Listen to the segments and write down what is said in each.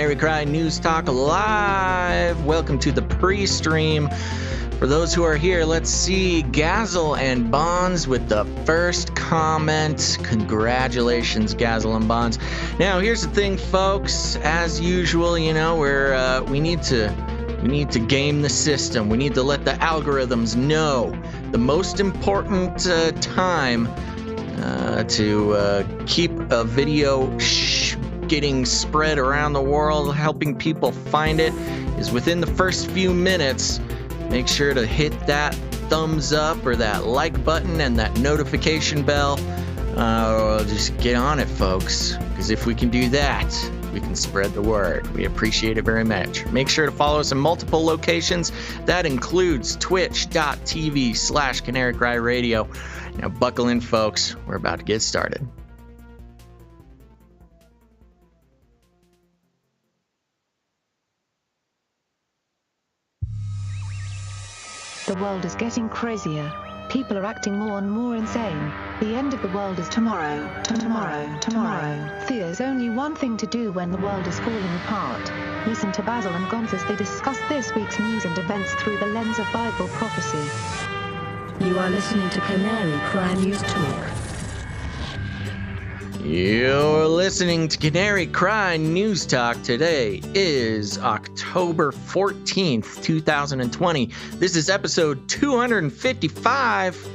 Canary Cry News Talk Live. Welcome to the pre-stream. For those who are here, let's see Gazzle and Bonds with the first comment. Congratulations, Gazzle and Bonds. Now, here's the thing, folks. As usual, you know, we need to game the system. We need to let the algorithms know the most important time to keep a video getting spread around the world, helping people find it, is within the first few minutes. Make sure to hit that thumbs up or that like button and that notification bell. Just get on it, folks, because if we can do that, we can spread the word. We appreciate it very much. Make sure to follow us in multiple locations. That includes twitch.tv/Canary Cry Radio. Now buckle in, folks. We're about to get started. The world is getting crazier. People are acting more and more insane. The end of the world is tomorrow. There's only one thing to do when the world is falling apart. Listen to Basil and Gonz as they discuss this week's news and events through the lens of Bible prophecy. You are listening to Canary Cry News Talk. You're listening to Canary Cry News Talk. Today is October 14th, 2020. This is episode 255.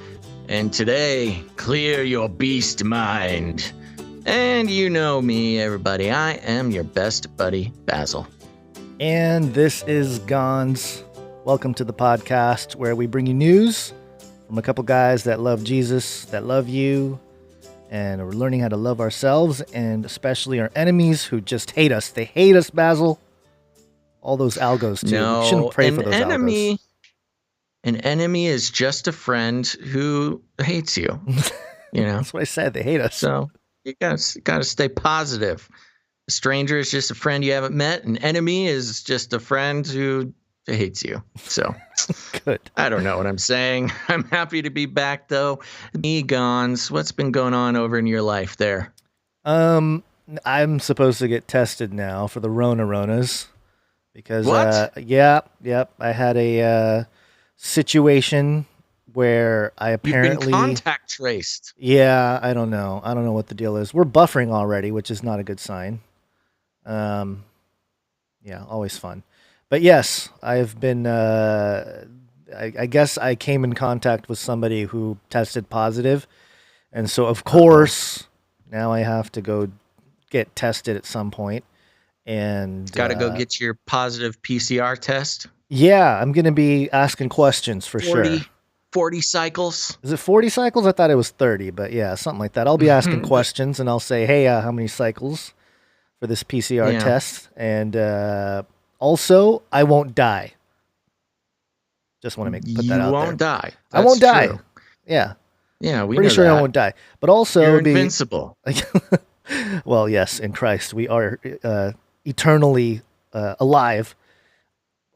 And today, clear your beast mind. And you know me, everybody. I am your best buddy, Basil. And this is Gonz. Welcome to the podcast where we bring you news from a couple guys that love Jesus, that love you, and we're learning how to love ourselves and especially our enemies who just hate us. They hate us, Basil. All those algos, too. No, you shouldn't pray for those algos. An enemy is just a friend who hates you. You know? That's what I said. They hate us. So you gotta stay positive. A stranger is just a friend you haven't met. An enemy is just a friend who hates you. So good. I don't know what I'm saying. I'm happy to be back, though. Me, Gonz, what's been going on over in your life there? I'm supposed to get tested now for the ronas because what? I had a situation where I apparently You've been contact traced. Yeah, I don't know what the deal is. We're buffering already, which is not a good sign. Yeah, always fun. But yes, I've been, I guess I came in contact with somebody who tested positive. And so, of course, now I have to go get tested at some point. And got to go get your positive PCR test? Yeah, I'm going to be asking questions for 40, sure. 40 cycles? Is it 40 cycles? I thought it was 30, but yeah, something like that. I'll be asking questions and I'll say, hey, how many cycles for this PCR test? And, also, I won't die. Just want to put that out there. You won't die. I won't die. True. Yeah. Yeah, we pretty know sure that. I won't die. But also, you're invincible. Well, yes, in Christ we are eternally alive.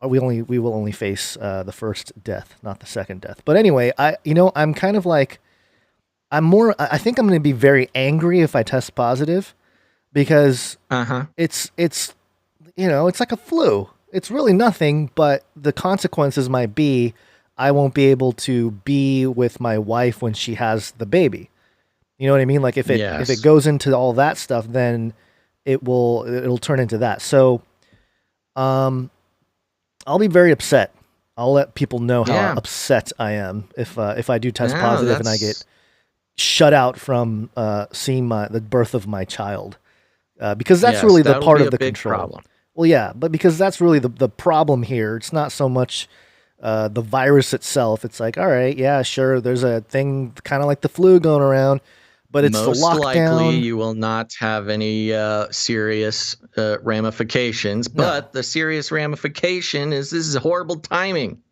We will only face the first death, not the second death. But anyway, I'm kind of like I think I'm going to be very angry if I test positive because it's it's like a flu. It's really nothing, but the consequences might be I won't be able to be with my wife when she has the baby. You know what I mean? Like if it goes into all that stuff, then it'll turn into that. So, I'll be very upset. I'll let people know how upset I am if I do test positive and I get shut out from seeing the birth of my child, because that's really the part of the control. Problem. Well, yeah, but because that's really the problem here. It's not so much the virus itself. It's like, all right, yeah, sure, there's a thing kind of like the flu going around, but it's most the lockdown. Likely you will not have any serious ramifications, but the serious ramification is this is horrible timing.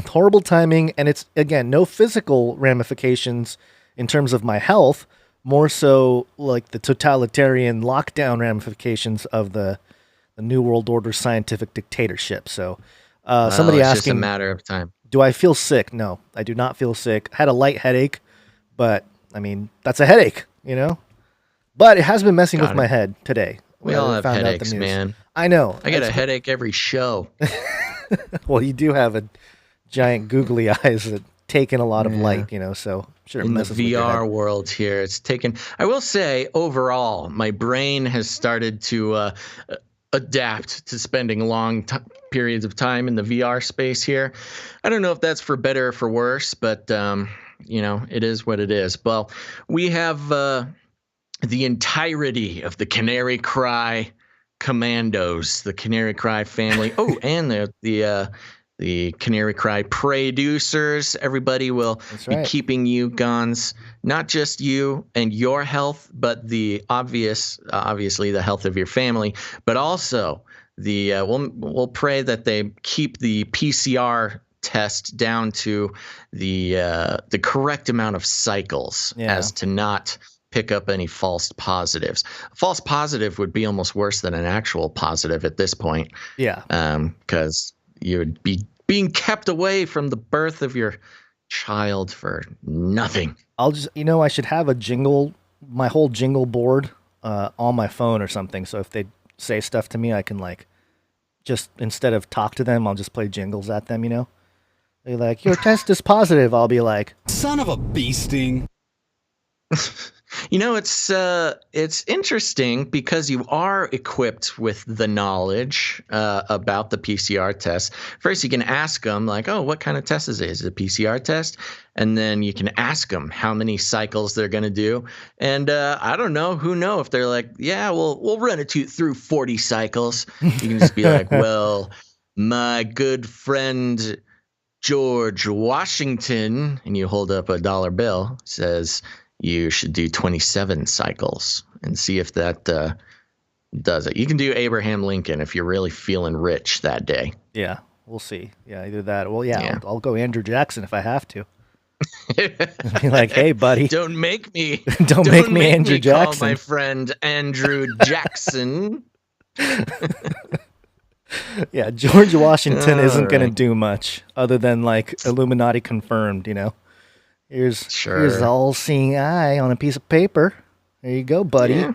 Horrible timing, and it's, again, no physical ramifications in terms of my health, more so like the totalitarian lockdown ramifications of the New World Order scientific dictatorship. So somebody it's asking, just a matter of time. Do I feel sick? No, I do not feel sick. I had a light headache, but I mean, that's a headache, you know? But it has been messing with my head today. We all have headaches, man. I know. I get a headache every show. Well, you do have a giant googly eyes that take in a lot of light, so sure it in the messes with your VR head. world here. It's taken, I will say, overall, my brain has started to adapt to spending long periods of time in the VR space here. I don't know if that's for better or for worse, but, it is what it is. Well, we have the entirety of the Canary Cry Commandos, the Canary Cry family. Oh, and the Canary Cry producers. Everybody will be keeping you, Gonz, not just you and your health, but the obviously the health of your family, but also we'll pray that they keep the PCR test down to the correct amount of cycles as to not pick up any false positives. A false positive would be almost worse than an actual positive at this point. Yeah. Because you would be being kept away from the birth of your child for nothing. I'll just, I should have my whole jingle board on my phone or something. So if they say stuff to me, I can just instead of talk to them, I'll just play jingles at them, They're like, your test is positive. I'll be like, son of a bee sting. It's interesting because you are equipped with the knowledge about the PCR test. First, you can ask them oh, what kind of test is it? Is it a PCR test? And then you can ask them how many cycles they're going to do. And I don't know, if they're like, yeah, we'll run it through 40 cycles. You can just be like, well, my good friend George Washington, and you hold up a dollar bill, says you should do 27 cycles and see if that does it. You can do Abraham Lincoln if you're really feeling rich that day. Yeah, we'll see. Yeah, either that. Well, yeah. I'll go Andrew Jackson if I have to. Be like, hey, buddy. Don't make me. don't make me Andrew Jackson. Call my friend Andrew Jackson. Yeah, George Washington isn't going to do much other than Illuminati confirmed, Here's all-seeing eye on a piece of paper. There you go, buddy. Yeah.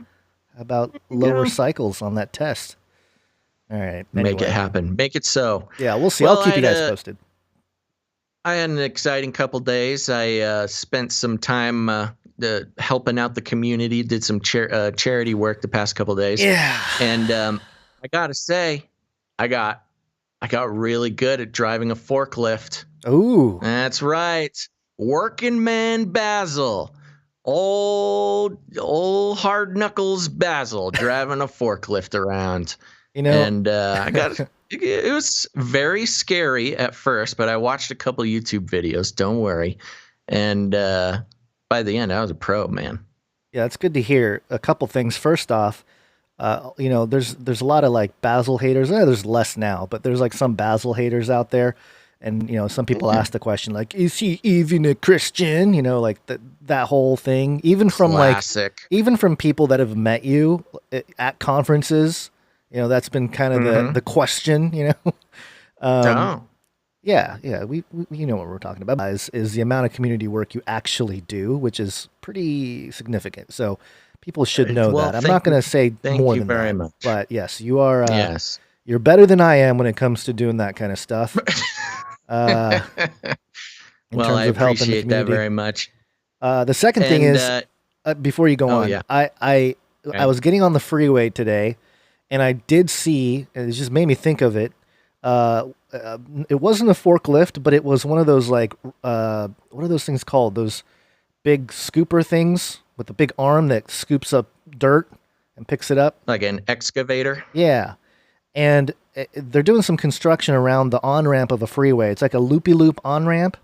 How about lower cycles on that test? All right. Anyway. Make it happen. Make it so. Yeah, we'll see. I'll keep you guys posted. I had an exciting couple days. I spent some time helping out the community, did some charity work the past couple days. Yeah. And I got to say, I got really good at driving a forklift. Ooh. That's right. Working man Basil, old hard knuckles Basil, driving a forklift around. And it was very scary at first, but I watched a couple YouTube videos. Don't worry, and by the end, I was a pro, man. Yeah, it's good to hear. A couple things. First off, there's a lot of Basil haters. There's less now, but there's some Basil haters out there. And, some people ask the question, is he even a Christian? That whole thing, even from Classic. Even from people that have met you at conferences, that's been kind of the question, Oh. Yeah. We know what we're talking about is the amount of community work you actually do, which is pretty significant. So people should know that. I'm not going to say more than that, much. But yes, you are, yes. You're better than I am when it comes to doing that kind of stuff. Well, I appreciate that very much. The second thing is, before you go on, yeah. I was getting on the freeway today, and I did see, and it just made me think of it. It wasn't a forklift, but it was one of those what are those things called? Those big scooper things with the big arm that scoops up dirt and picks it up. Like an excavator? Yeah. And they're doing some construction around the on-ramp of a freeway. It's like a loopy-loop on-ramp.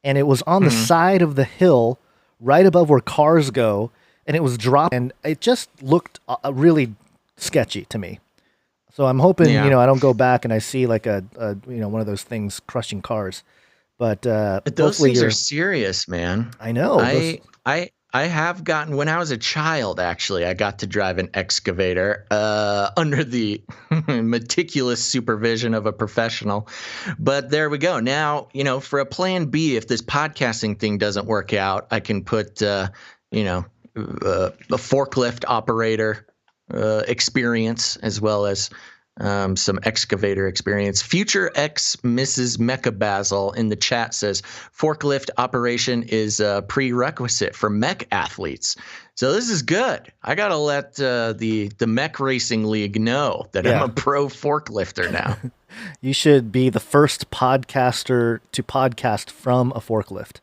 And it was on the side of the hill right above where cars go. And it was dropped. And it just looked really sketchy to me. So I'm hoping, I don't go back and I see one of those things crushing cars. But those things are serious, man. I know. I have gotten, when I was a child, actually, I got to drive an excavator under the meticulous supervision of a professional. But there we go. Now, for a plan B, if this podcasting thing doesn't work out, I can put, a forklift operator experience as well as some excavator experience. Future X Mrs. Mecha Basil in the chat says forklift operation is a prerequisite for mech athletes. So this is good. I gotta let the mech racing league know that I'm a pro forklifter now. You should be the first podcaster to podcast from a forklift.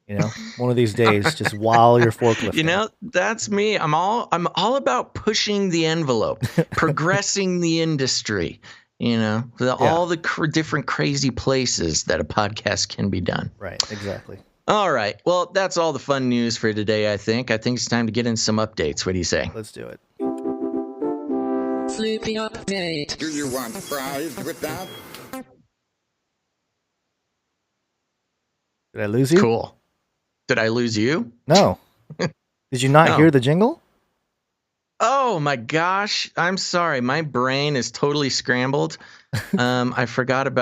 You know, one of these days, just while you're forklifting. You know, that's me. I'm all about pushing the envelope, progressing the industry. You know, all the different crazy places that a podcast can be done. Right. Exactly. All right. Well, that's all the fun news for today. I think it's time to get in some updates. What do you say? Let's do it. Flippy update. Do you want fries with that? Did I lose you? Cool. Did I lose you? No. Did you not hear the jingle? Oh my gosh. I'm sorry. My brain is totally scrambled. I forgot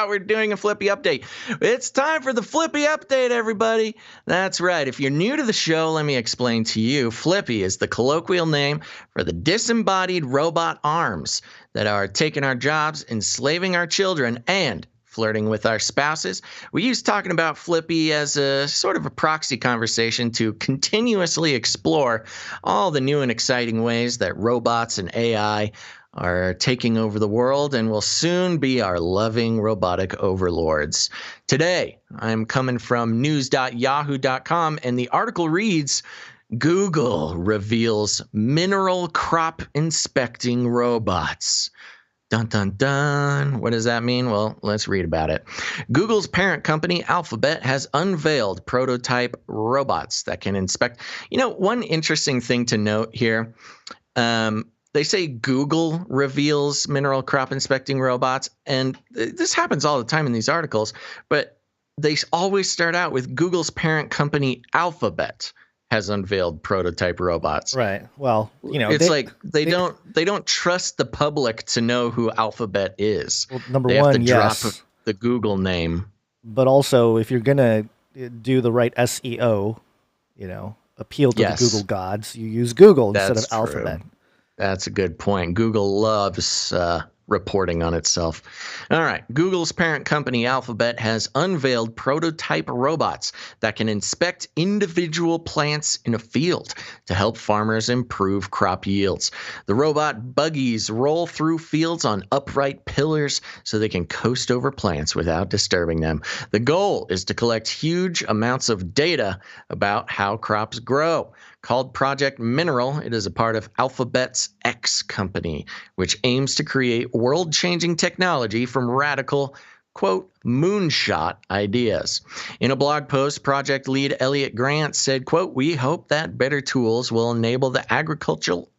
we're doing a Flippy update. It's time for the Flippy update, everybody. That's right. If you're new to the show, let me explain to you. Flippy is the colloquial name for the disembodied robot arms that are taking our jobs, enslaving our children, and flirting with our spouses. We use talking about Flippy as a sort of a proxy conversation to continuously explore all the new and exciting ways that robots and AI are taking over the world and will soon be our loving robotic overlords. Today, I'm coming from news.yahoo.com, and the article reads, Google reveals mineral crop inspecting robots. Dun, dun, dun. What does that mean? Well, let's read about it. Google's parent company, Alphabet, has unveiled prototype robots that can inspect. You know, one interesting thing to note here, they say Google reveals mineral crop inspecting robots, and this happens all the time in these articles, but they always start out with Google's parent company, Alphabet, has unveiled prototype robots. Right. Well, you know, it's they don't trust the public to know who Alphabet is. Well, number they one, have to yes, drop the Google name. But also, if you're gonna do the right SEO, you know, appeal to the Google gods, you use Google instead of Alphabet. That's a good point. Google loves reporting on itself. All right. Google's parent company, Alphabet, has unveiled prototype robots that can inspect individual plants in a field to help farmers improve crop yields. The robot buggies roll through fields on upright pillars so they can coast over plants without disturbing them. The goal is to collect huge amounts of data about how crops grow. Called Project Mineral, it is a part of Alphabet's X company, which aims to create world-changing technology from radical, quote, moonshot ideas. In a blog post, project lead Elliot Grant said, quote, we hope that better tools will enable the agricultural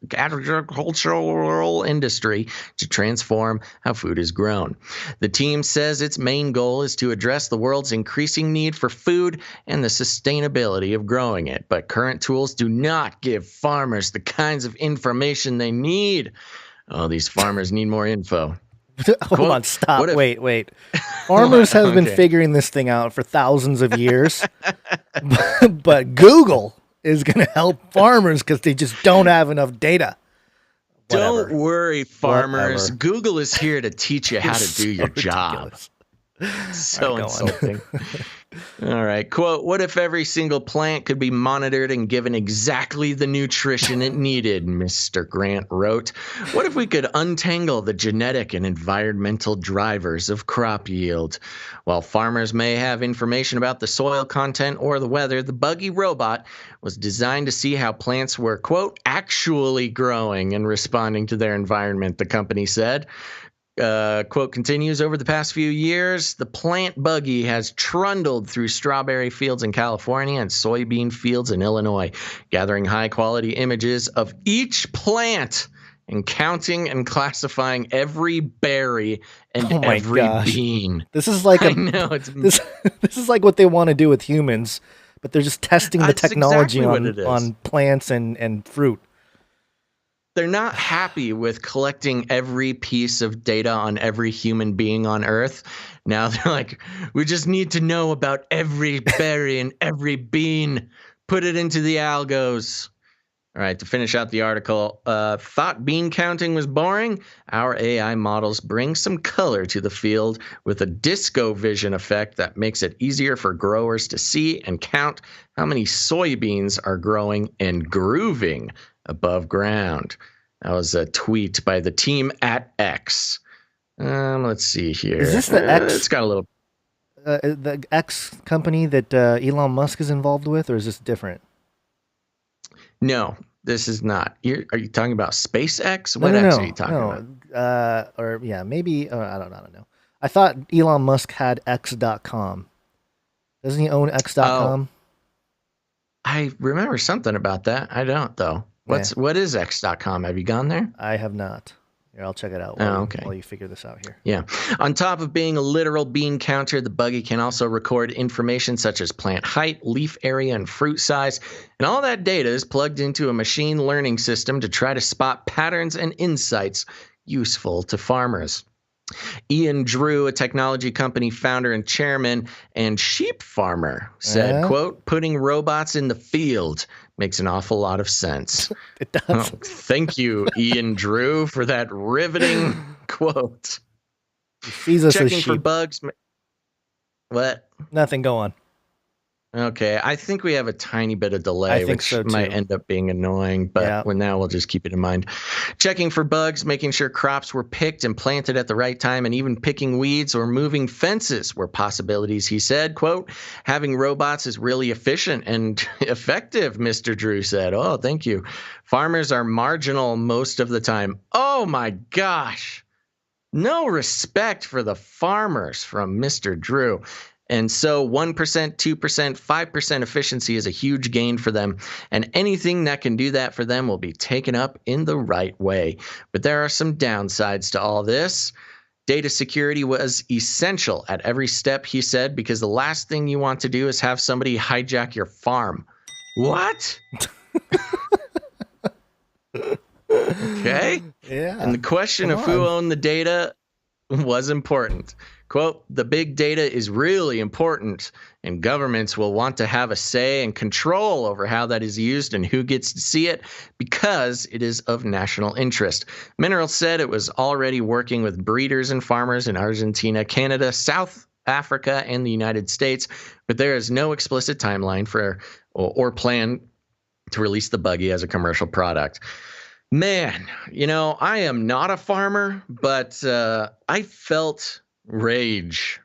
industry to transform how food is grown. The team says its main goal is to address the world's increasing need for food and the sustainability of growing it, but current tools do not give farmers the kinds of information they need. Oh, these farmers need more info. Hold on, stop. Wait. Farmers have been figuring this thing out for thousands of years, but Google is going to help farmers because they just don't have enough data. Whatever. Don't worry, farmers. Whatever. Google is here to teach you how to do your job. So insulting. All right. Quote, what if every single plant could be monitored and given exactly the nutrition it needed, Mr. Grant wrote. What if we could untangle the genetic and environmental drivers of crop yield? While farmers may have information about the soil content or the weather, the buggy robot was designed to see how plants were, quote, actually growing and responding to their environment, the company said. Quote continues, over the past few years, the plant buggy has trundled through strawberry fields in California and soybean fields in Illinois, gathering high-quality images of each plant and counting and classifying every berry and every bean. This is like this is like what they want to do with humans, but they're just testing the technology on plants and fruit. They're not happy with collecting every piece of data on every human being on Earth. Now they're like, we just need to know about every berry and every bean. Put it into the algos. All right, to finish out the article, thought bean counting was boring? Our AI models bring some color to the field with a disco vision effect that makes it easier for growers to see and count how many soybeans are growing and grooving above ground. That was a tweet by the team at X. Let's see here. Is this the X? It's got a little... the X company that Elon Musk is involved with, or is this different? No, this is not. Are you talking about SpaceX? No, What no, X no, are you talking no. about? Or yeah, maybe I don't know. I thought Elon Musk had X.com. Doesn't he own X.com? I remember something about that. I don't though. What is X.com? Have you gone there? I have not. Here, I'll check it out while you figure this out here. Yeah. On top of being a literal bean counter, the buggy can also record information such as plant height, leaf area, and fruit size. And all that data is plugged into a machine learning system to try to spot patterns and insights useful to farmers. Ian Drew, a technology company founder and chairman and sheep farmer, said, quote, putting robots in the field makes an awful lot of sense. It does. Thank you, Ian Drew, for that riveting quote. He's a Checking sheep. for bugs. What? Nothing, go on. Okay, I think we have a tiny bit of delay, I think which so, too. might end up being annoying, but now we'll just keep it in mind. Checking for bugs, making sure crops were picked and planted at the right time, and even picking weeds or moving fences were possibilities, he said. Quote, having robots is really efficient and effective, Mr. Drew said. Oh, thank you. Farmers are marginal most of the time. Oh, my gosh. No respect for the farmers from Mr. Drew. And so 1%, 2%, 5% efficiency is a huge gain for them. And anything that can do that for them will be taken up in the right way. But there are some downsides to all this. Data security was essential at every step, he said, because the last thing you want to do is have somebody hijack your farm. What? Okay. Yeah. And the question of who owned the data was important. Quote, the big data is really important, and governments will want to have a say and control over how that is used and who gets to see it because it is of national interest. Mineral said it was already working with breeders and farmers in Argentina, Canada, South Africa, and the United States, but there is no explicit timeline for or plan to release the buggy as a commercial product. Man, I am not a farmer, but I felt rage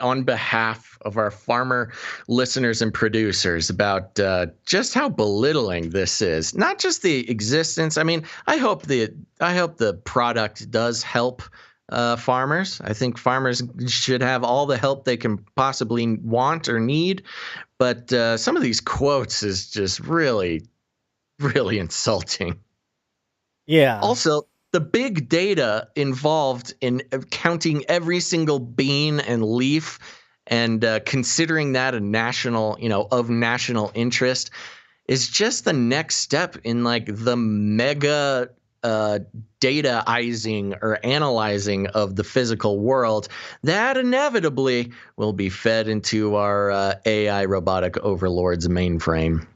on behalf of our farmer listeners and producers about just how belittling this is. Not just the existence. I mean, I hope the product does help farmers. I think farmers should have all the help they can possibly want or need. But some of these quotes is just really, really insulting. Yeah. Also, the big data involved in counting every single bean and leaf and considering that a national, of national interest is just the next step in like the mega dataizing or analyzing of the physical world that inevitably will be fed into our AI robotic overlord's mainframe.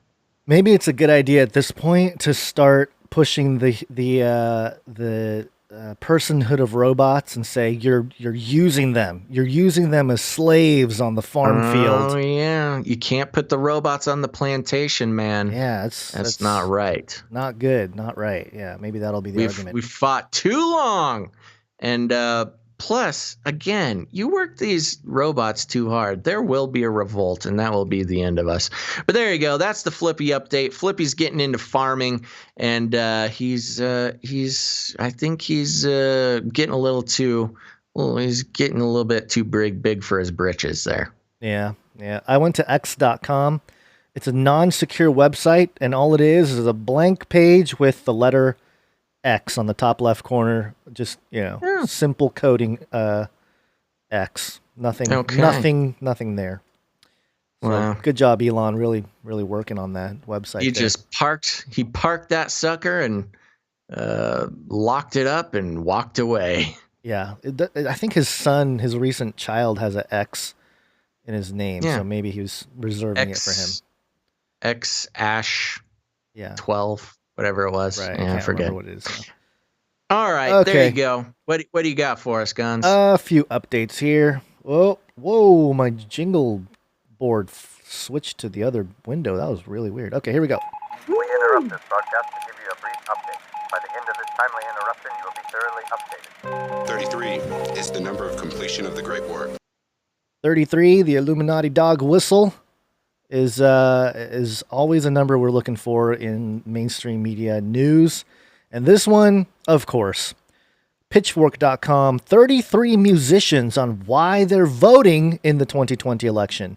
Maybe it's a good idea at this point to start pushing the personhood of robots and say you're using them as slaves on the farm field. Oh yeah, you can't put the robots on the plantation, man. Yeah, that's not right. Not good, not right. Yeah, maybe that'll be the argument. We fought too long, and plus, again, you work these robots too hard, there will be a revolt, and that will be the end of us. But there you go. That's the Flippy update. Flippy's getting into farming, and he's I think he's getting a little too. Well, he's getting a little bit too big for his britches there. Yeah. I went to X.com. It's a non-secure website, and all it is a blank page with the letter X on the top left corner, just simple coding X. Nothing there. So, wow. Good job, Elon. Really, really working on that website. He parked that sucker and locked it up and walked away. Yeah, I think his recent child has an X in his name, so maybe he was reserving it for him. X Ash 12. whatever it was. Right. Yeah, I can't forget. remember what it is. Now. All right, there Okay. you go. What do you got for us, Gonz? A few updates here. Whoa, my jingle board switched to the other window. That was really weird. Okay, here we go. We interrupt this broadcast to give you a brief update. By the end of this timely interruption, you will be thoroughly updated. 33 is the number of completion of the Great War. 33, the Illuminati dog whistle, is always a number we're looking for in mainstream media news. And this one, of course, Pitchfork.com, 33 musicians on why they're voting in the 2020 election.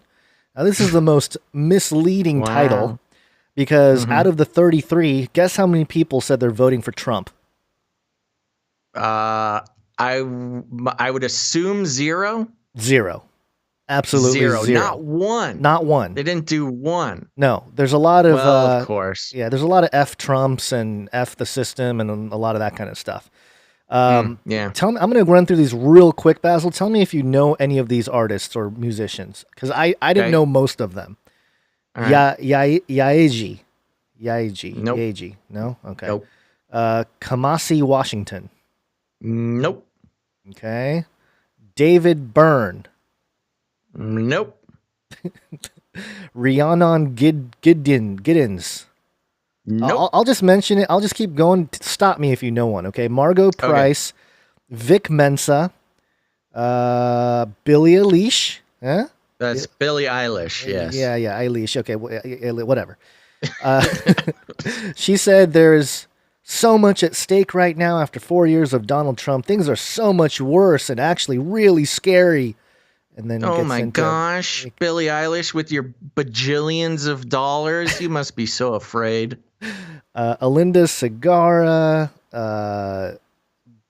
Now, this is the most misleading title because out of the 33, guess how many people said they're voting for Trump? I would assume zero. Zero. Absolutely zero. Not one. Not one. They didn't do one. No, there's a lot of... Well, of course. Yeah, there's a lot of F Trumps and F the system and a lot of that kind of stuff. Yeah. Tell me, I'm going to run through these real quick, Basil. Tell me if you know any of these artists or musicians, because I didn't know most of them. Right. Yaeji. Nope. Yaeji. No? Okay. Nope. Kamasi Washington. Nope. Okay. David Byrne. Nope. Rhiannon Giddens. Nope. I'll just mention it. I'll just keep going. Stop me if you know one, okay? Margot Price, Vic Mensa, Billie Eilish. Huh? That's Billie Eilish, yes. Yeah, Eilish. Okay, whatever. She said there's so much at stake right now after 4 years of Donald Trump. Things are so much worse and actually really scary. And then oh my gosh, Billie Eilish with your bajillions of dollars. You must be so afraid. Alinda Segarra,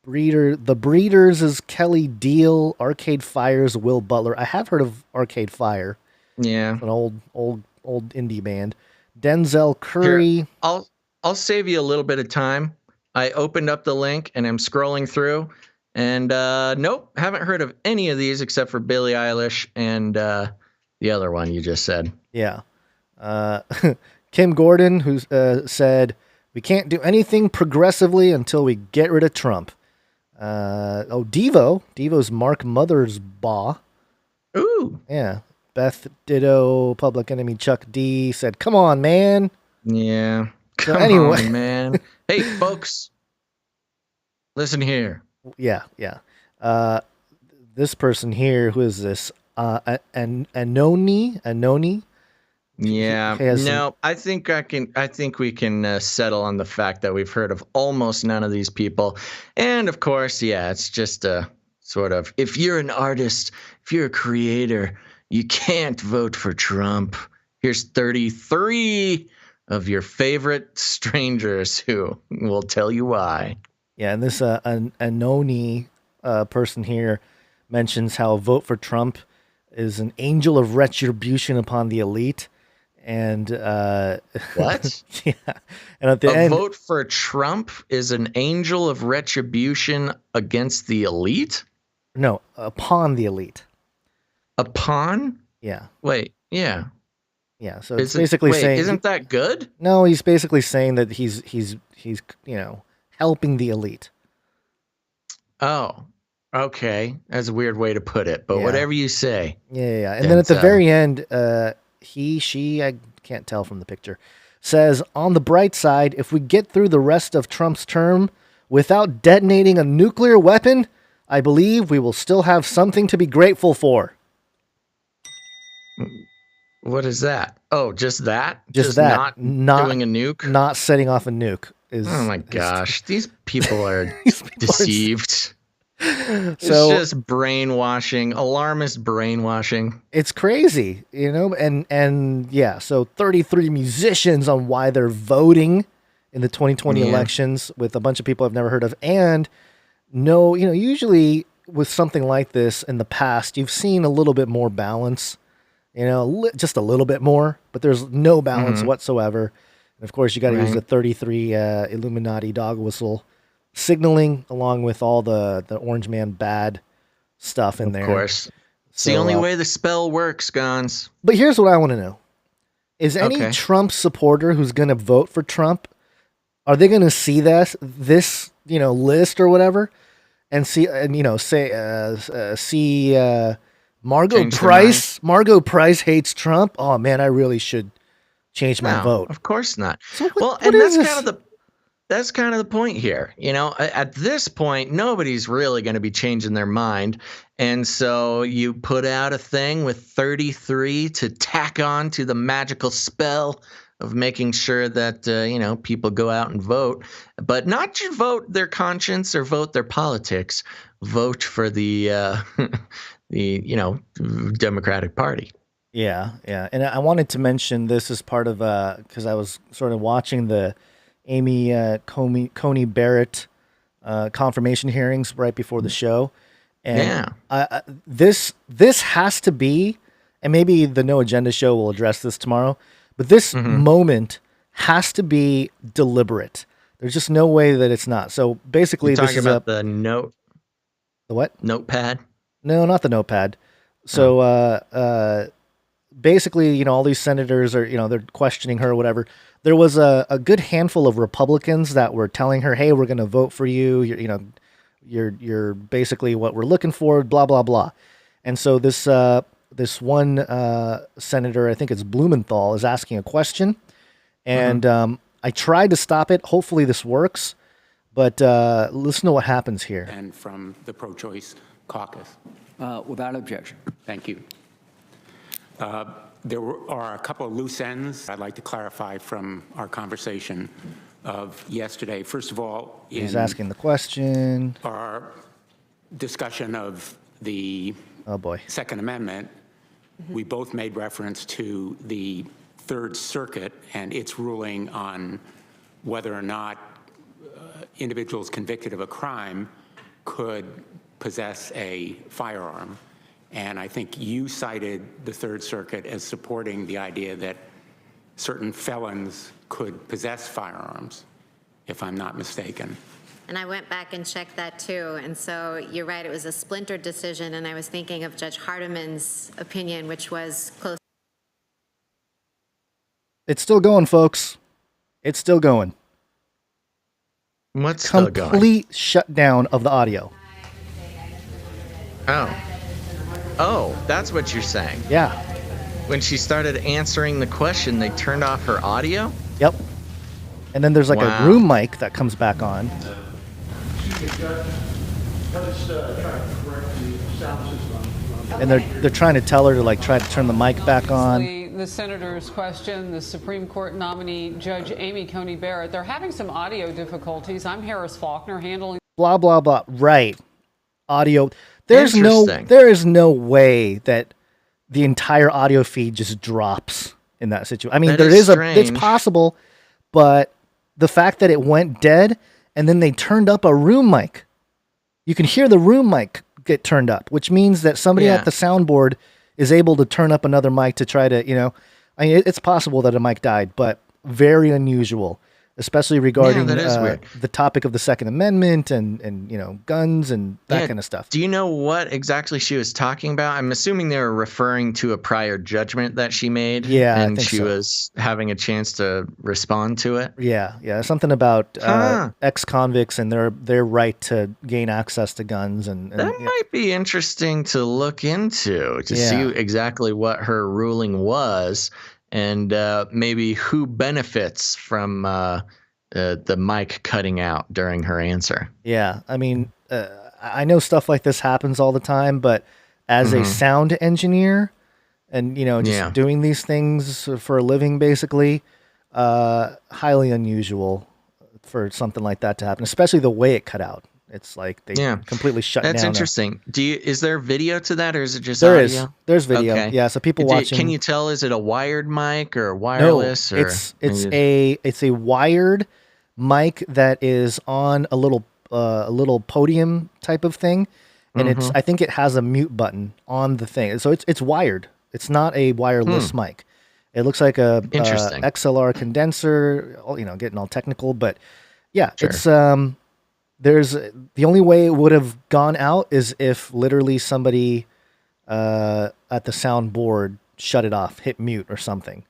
The Breeders is Kelly Deal, Arcade Fire's Will Butler. I have heard of Arcade Fire. Yeah. It's an old indie band. Denzel Curry. Here, I'll save you a little bit of time. I opened up the link and I'm scrolling through. And nope, haven't heard of any of these except for Billie Eilish and the other one you just said. Yeah. Kim Gordon, who said, we can't do anything progressively until we get rid of Trump. Devo. Devo's Mark Mothersbaugh. Ooh. Yeah. Beth Ditto, Public Enemy Chuck D said, come on, man. Yeah. So Come anyway. on, man. Hey, folks. Listen here. Yeah. This person here, who is this? Anoni? Yeah. No, I think we can settle on the fact that we've heard of almost none of these people. And of course, yeah, it's just a sort of, if you're an artist, if you're a creator, you can't vote for Trump. Here's 33 of your favorite strangers who will tell you why. Yeah, and this Anoni person here mentions how a vote for Trump is an angel of retribution upon the elite. And what? Yeah, and at the end, vote for Trump is an angel of retribution against the elite? No, upon the elite. Upon? Yeah. Wait, yeah. Yeah, so it's basically saying, isn't that good? No, he's basically saying that he's helping the elite. Oh, okay. That's a weird way to put it, but Yeah. whatever you say. Yeah. And then at the very end, she, I can't tell from the picture, says, on the bright side, if we get through the rest of Trump's term without detonating a nuclear weapon, I believe we will still have something to be grateful for. What is that? Oh, just that? Just that. Not doing a nuke? Not setting off a nuke. Oh my gosh. These people are deceived. It's So just brainwashing, alarmist brainwashing. it's crazy, and yeah, so 33 musicians on why they're voting in the 2020 elections with a bunch of people I've never heard of. And no, usually with something like this in the past, you've seen a little bit more balance, just a little bit more, but there's no balance whatsoever. And of course, you got to use the 33 Illuminati dog whistle signaling along with all the Orange Man bad stuff in there. Of course. It's the only way the spell works, Gonz. But here's what I want to know. Is any Okay. Trump supporter who's going to vote for Trump, Are they going to see this list or whatever, and see Margot Change their Price? Margot Price hates Trump. Oh man, I really should change my No, vote. of course not. So Well, what and is that's kind of the point here. At this point, nobody's really going to be changing their mind. And so you put out a thing with 33 to tack on to the magical spell of making sure that, people go out and vote, but not to vote their conscience or vote their politics, vote for the Democratic Party. Yeah. And I wanted to mention this as part of because I was sort of watching the Amy Coney Barrett confirmation hearings right before the show, and this has to be, and maybe the No Agenda show will address this tomorrow, but this moment has to be deliberate. There's just no way that it's not. So basically, You're this talking is about the note. The what? Notepad? No, not the notepad. So basically, all these senators are, they're questioning her or whatever. There was a good handful of Republicans that were telling her, "Hey, we're going to vote for you. You're basically what we're looking for." Blah blah blah. And so this one senator, I think it's Blumenthal, is asking a question, and I tried to stop it. Hopefully, this works. But listen to what happens here. And from the pro-choice caucus. Without objection. Thank you. There are a couple of loose ends I'd like to clarify from our conversation of yesterday. First of all, he's asking the question. Our discussion of the Second Amendment, we both made reference to the Third Circuit and its ruling on whether or not individuals convicted of a crime could possess a firearm. And I think you cited the Third Circuit as supporting the idea that certain felons could possess firearms, if I'm not mistaken. And I went back and checked that too. And so you're right, it was a splintered decision. And I was thinking of Judge Hardiman's opinion, which was close. It's still going, folks. It's still going. What's still going? Complete shutdown of the audio. Oh, that's what you're saying. Yeah. When she started answering the question, they turned off her audio? Yep. And then there's like a room mic that comes back on. And they're trying to tell her to try to turn the mic back on. The senator's question, the Supreme Court nominee, Judge Amy Coney Barrett, they're having some audio difficulties. I'm Harris Faulkner handling. Blah, blah, blah. Right. Audio. There is no way that the entire audio feed just drops in that situation. I mean, it's possible, but the fact that it went dead and then they turned up a room mic, you can hear the room mic get turned up, which means that somebody at the soundboard is able to turn up another mic to try to, I mean, it's possible that a mic died, but very unusual, especially regarding the topic of the Second Amendment and guns and that kind of stuff. Do you know what exactly she was talking about? I'm assuming they were referring to a prior judgment that she made. Yeah, and she was having a chance to respond to it. Yeah, something about ex-convicts and their right to gain access to guns and that might be interesting to look into to see exactly what her ruling was. And maybe who benefits from the mic cutting out during her answer. Yeah, I mean, I know stuff like this happens all the time, but as a sound engineer and, just doing these things for a living, basically, highly unusual for something like that to happen, especially the way it cut out. It's like they completely shut down. That's interesting. Is there video to that, or is it just audio? There's video. Okay. Yeah, so people watching. Can you tell? Is it a wired mic or wireless? No, it's a wired mic that is on a little podium type of thing, and I think it has a mute button on the thing. So it's wired. It's not a wireless mic. It looks like a XLR condenser. Getting all technical, but yeah, it's There's the only way it would have gone out is if literally somebody at the soundboard shut it off, hit mute or something,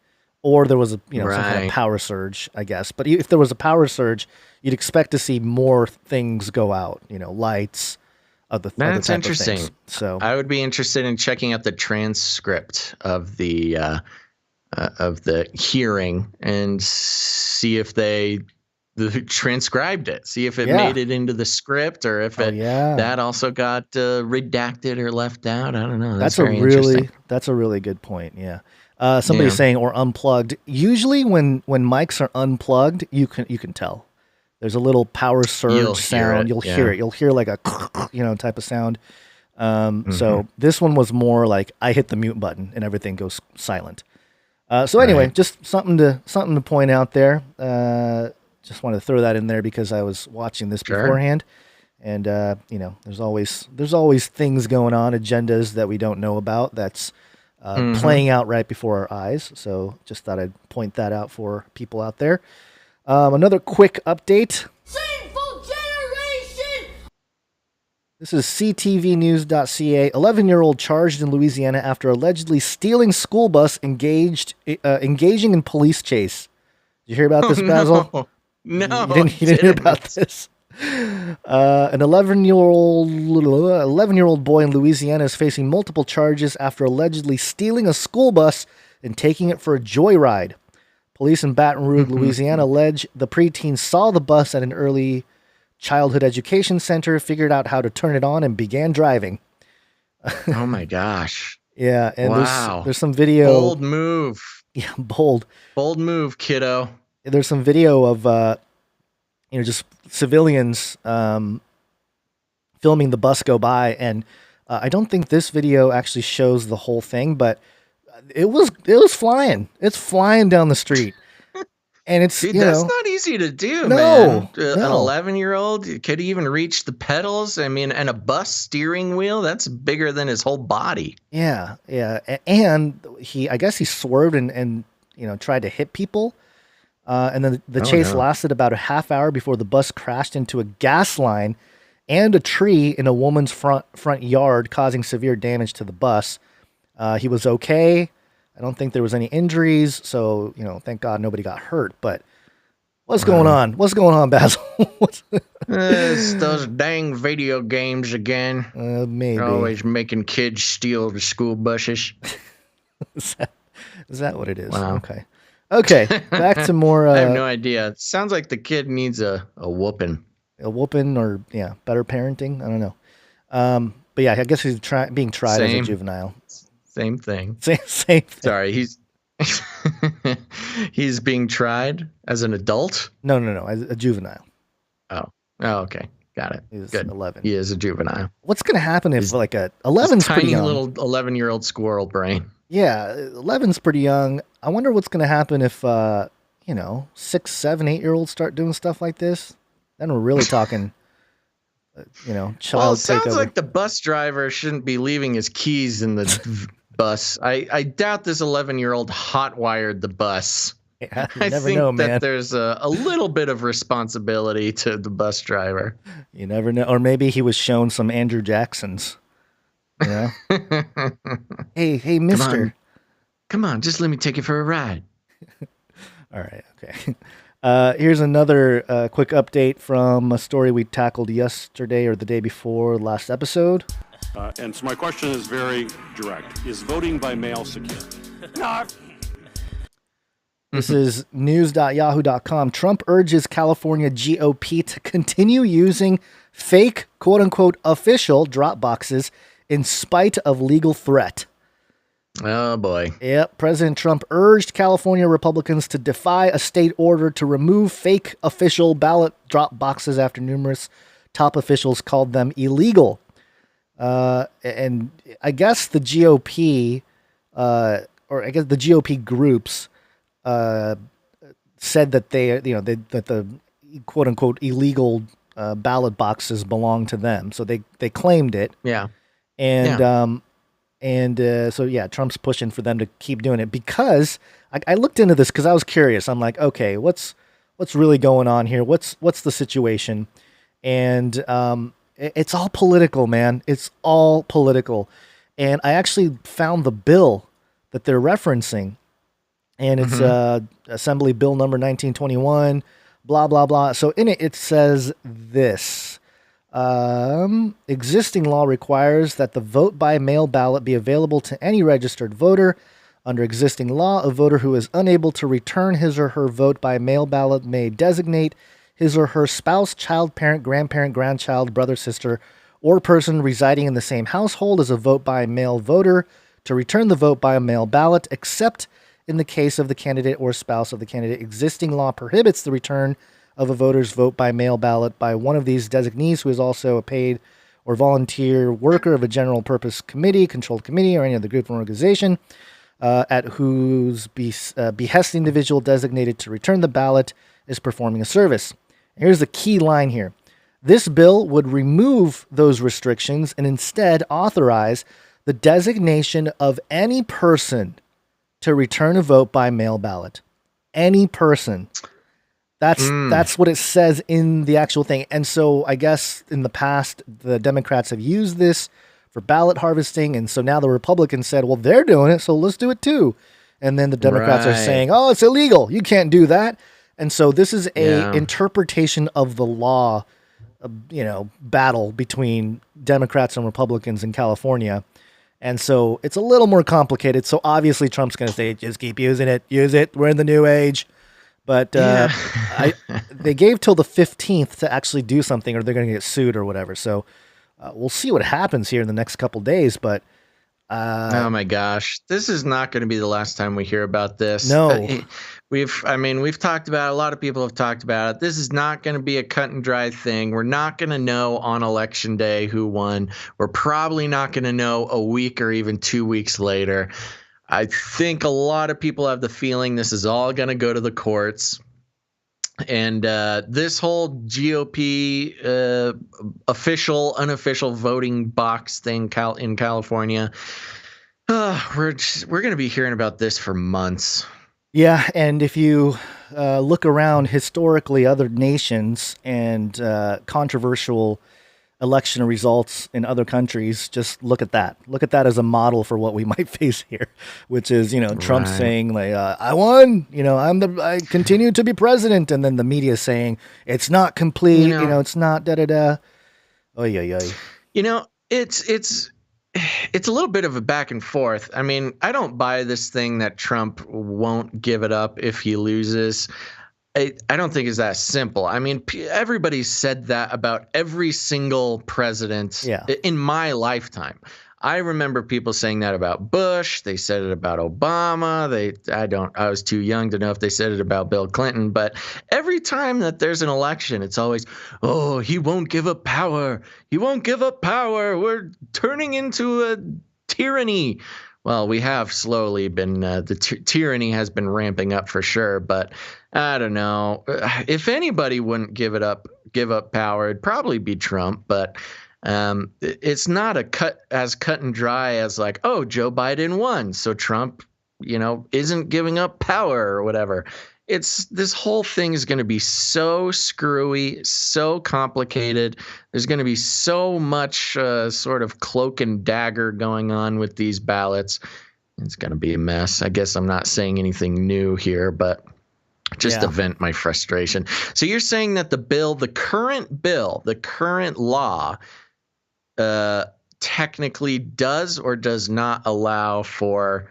or there was a some kind of power surge, I guess. But if there was a power surge, you'd expect to see more things go out, lights, That's interesting. So I would be interested in checking out the transcript of the hearing and see if they transcribed it, see if it made it into the script, or if that also got redacted or left out. I don't know. That's a really good point. Yeah. Somebody's saying or unplugged. Usually when mics are unplugged, you can tell. There's a little power surge sound. You'll hear it. You'll hear like a type of sound. So this one was more like I hit the mute button and everything goes silent. So anyway, just something to point out there. Just wanted to throw that in there because I was watching this beforehand, and there's always things going on, agendas that we don't know about. That's playing out right before our eyes. So just thought I'd point that out for people out there. Another quick update. Shameful generation! This is ctvnews.ca. 11-year-old charged in Louisiana after allegedly stealing school bus engaging in police chase. Did you hear about this, Basil? No. You didn't hear about this? An 11-year-old boy in Louisiana is facing multiple charges after allegedly stealing a school bus and taking it for a joyride. Police in Baton Rouge, Louisiana, allege the preteen saw the bus at an early childhood education center, figured out how to turn it on, and began driving. Oh my gosh! Yeah, and there's some video. Bold move. Yeah, bold move, kiddo. There's some video of just civilians filming the bus go by, and I don't think this video actually shows the whole thing, but it was flying. It's flying down the street, and it's that's not easy to do, man. An 11-year-old could even reach the pedals. I mean, and a bus steering wheel—that's bigger than his whole body. Yeah, and I guess he swerved and tried to hit people. And then the chase lasted about a half hour before the bus crashed into a gas line and a tree in a woman's front yard, causing severe damage to the bus. He was okay. I don't think there was any injuries, so thank God nobody got hurt. But what's going on? What's going on, Basil? It's those dang video games again. Maybe they're always making kids steal the school buses. Is that what it is? Wow. Okay, back to more. I have no idea. It sounds like the kid needs a whooping. A whooping, or better parenting. I don't know. But yeah, I guess he's being tried as a juvenile. Same thing. Same thing. Sorry, he's being tried as an adult. No, as a juvenile. Oh, okay, got it. He's good. 11. He is a juvenile. What's gonna happen if like a 11's pretty young? Tiny little 11-year-old squirrel brain. Yeah, 11's pretty young. I wonder what's going to happen if, 6, 7, 8-year-olds start doing stuff like this. Then we're really talking, child takeover. Well, it sounds like the bus driver shouldn't be leaving his keys in the bus. I doubt this 11-year-old hot-wired the bus. Yeah, I think that there's a little bit of responsibility to the bus driver. You never know. Or maybe he was shown some Andrew Jacksons. Yeah. Hey, mister. Come on, just let me take you for a ride. All right, okay. Here's another quick update from a story we tackled yesterday or the day before last episode. And so my question is very direct. Is voting by mail secure? No. This is news.yahoo.com. Trump urges California GOP to continue using fake, quote-unquote, official drop boxes in spite of legal threat. Oh, boy. Yep. President Trump urged California Republicans to defy a state order to remove fake official ballot drop boxes after numerous top officials called them illegal. And I guess the GOP, the GOP groups said that that the quote unquote illegal ballot boxes belong to them. So they claimed it. Yeah. And Trump's pushing for them to keep doing it because I looked into this because I was curious. I'm like, okay, what's really going on here? What's the situation? And it's all political, man. It's all political. And I actually found the bill that they're referencing. and it's Assembly Bill number 1921, blah, blah, blah. So in it, it says this. Existing law requires that the vote by mail ballot be available to any registered voter. Under existing law, a voter who is unable to return his or her vote by mail ballot may designate his or her spouse, child, parent, grandparent, grandchild, brother, sister, or person residing in the same household as a vote by mail voter to return the vote by a mail ballot, except in the case of the candidate or spouse of the candidate. Existing law prohibits the return of a voter's vote by mail ballot by one of these designees who is also a paid or volunteer worker of a general purpose committee, controlled committee, or any other group or organization at whose behest the individual designated to return the ballot is performing a service. Here's the key line here. This bill would remove those restrictions and instead authorize the designation of any person to return a vote by mail ballot. Any person. That's what it says in the actual thing. And so I guess in the past, the Democrats have used this for ballot harvesting. And so now the Republicans said, well, they're doing it, so let's do it too. And then the Democrats are saying, oh, it's illegal. You can't do that. And so this is a interpretation of the law, battle between Democrats and Republicans in California. And so it's a little more complicated. So obviously Trump's going to say, just keep using it. Use it. We're in the new age. But they gave till the 15th to actually do something, or they're going to get sued or whatever. So we'll see what happens here in the next couple days. But oh my gosh, this is not going to be the last time we hear about this. No, we've talked about it. A lot of people have talked about it. This is not going to be a cut and dry thing. We're not going to know on election day who won. We're probably not going to know a week or even 2 weeks later. I think a lot of people have the feeling this is all going to go to the courts. And this whole GOP official, unofficial voting box thing in California, we're going to be hearing about this for months. Yeah, and if you look around historically, other nations and controversial election results in other countries, just look at that. Look at that as a model for what we might face here, which is, Trump saying like, I won, I continue to be president. And then the media saying it's not complete, it's not da-da-da. Oy. It's a little bit of a back and forth. I mean, I don't buy this thing that Trump won't give it up if he loses. I don't think it's that simple. I mean, everybody said that about every single president in my lifetime. I remember people saying that about Bush. They said it about Obama. I was too young to know if they said it about Bill Clinton. But every time that there's an election, it's always, oh, he won't give up power. He won't give up power. We're turning into a tyranny. Well, we have slowly been, the tyranny has been ramping up for sure. But I don't know. If anybody wouldn't give up power, it'd probably be Trump. But it's not as cut and dry as like, oh, Joe Biden won, so Trump, isn't giving up power or whatever. This whole thing is going to be so screwy, so complicated. There's going to be so much sort of cloak and dagger going on with these ballots. It's going to be a mess. I guess I'm not saying anything new here, but just to vent my frustration. So you're saying that the current law, technically does or does not allow for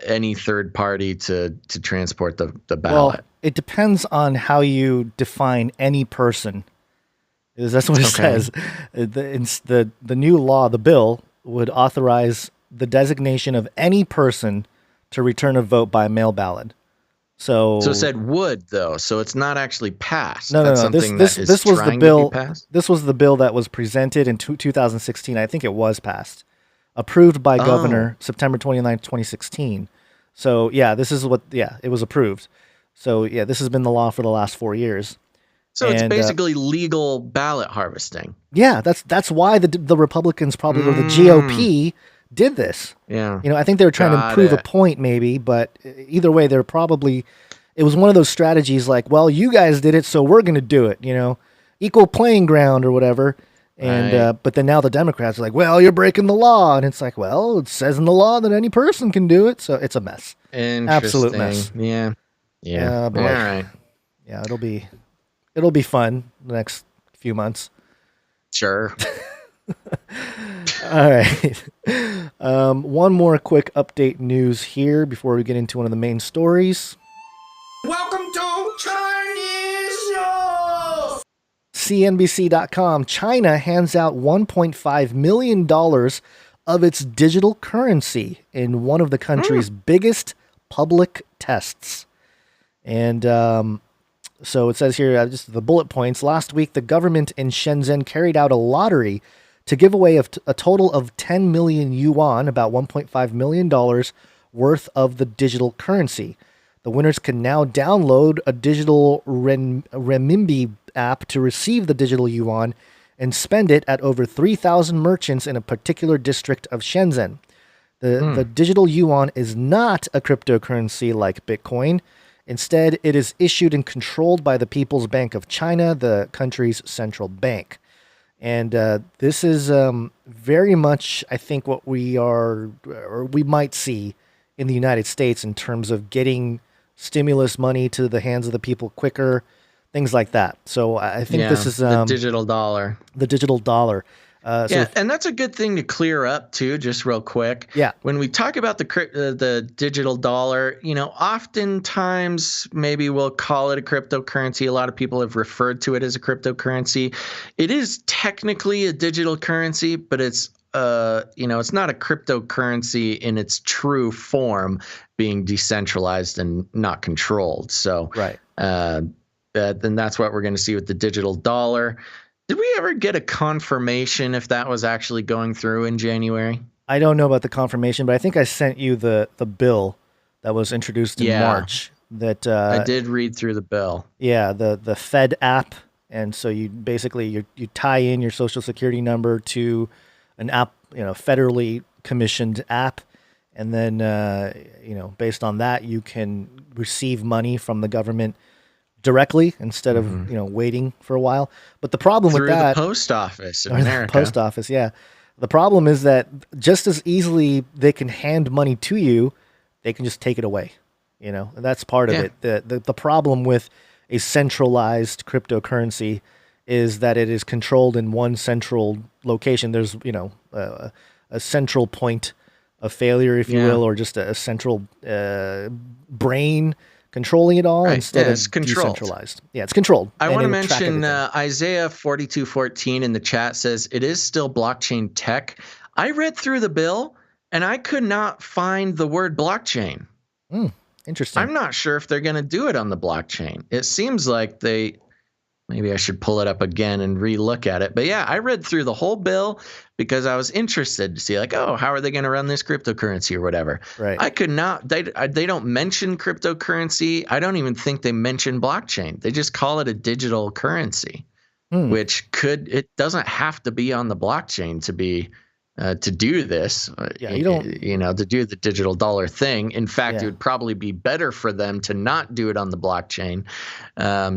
any third party to transport the ballot? Well, it depends on how you define any person. That's what it says. The new law, the bill, would authorize the designation of any person to return a vote by mail ballot. So it said would, though, so it's not actually passed. No. This was the bill. This was the bill that was presented in 2016. I think it was passed, approved by Governor September 29, 2016. So this is what. It was approved. So this has been the law for the last 4 years. So it's basically legal ballot harvesting. Yeah, that's why the Republicans probably or the GOP did this. Yeah. I think they were trying to prove a point maybe, but either way, it was one of those strategies like, well, you guys did it, so we're going to do it, equal playing ground or whatever. And but then now the Democrats are like, well, you're breaking the law. And it's like, well, it says in the law that any person can do it. So it's a mess. Absolute mess. Yeah. Yeah. Boy. All right. Yeah, it'll be fun the next few months. Sure. All right. One more quick update news here before we get into one of the main stories. Welcome to Chinese News! CNBC.com. China hands out $1.5 million of its digital currency in one of the country's biggest public tests. And so it says here, just the bullet points. Last week, the government in Shenzhen carried out a lottery to give away a total of 10 million yuan, about $1.5 million worth of the digital currency. The winners can now download a digital renminbi app to receive the digital yuan and spend it at over 3,000 merchants in a particular district of Shenzhen. The digital yuan is not a cryptocurrency like Bitcoin. Instead, it is issued and controlled by the People's Bank of China, the country's central bank. And this is very much, I think, what we might see in the United States in terms of getting stimulus money to the hands of the people quicker, things like that. So I think this is the digital dollar. The digital dollar. And that's a good thing to clear up too, just real quick. Yeah. When we talk about the digital dollar, oftentimes maybe we'll call it a cryptocurrency. A lot of people have referred to it as a cryptocurrency. It is technically a digital currency, but it's it's not a cryptocurrency in its true form, being decentralized and not controlled. So right. Then that's what we're going to see with the digital dollar. Did we ever get a confirmation if that was actually going through in January? I don't know about the confirmation, but I think I sent you the bill that was introduced in March. That I did read through the bill. Yeah, the Fed app, and so you basically you tie in your social security number to an app, federally commissioned app, and then based on that you can receive money from the government directly instead of waiting for a while. But the problem with that, through the post office in America. The post office, yeah. The problem is that just as easily they can hand money to you, they can just take it away. And that's part of it. The problem with a centralized cryptocurrency is that it is controlled in one central location. There's a central point of failure, if you will, or just a central brain controlling it all instead of decentralized. Yeah, it's controlled. I want to mention Isaiah 42:14 in the chat says it is still blockchain tech. I read through the bill and I could not find the word blockchain. Interesting. I'm not sure if they're going to do it on the blockchain. It seems like maybe I should pull it up again and re-look at it. But yeah, I read through the whole bill because I was interested to see how are they going to run this cryptocurrency or whatever. Right. I could not, they don't mention cryptocurrency. I don't even think they mention blockchain. They just call it a digital currency, which it doesn't have to be on the blockchain to be, to do this, to do the digital dollar thing. In fact, it would probably be better for them to not do it on the blockchain,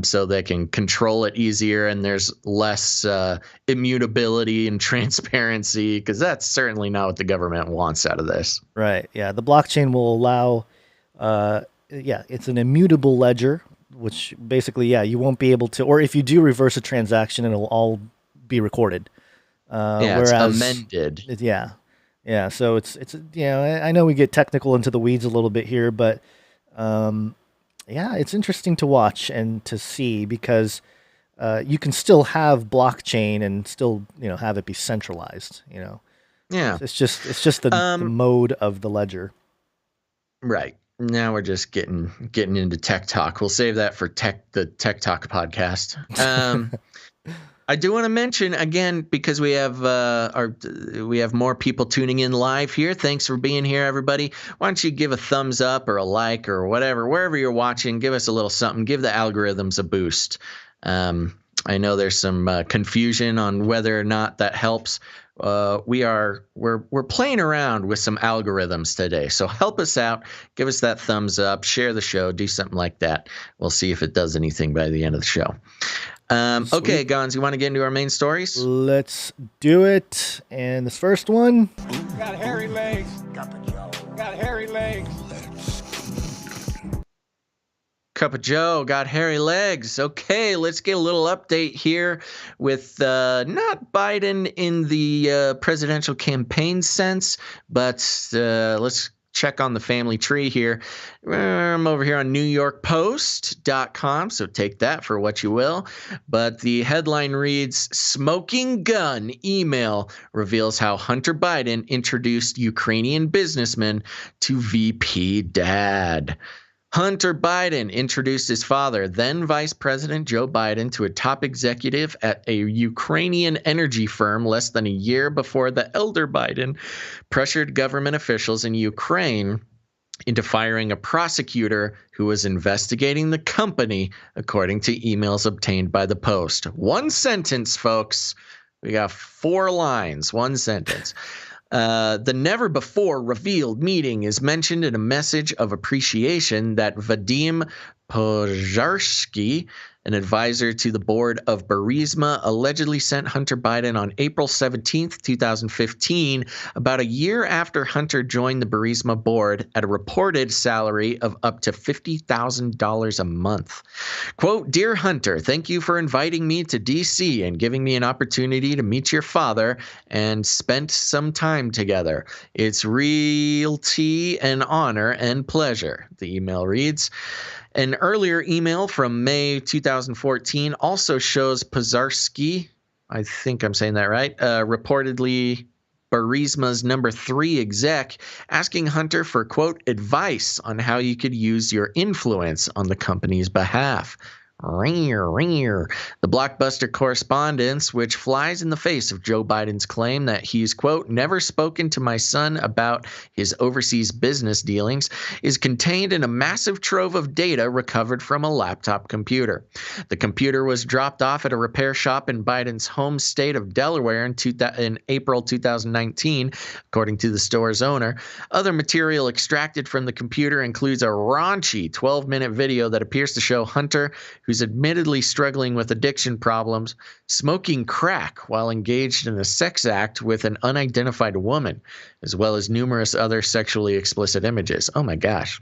so they can control it easier and there's less immutability and transparency, because that's certainly not what the government wants out of this. Right. Yeah. The blockchain will allow, it's an immutable ledger, which basically, you won't be able to, or if you do reverse a transaction, it'll all be recorded. Whereas, it's amended. Yeah. So it's I know we get technical into the weeds a little bit here, but it's interesting to watch and to see, because you can still have blockchain and still have it be centralized. Yeah. It's just the mode of the ledger. Right. Now we're just getting into tech talk. We'll save that for the Tech Talk podcast. I do want to mention again, because we have more people tuning in live here. Thanks for being here, everybody. Why don't you give a thumbs up or a like or whatever, wherever you're watching, give us a little something, give the algorithms a boost. I know there's some confusion on whether or not that helps. we're playing around with some algorithms today. So help us out. Give us that thumbs up. Share the show. Do something like that. We'll see if it does anything by the end of the show. Okay, Gonz, you want to get into our main stories? Let's do it. And this first one. Got hairy legs. Got hairy legs. Cup of Joe got hairy legs. Okay, let's get a little update here with not Biden in the presidential campaign sense, but let's check on the family tree here. I'm over here on NewYorkPost.com, so take that for what you will. But the headline reads, "Smoking gun email reveals how Hunter Biden introduced Ukrainian businessman to VP dad." Hunter Biden introduced his father, then Vice President Joe Biden, to a top executive at a Ukrainian energy firm less than a year before the elder Biden pressured government officials in Ukraine into firing a prosecutor who was investigating the company, according to emails obtained by the Post. One sentence, folks. We got 4 lines, one sentence. The never-before-revealed meeting is mentioned in a message of appreciation that Vadim Pozharsky, an advisor to the board of Burisma, allegedly sent Hunter Biden on April 17, 2015, about a year after Hunter joined the Burisma board at a reported salary of up to $50,000 a month. Quote, "Dear Hunter, thank you for inviting me to D.C. and giving me an opportunity to meet your father and spent some time together. It's realty an honor and pleasure," the email reads. An earlier email from May 2014 also shows Pozharsky, I think I'm saying that right, reportedly Burisma's number 3 exec, asking Hunter for, quote, "advice on how you could use your influence on the company's behalf." The blockbuster correspondence, which flies in the face of Joe Biden's claim that he's, quote, "never spoken to my son about his overseas business dealings," is contained in a massive trove of data recovered from a laptop computer. The computer was dropped off at a repair shop in Biden's home state of Delaware in April 2019, according to the store's owner. Other material extracted from the computer includes a raunchy 12-minute video that appears to show Hunter, who's admittedly struggling with addiction problems, smoking crack while engaged in a sex act with an unidentified woman, as well as numerous other sexually explicit images. Oh my gosh.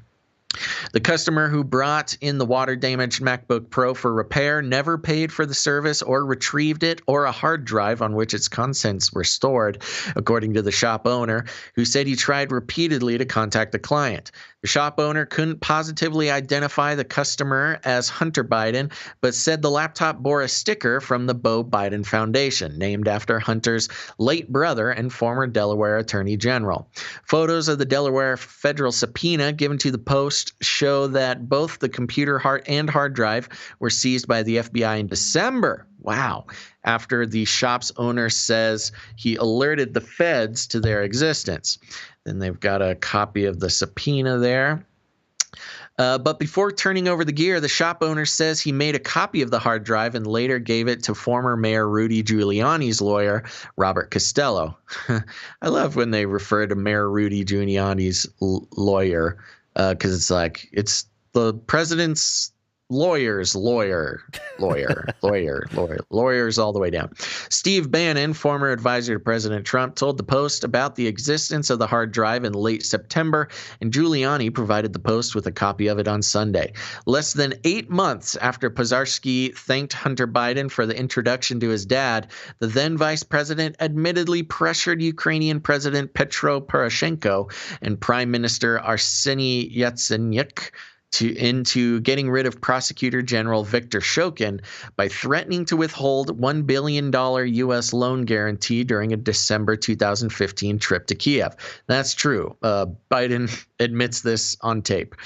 The customer who brought in the water-damaged MacBook Pro for repair never paid for the service or retrieved it or a hard drive on which its contents were stored, according to the shop owner, who said he tried repeatedly to contact the client. The shop owner couldn't positively identify the customer as Hunter Biden, but said the laptop bore a sticker from the Beau Biden Foundation, named after Hunter's late brother and former Delaware Attorney General. Photos of the Delaware federal subpoena given to the Post show that both the computer and hard drive were seized by the FBI in December. Wow. After the shop's owner says he alerted the feds to their existence. Then they've got a copy of the subpoena there. But before turning over the gear, the shop owner says he made a copy of the hard drive and later gave it to former Mayor Rudy Giuliani's lawyer, Robert Costello. I love when they refer to Mayor Rudy Giuliani's lawyer, because it's like it's the president's lawyers all the way down. Steve Bannon, former advisor to President Trump, told the Post about the existence of the hard drive in late September, and Giuliani provided the Post with a copy of it on Sunday. Less than 8 months after Pozharsky thanked Hunter Biden for the introduction to his dad, the then vice president admittedly pressured Ukrainian President Petro Poroshenko and Prime Minister Arseniy Yatsenyuk into getting rid of Prosecutor General Viktor Shokin by threatening to withhold $1 billion U.S. loan guarantee during a December 2015 trip to Kiev. That's true. Biden admits this on tape.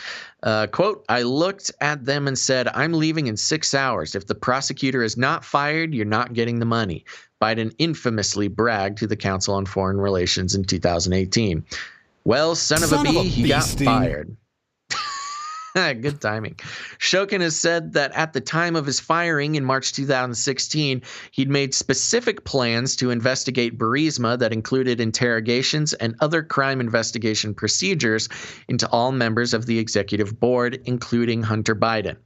Quote, "I looked at them and said, I'm leaving in 6 hours. If the prosecutor is not fired, you're not getting the money." Biden infamously bragged to the Council on Foreign Relations in 2018. Well, son of a bee, he got fired. Good timing. Shokin has said that at the time of his firing in March 2016, he'd made specific plans to investigate Burisma that included interrogations and other crime investigation procedures into all members of the executive board, including Hunter Biden.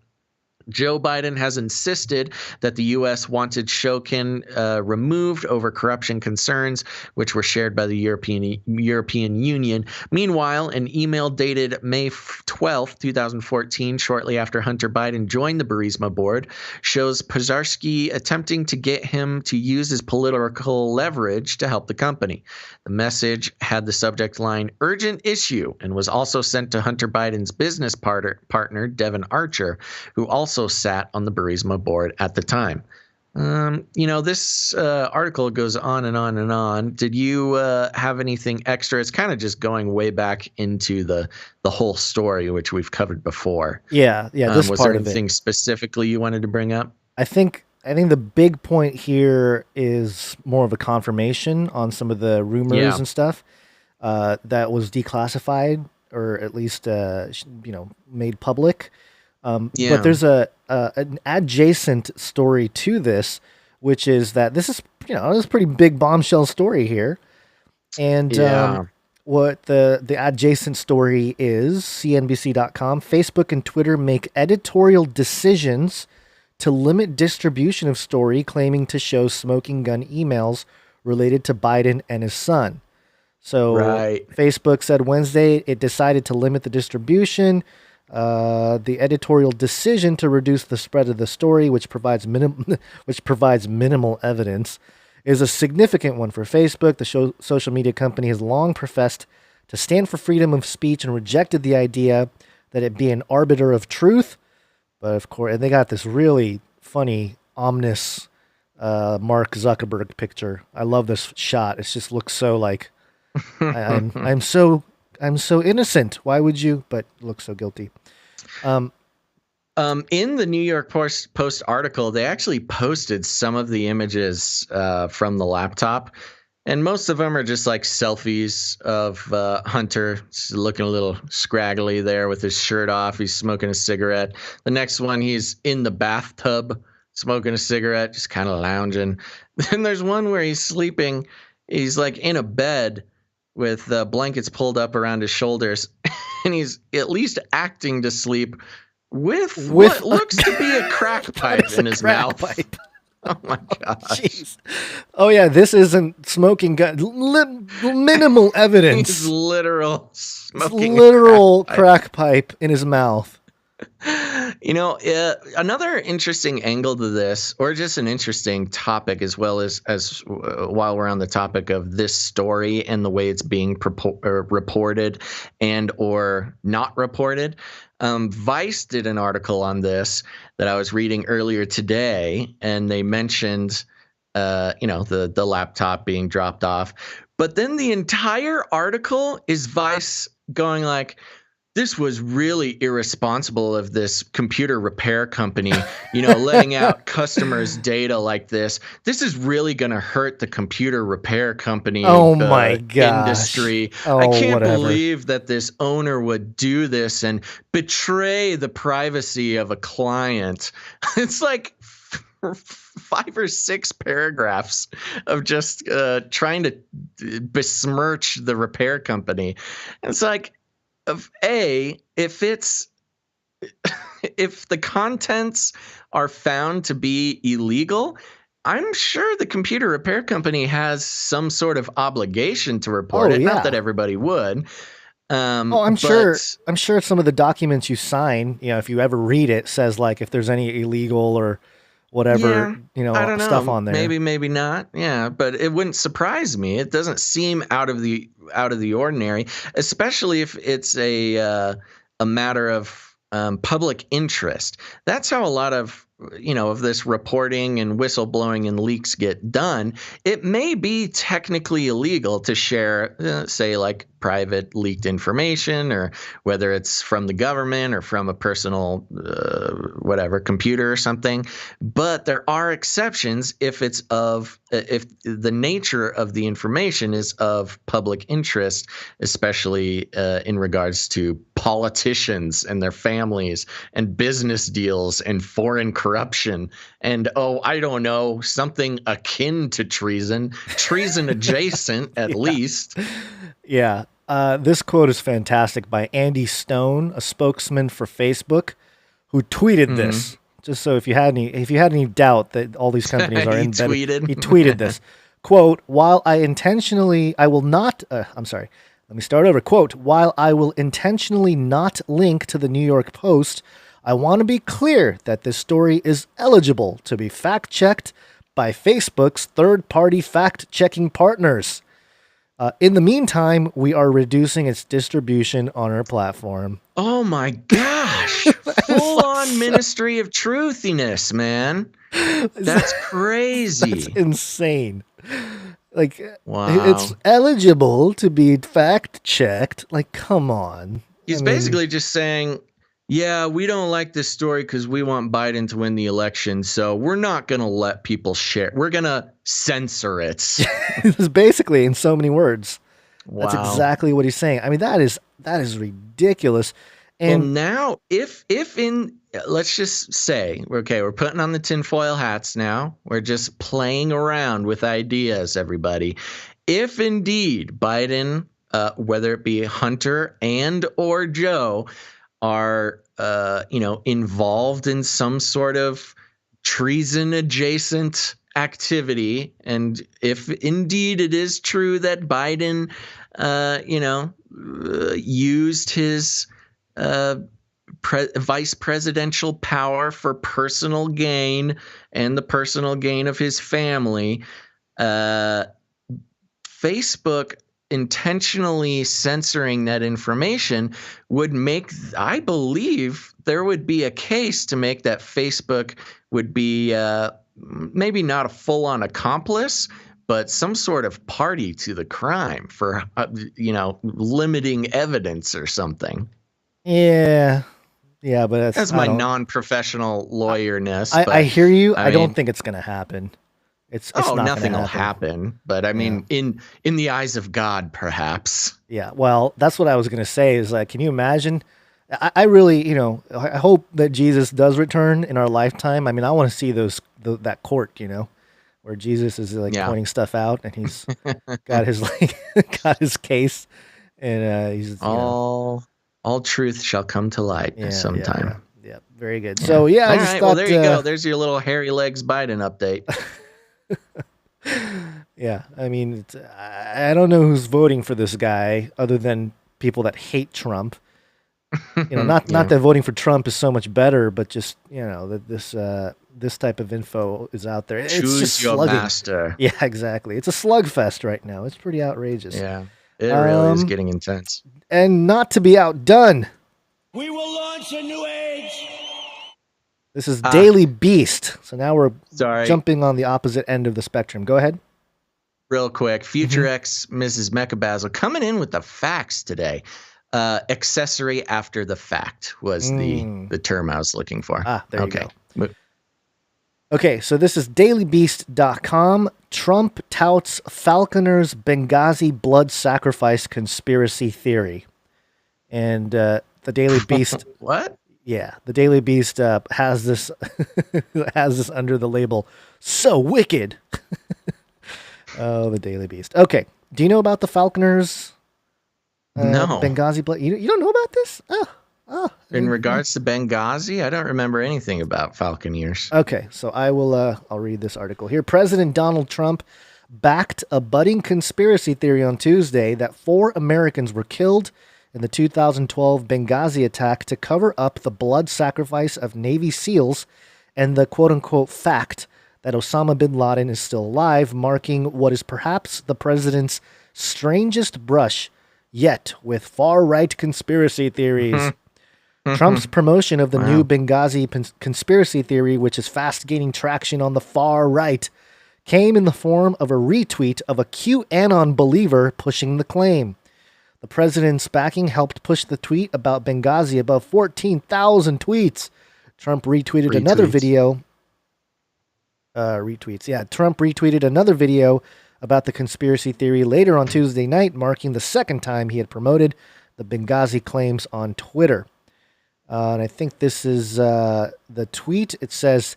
Joe Biden has insisted that the U.S. wanted Shokin removed over corruption concerns, which were shared by the European Union. Meanwhile, an email dated May 12, 2014, shortly after Hunter Biden joined the Burisma board, shows Pozharskyi attempting to get him to use his political leverage to help the company. The message had the subject line "urgent issue" and was also sent to Hunter Biden's business partner, Devin Archer, who also sat on the Burisma board at the time. This article goes on and on and on. Did you have anything extra? It's kind of just going way back into the whole story, which we've covered before. Yeah. This was part there of it. anything specifically you wanted to bring up? I think the big point here is more of a confirmation on some of the rumors and stuff that was declassified or at least made public. But there's an adjacent story to this, which is that this is this is a pretty big bombshell story here, and what the adjacent story is CNBC.com. Facebook and Twitter make editorial decisions to limit distribution of story claiming to show smoking gun emails related to Biden and his son. So Facebook said Wednesday it decided to limit the distribution. The editorial decision to reduce the spread of the story, which provides minimal evidence, is a significant one for Facebook. The social media company has long professed to stand for freedom of speech and rejected the idea that it be an arbiter of truth. But of course, and they got this really funny, ominous Mark Zuckerberg picture. I love this shot. It just looks so like I'm so innocent. Why would you? But look so guilty. In the New York Post article, they actually posted some of the images from the laptop, and most of them are just like selfies of Hunter looking a little scraggly there with his shirt off. He's smoking a cigarette. The next one, he's in the bathtub smoking a cigarette, just kind of lounging. Then there's one where he's sleeping. He's like in a bed with blankets pulled up around his shoulders, and he's at least acting to sleep with what looks to be a crack pipe in his mouth. Pipe. Oh my gosh. Jeez. Oh yeah, this isn't smoking gun. Minimal evidence. He's literal smoking crack pipe in his mouth. Another interesting angle to this, or just an interesting topic, as well as while we're on the topic of this story and the way it's being reported and or not reported. Vice did an article on this that I was reading earlier today, and they mentioned, the laptop being dropped off. But then the entire article is Vice going like, this was really irresponsible of this computer repair company, letting out customers' data like this. This is really going to hurt the computer repair company industry. I can't believe that this owner would do this and betray the privacy of a client. It's like 5 or 6 paragraphs of just trying to besmirch the repair company. It's like, if the contents are found to be illegal, I'm sure the computer repair company has some sort of obligation to report it. Yeah. Not that everybody would. I'm sure some of the documents you sign, if you ever read it, says like if there's any illegal or whatever, stuff on there. Maybe not. Yeah, but it wouldn't surprise me. It doesn't seem out of the ordinary, especially if it's a matter of public interest. That's how a lot of of this reporting and whistleblowing and leaks get done. It may be technically illegal to share, say, like private leaked information, or whether it's from the government or from a personal whatever computer or something. But there are exceptions if the nature of the information is of public interest, especially in regards to politicians and their families and business deals and foreign corruption and, I don't know, something akin to treason adjacent at least. Yeah. This quote is fantastic by Andy Stone, a spokesman for Facebook, who tweeted this. Just so if you had any doubt that all these companies are embedded, he tweeted this. Quote, while I will not, let me start over. Quote, while I will intentionally not link to the New York Post, I want to be clear that this story is eligible to be fact-checked by Facebook's third-party fact-checking partners. In the meantime, we are reducing its distribution on our platform. Oh my gosh. Full-on Ministry of Truthiness, man. That's crazy. That's insane. Like, wow. It's eligible to be fact-checked. Like, come on. He's basically just saying, yeah, we don't like this story because we want Biden to win the election, so we're not going to let people share. We're going to censor it. It's basically in so many words. Wow. That's exactly what he's saying. I mean, that is ridiculous. And now, if let's just say, okay, we're putting on the tinfoil hats now. We're just playing around with ideas, everybody. If indeed Biden, whether it be Hunter and or Joe, are involved in some sort of treason adjacent activity, and if indeed it is true that Biden used his vice presidential power for personal gain and the personal gain of his family, Facebook intentionally censoring that information would make, I believe there would be a case to make that Facebook would be maybe not a full-on accomplice, but some sort of party to the crime for, limiting evidence or something. Yeah, but that's my non-professional lawyerness. I hear you. I don't think it's going to happen. It's not nothing will happen. But I mean, in the eyes of God, perhaps. Yeah. Well, that's what I was going to say. Is like, can you imagine? I really, I hope that Jesus does return in our lifetime. I mean, I want to see that court, where Jesus is pointing stuff out, and he's got his case, and he's all truth shall come to light sometime. Yeah, very good. So I just thought, well, there you go. There's your little hairy legs Biden update. Yeah, I mean, I don't know who's voting for this guy other than people that hate Trump. Not that voting for Trump is so much better, but just that this type of info is out there. Choose just your slugging. master. Yeah, exactly. It's a slugfest right now. It's pretty outrageous. Yeah, it really is getting intense. And not to be outdone, we will launch a new age. This is Daily Beast. So now we're jumping on the opposite end of the spectrum. Go ahead. Real quick, Future X Mrs. Mechabasil coming in with the facts today. Accessory after the fact was the term I was looking for. There you go. Okay, so this is dailybeast.com. Trump touts Falconer's Benghazi blood sacrifice conspiracy theory. And the Daily Beast... What? Yeah, the Daily Beast has this under the label, so wicked. Oh, the Daily Beast. Okay, do you know about the Falconers? No. Benghazi blood. You don't know about this? Oh. In regards to Benghazi, I don't remember anything about Falconeers. Okay, so I'll read this article here. President Donald Trump backed a budding conspiracy theory on Tuesday that 4 Americans were killed in the 2012 Benghazi attack to cover up the blood sacrifice of Navy SEALs and the quote-unquote fact that Osama bin Laden is still alive, marking what is perhaps the president's strangest brush yet with far-right conspiracy theories. Trump's promotion of the new Benghazi conspiracy theory, which is fast gaining traction on the far right, came in the form of a retweet of a QAnon believer pushing the claim. The president's backing helped push the tweet about Benghazi above 14,000 tweets. Trump retweeted another video. Trump retweeted another video about the conspiracy theory later on Tuesday night, marking the second time he had promoted the Benghazi claims on Twitter. And I think this is the tweet. It says,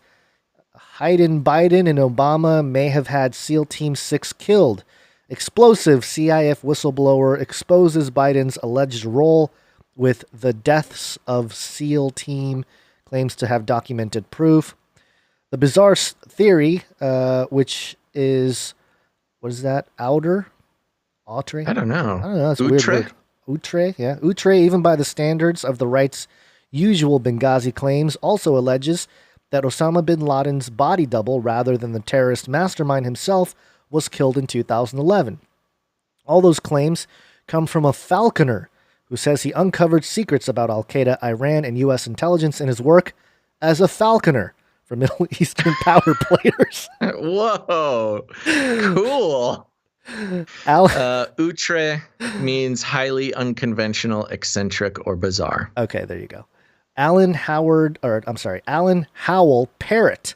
Biden and Obama may have had SEAL Team 6 killed. Explosive CIF whistleblower exposes Biden's alleged role with the deaths of SEAL Team, claims to have documented proof. The bizarre theory, which is, what is that? Outre? I don't know. It's a weird word. Outre, yeah. Outre, even by the standards of the right's usual Benghazi claims, also alleges that Osama bin Laden's body double, rather than the terrorist mastermind himself, was killed in 2011. All those claims come from a falconer who says he uncovered secrets about Al-Qaeda, Iran, and U.S. intelligence in his work as a falconer for Middle Eastern power players. Whoa, cool. Outre means highly unconventional, eccentric, or bizarre. Okay, there you go. Alan Howell Parrott,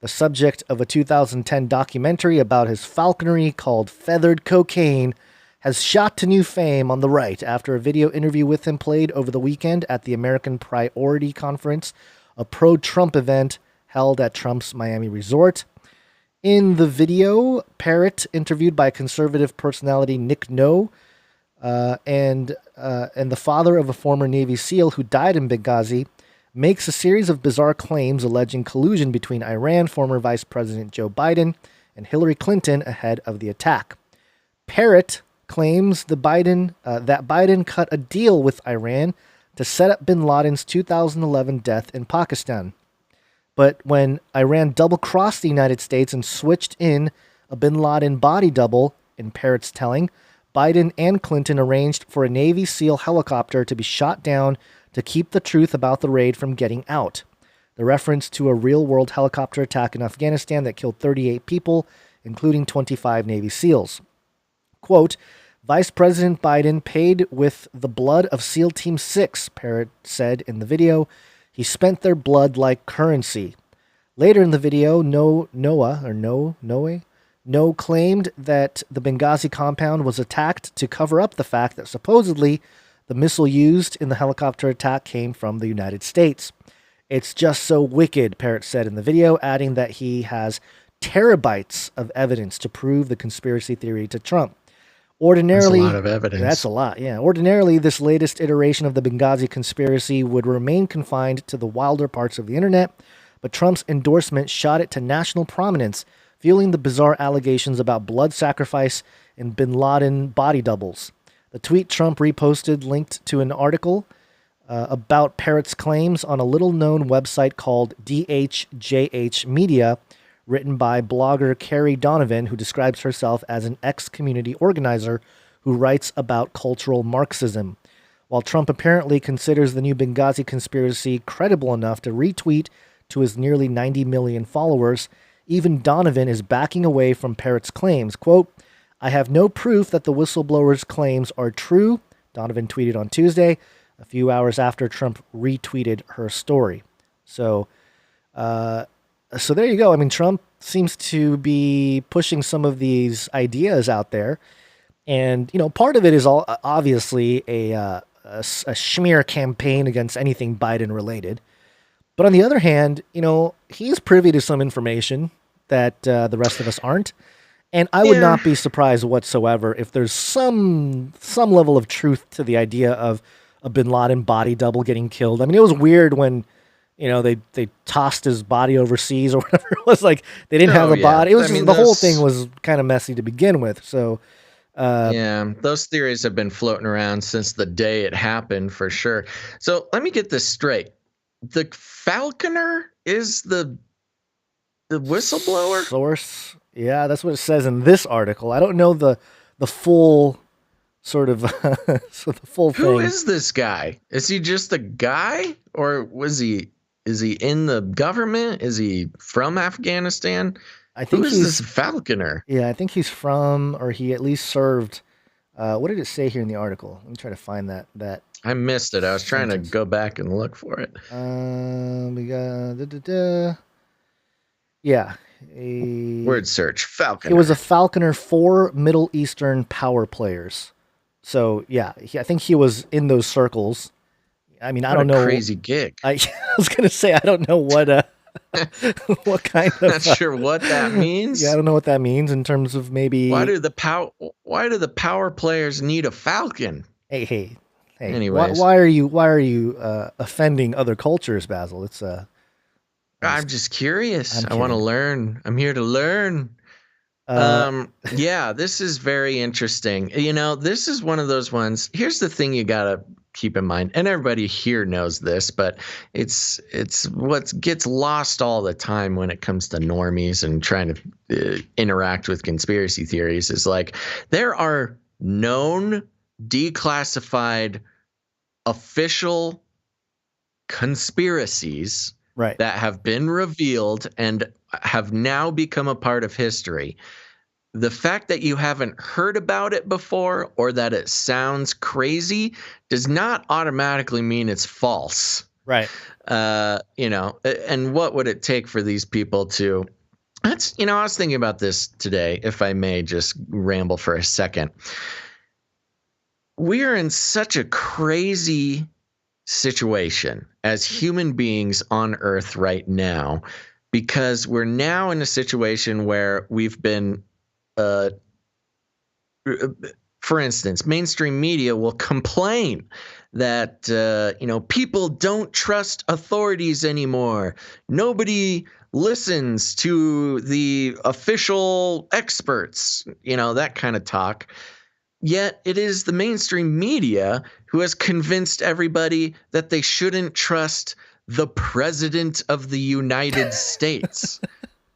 the subject of a 2010 documentary about his falconry called Feathered Cocaine, has shot to new fame on the right after a video interview with him played over the weekend at the American Priority Conference, a pro-Trump event held at Trump's Miami resort. In the video, Parrott, interviewed by conservative personality Nick No, and the father of a former Navy SEAL who died in Benghazi, makes a series of bizarre claims alleging collusion between Iran, former Vice President Joe Biden, and Hillary Clinton ahead of the attack. Parrott claims that Biden cut a deal with Iran to set up bin Laden's 2011 death in Pakistan. But when Iran double-crossed the United States and switched in a bin Laden body double, in Parrott's telling, Biden and Clinton arranged for a Navy SEAL helicopter to be shot down to keep the truth about the raid from getting out. The reference to a real-world helicopter attack in Afghanistan that killed 38 people, including 25 Navy SEALs. Quote, Vice President Biden paid with the blood of SEAL Team 6, Parrott said in the video. He spent their blood like currency. Later in the video, No claimed that the Benghazi compound was attacked to cover up the fact that supposedly the missile used in the helicopter attack came from the United States. It's just so wicked, Parrott said in the video, adding that he has terabytes of evidence to prove the conspiracy theory to Trump. Ordinarily, that's a lot of evidence. That's a lot, yeah. Ordinarily, this latest iteration of the Benghazi conspiracy would remain confined to the wilder parts of the internet, but Trump's endorsement shot it to national prominence, fueling the bizarre allegations about blood sacrifice and bin Laden body doubles. The tweet Trump reposted linked to an article about Parrott's claims on a little-known website called DHJH Media, written by blogger Carrie Donovan, who describes herself as an ex-community organizer who writes about cultural Marxism. While Trump apparently considers the new Benghazi conspiracy credible enough to retweet to his nearly 90 million followers, even Donovan is backing away from Parrott's claims. Quote, I have no proof that the whistleblower's claims are true, Donovan tweeted on Tuesday, a few hours after Trump retweeted her story. So there you go. I mean, Trump seems to be pushing some of these ideas out there. And, part of it is all obviously a smear campaign against anything Biden related. But on the other hand, he's privy to some information that the rest of us aren't. And I would not be surprised whatsoever if there's some level of truth to the idea of a bin Laden body double getting killed. I mean, it was weird when, they tossed his body overseas or whatever. It was like they didn't have a body. It was the whole thing was kind of messy to begin with. So, those theories have been floating around since the day it happened for sure. So let me get this straight. The falconer is the whistleblower? Source. Yeah, that's what it says in this article. I don't know the full sort of the full thing. Who is this guy? Is he just a guy, or is he in the government? Is he from Afghanistan? I think Who is this falconer? Yeah, I think he's from, or he at least served What did it say here in the article? Let me try to find that. I missed it. I was trying to go back and look for it. We got yeah. Word search. Falconer. It was a Falconer, 4 Middle Eastern power players. So yeah, I think he was in those circles. I mean, I don't know. Crazy gig. I was gonna say I don't know what what kind of. Not sure what that means. Yeah, I don't know what that means in terms of maybe. Why do the power players need a falcon? Hey. Anyways, why are you offending other cultures, Basil? It's I'm just curious. I want to learn. I'm here to learn. Yeah, this is very interesting. This is one of those ones. Here's the thing you gotta keep in mind, and everybody here knows this, but it's what gets lost all the time when it comes to normies and trying to interact with conspiracy theories is like there are known declassified official conspiracies that have been revealed and have now become a part of history. The fact that you haven't heard about it before or that it sounds crazy does not automatically mean it's false. Right. And what would it take for these people to I was thinking about this today, if I may just ramble for a second. We are in such a crazy situation as human beings on Earth right now because we're now in a situation where we've been for instance, mainstream media will complain that, people don't trust authorities anymore. Nobody listens to the official experts, that kind of talk. Yet it is the mainstream media who has convinced everybody that they shouldn't trust the president of the United States.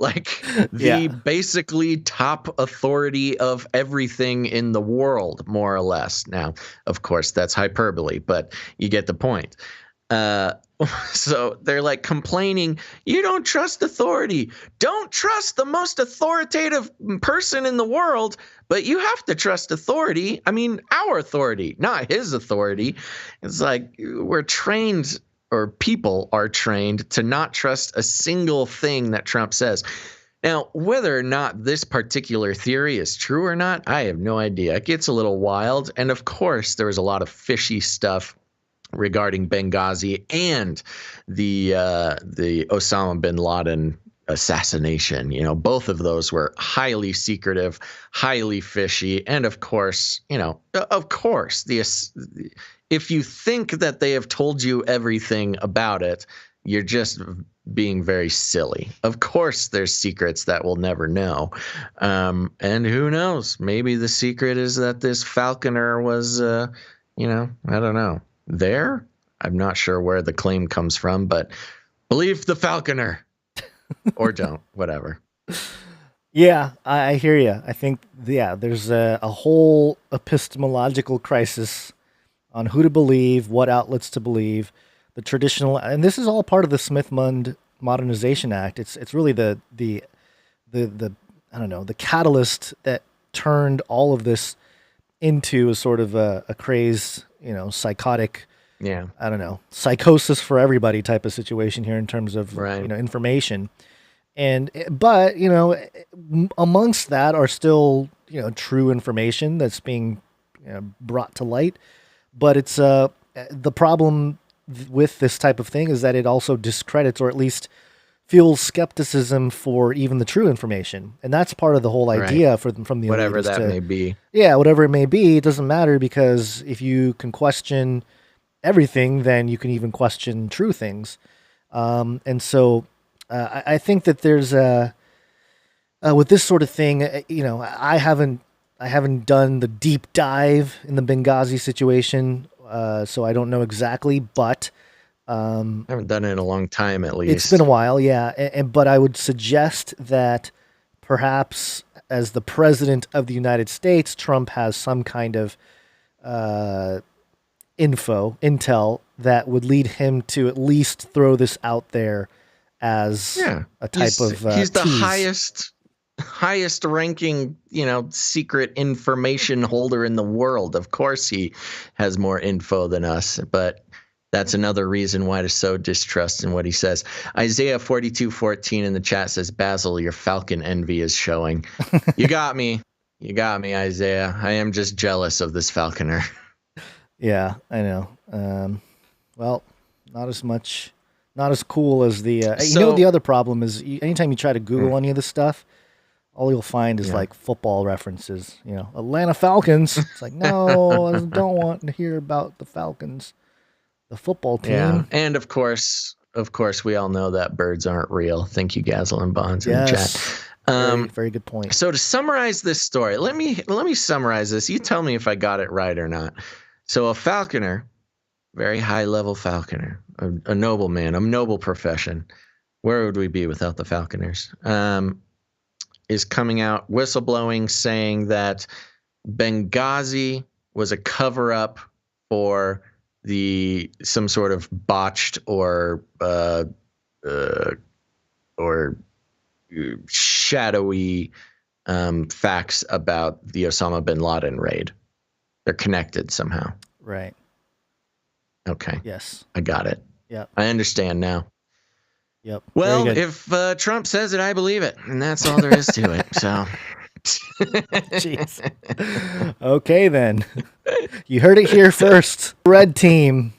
Like the basically top authority of everything in the world, more or less. Now, of course, that's hyperbole, but you get the point. So they're like complaining, you don't trust authority. Don't trust the most authoritative person in the world, but you have to trust authority. I mean, our authority, not his authority. It's like we're trained, or people are trained to not trust a single thing that Trump says. Now, whether or not this particular theory is true or not, I have no idea. It gets a little wild. And of course, there was a lot of fishy stuff regarding Benghazi and the Osama bin Laden assassination. Both of those were highly secretive, highly fishy. And of course, if you think that they have told you everything about it, you're just being very silly. Of course, there's secrets that we'll never know. And who knows? Maybe the secret is that this falconer was, I don't know, there? I'm not sure where the claim comes from, but believe the falconer. Or don't, whatever. Yeah, I hear you. I think, there's a whole epistemological crisis on who to believe, what outlets to believe, the traditional, and this is all part of the Smith-Mundt Modernization Act. It's really the I don't know, the catalyst that turned all of this into a sort of a crazed, psychotic, I don't know, psychosis for everybody type of situation here in terms of information. But amongst that are still true information that's being brought to light. But it's the problem with this type of thing is that it also discredits, or at least fuels skepticism for even the true information, and that's part of the whole idea from the whatever that may be. Yeah, whatever it may be, it doesn't matter, because if you can question everything, then you can even question true things. And so I think that there's with this sort of thing, I haven't done the deep dive in the Benghazi situation, so I don't know exactly, but I haven't done it in a long time, at least. It's been a while, yeah. But I would suggest that perhaps as the president of the United States, Trump has some kind of intel that would lead him to at least throw this out there as a type of he's the tease. highest highest ranking, secret information holder in the world. Of course he has more info than us, but that's another reason why to sow distrust in what he says. Isaiah 42:14 in the chat says, Basil, your falcon envy is showing. You got me. You got me, Isaiah. I am just jealous of this falconer. Yeah, I know. Well, not as cool as the... the other problem is anytime you try to Google any of this stuff, all you'll find is like football references. Atlanta Falcons. It's like, no, I don't want to hear about the Falcons. The football team. Yeah, and of course, we all know that birds aren't real. Thank you, Gazel and Bonds in the chat. Very good point. So to summarize this story, let me summarize this. You tell me if I got it right or not. So a falconer, very high level falconer, a nobleman, a noble profession. Where would we be without the falconers? Is coming out whistleblowing, saying that Benghazi was a cover up for some sort of botched or shadowy facts about the Osama bin Laden raid. They're connected somehow. Right. Okay. Yes. I got it. Yep. I understand now. Yep. Well, if Trump says it, I believe it, and that's all there is to it. So. Jeez. Okay, then. You heard it here first. Red team.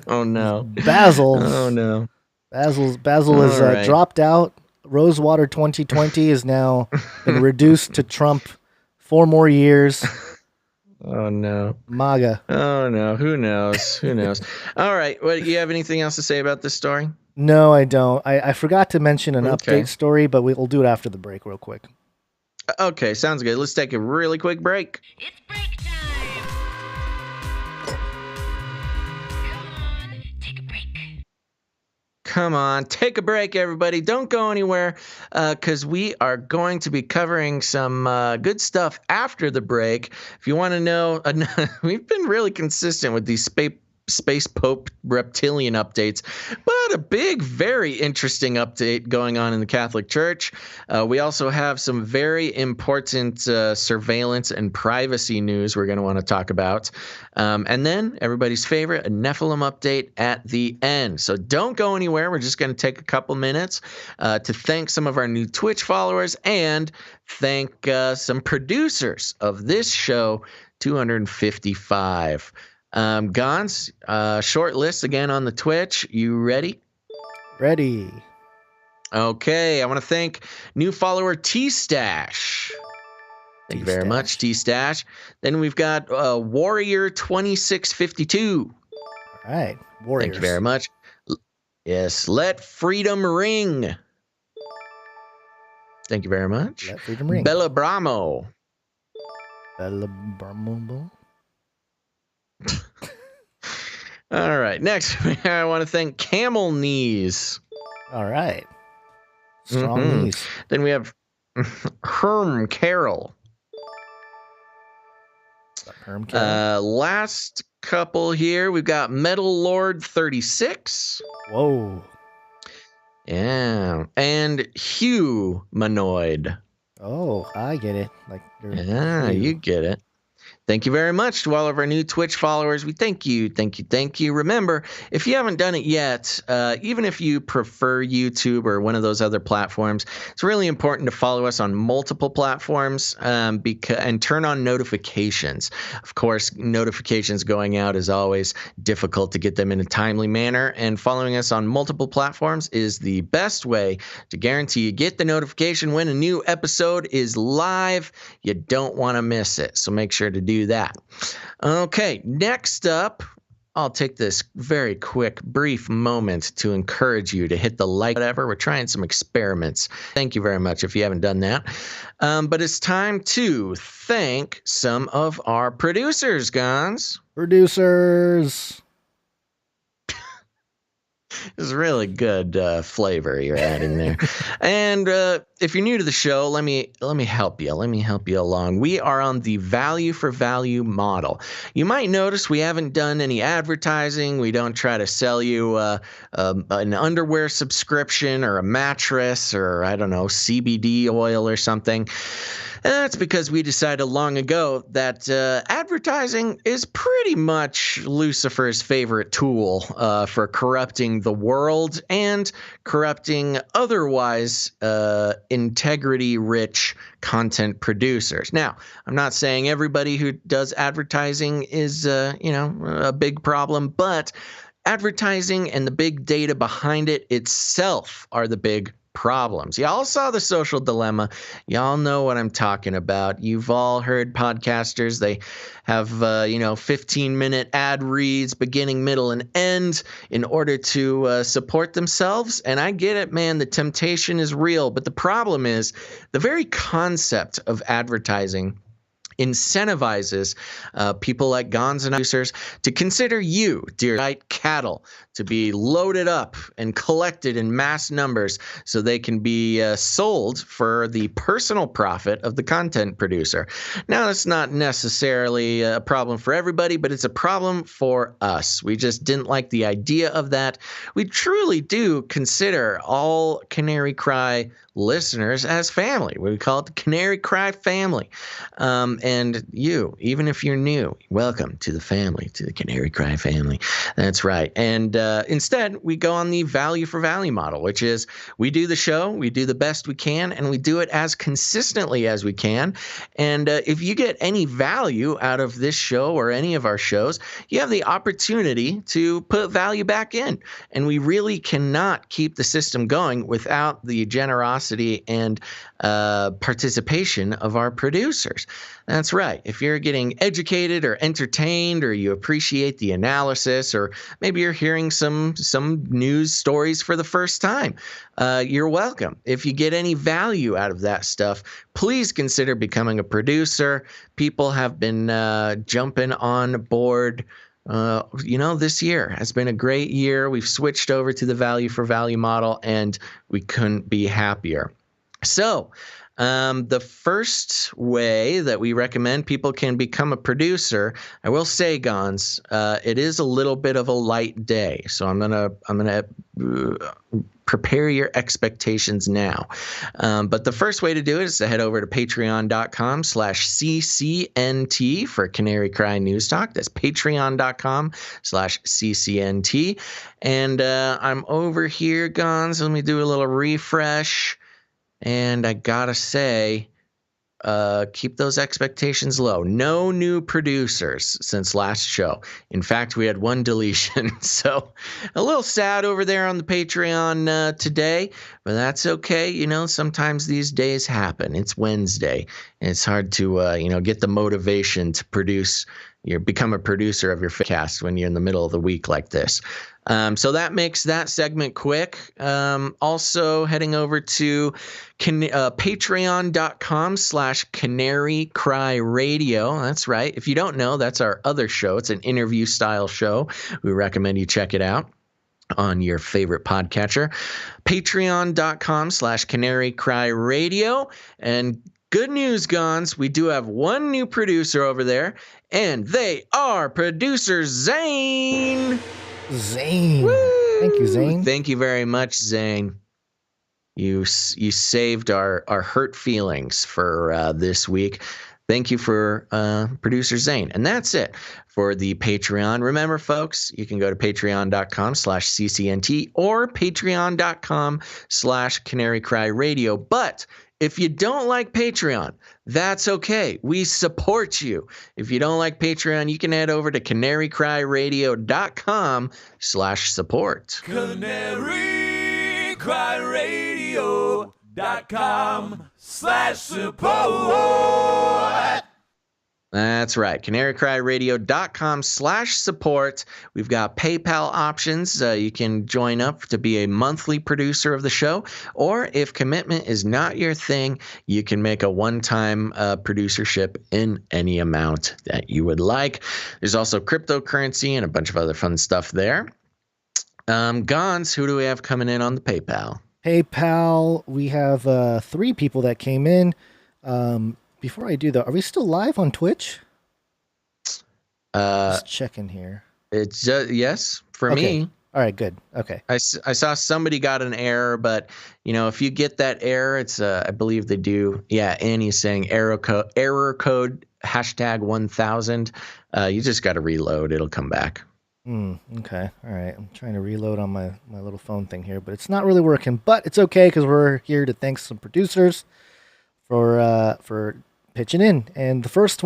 Oh no. Basil. Oh no. Basil is dropped out. Rosewater 2020 is now been reduced to Trump 4 more years. Oh no. MAGA. Oh no. Who knows? Who knows? All right. Well, you have anything else to say about this story? No, I don't. I forgot to mention an update story, but we'll do it after the break real quick. Okay, sounds good. Let's take a really quick break. It's break time. Come on, take a break, everybody. Don't go anywhere, because we are going to be covering some good stuff after the break. If you want to know, we've been really consistent with these Space Pope reptilian updates, but a big, very interesting update going on in the Catholic Church. We also have some very important surveillance and privacy news we're going to want to talk about. And then everybody's favorite, a Nephilim update at the end. So don't go anywhere. We're just going to take a couple minutes to thank some of our new Twitch followers and thank some producers of this show, 255. Gonz, short list again on the Twitch. You ready? Ready. Okay, I want to thank new follower T-Stash. Thank you very much, T-Stash. Then we've got Warrior 2652. All right, Warriors. Thank you very much. Yes, Let Freedom Ring. Thank you very much. Let Freedom Ring. Bella Bramo. Bella Bramo. All right. Next, I want to thank Camel Knees. All right. Strong knees. Then we have Herm Carroll. Herm Carroll. Last couple here, we've got Metal Lord 36. Whoa. Yeah. And Humanoid. Oh, I get it. Yeah, you get it. Thank you very much to all of our new Twitch followers. We thank you. Remember, if you haven't done it yet, even if you prefer YouTube or one of those other platforms, it's really important to follow us on multiple platforms and turn on notifications. Of course, notifications going out is always difficult to get them in a timely manner, and following us on multiple platforms is the best way to guarantee you get the notification when a new episode is live. You don't want to miss it, so make sure to do that. Okay, next up, I'll take this very quick, brief moment to encourage you to hit the like, whatever. We're trying some experiments. Thank you very much if you haven't done that. But it's time to thank some of our producers, Gonz. Producers. It's really good flavor you're adding there. And if you're new to the show, let me help you. Let me help you along. We are on the value for value model. You might notice we haven't done any advertising. We don't try to sell you an underwear subscription or a mattress or, I don't know, CBD oil or something. And that's because we decided long ago that advertising is pretty much Lucifer's favorite tool for corrupting the world and corrupting otherwise integrity-rich content producers. Now, I'm not saying everybody who does advertising is, a big problem, but advertising and the big data behind it itself are the big problems. Y'all saw The Social Dilemma. Y'all know what I'm talking about. You've all heard podcasters. They have, 15-minute ad reads, beginning, middle, and end in order to support themselves. And I get it, man. The temptation is real. But the problem is the very concept of advertising incentivizes people like Gonz and producers to consider you, dear white cattle, to be loaded up and collected in mass numbers so they can be sold for the personal profit of the content producer. Now, that's not necessarily a problem for everybody, but it's a problem for us. We just didn't like the idea of that. We truly do consider all Canary Cry listeners as family. We call it the Canary Cry family. And you, even if you're new, welcome to the family, to the Canary Cry family. That's right. And instead, we go on the value for value model, which is we do the show, we do the best we can, and we do it as consistently as we can. And if you get any value out of this show or any of our shows, you have the opportunity to put value back in. And we really cannot keep the system going without the generosity and participation of our producers. That's right. If you're getting educated or entertained, or you appreciate the analysis, or maybe you're hearing some news stories for the first time, you're welcome. If you get any value out of that stuff, please consider becoming a producer. People have been jumping on board. This year has been a great year. We've switched over to the value for value model, and we couldn't be happier. So, the first way that we recommend people can become a producer, I will say, Gonz, it is a little bit of a light day. So I'm gonna prepare your expectations now. But the first way to do it is to head over to patreon.com/CCNT for Canary Cry News Talk. That's patreon.com/CCNT. And I'm over here, Gonz. Let me do a little refresh. And I gotta say, keep those expectations low. No new producers since last show. In fact, we had one deletion. So a little sad over there on the Patreon today, but that's okay. Sometimes these days happen. It's Wednesday, and it's hard to, get the motivation to become a producer of your cast when you're in the middle of the week like this. So that makes that segment quick. Also heading over to patreon.com/Canary Cry Radio. That's right. If you don't know, that's our other show. It's an interview style show. We recommend you check it out on your favorite podcatcher. Patreon.com/Canary Cry Radio. And good news, Gonz, we do have one new producer over there, and they are producer Zane. Zane. Woo! Thank you, Zane. Thank you very much, Zane. You saved our hurt feelings for this week. Thank you for producer Zane. And that's it for the Patreon. Remember, folks, you can go to patreon.com/CCNT or patreon.com/Canary Cry Radio. But if you don't like Patreon, that's okay. We support you. If you don't like Patreon, you can head over to canarycryradio.com/support. canarycryradio.com/support. That's right. canarycryradio.com/support. We've got PayPal options. You can join up to be a monthly producer of the show. Or if commitment is not your thing, you can make a one-time producership in any amount that you would like. There's also cryptocurrency and a bunch of other fun stuff there. Gonz, who do we have coming in on the PayPal? PayPal, we have 3 people that came in. Before I do that, are we still live on Twitch? Just checking here. It's just, yes, for me. All right, good. Okay. I saw somebody got an error, but if you get that error, it's I believe they do. Yeah, Annie's saying error code #1000. You just got to reload; it'll come back. Okay. All right. I'm trying to reload on my little phone thing here, but it's not really working. But it's okay because we're here to thank some producers for pitching in. And the first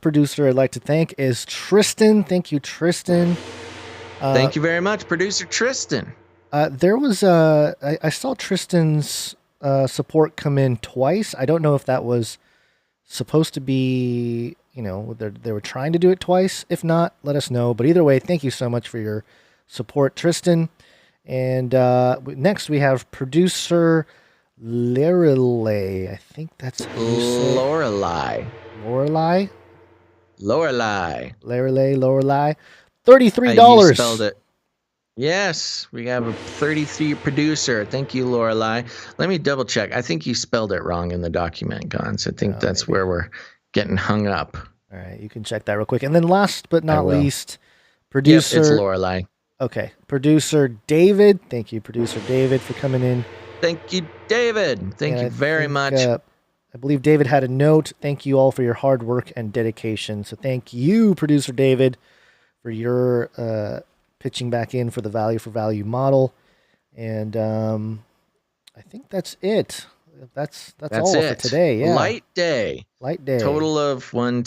producer I'd like to thank is Tristan. Thank you, Tristan. Thank you very much, producer Tristan. There was I saw Tristan's support come in twice. I don't know if that was supposed to be, they were trying to do it twice. If not, let us know. But either way, thank you so much for your support, Tristan. And next we have producer Lorelei. I think that's Lorelei. Lorelei. $33. You spelled it. Yes, we have a 33 producer. Thank you, Lorelei. Let me double check. I think you spelled it wrong in the document, Gonz. I think that's where we're getting hung up. All right, you can check that real quick. And then last but not least, producer. Yep, it's Lorelei. Okay, producer David. Thank you, producer David, for coming in. Thank you, David. Thank you very much. I believe David had a note. Thank you all for your hard work and dedication. So thank you, producer David, for your pitching back in for the value for value model. And I think that's it. That's all it for today. Yeah. Light day. Total of 4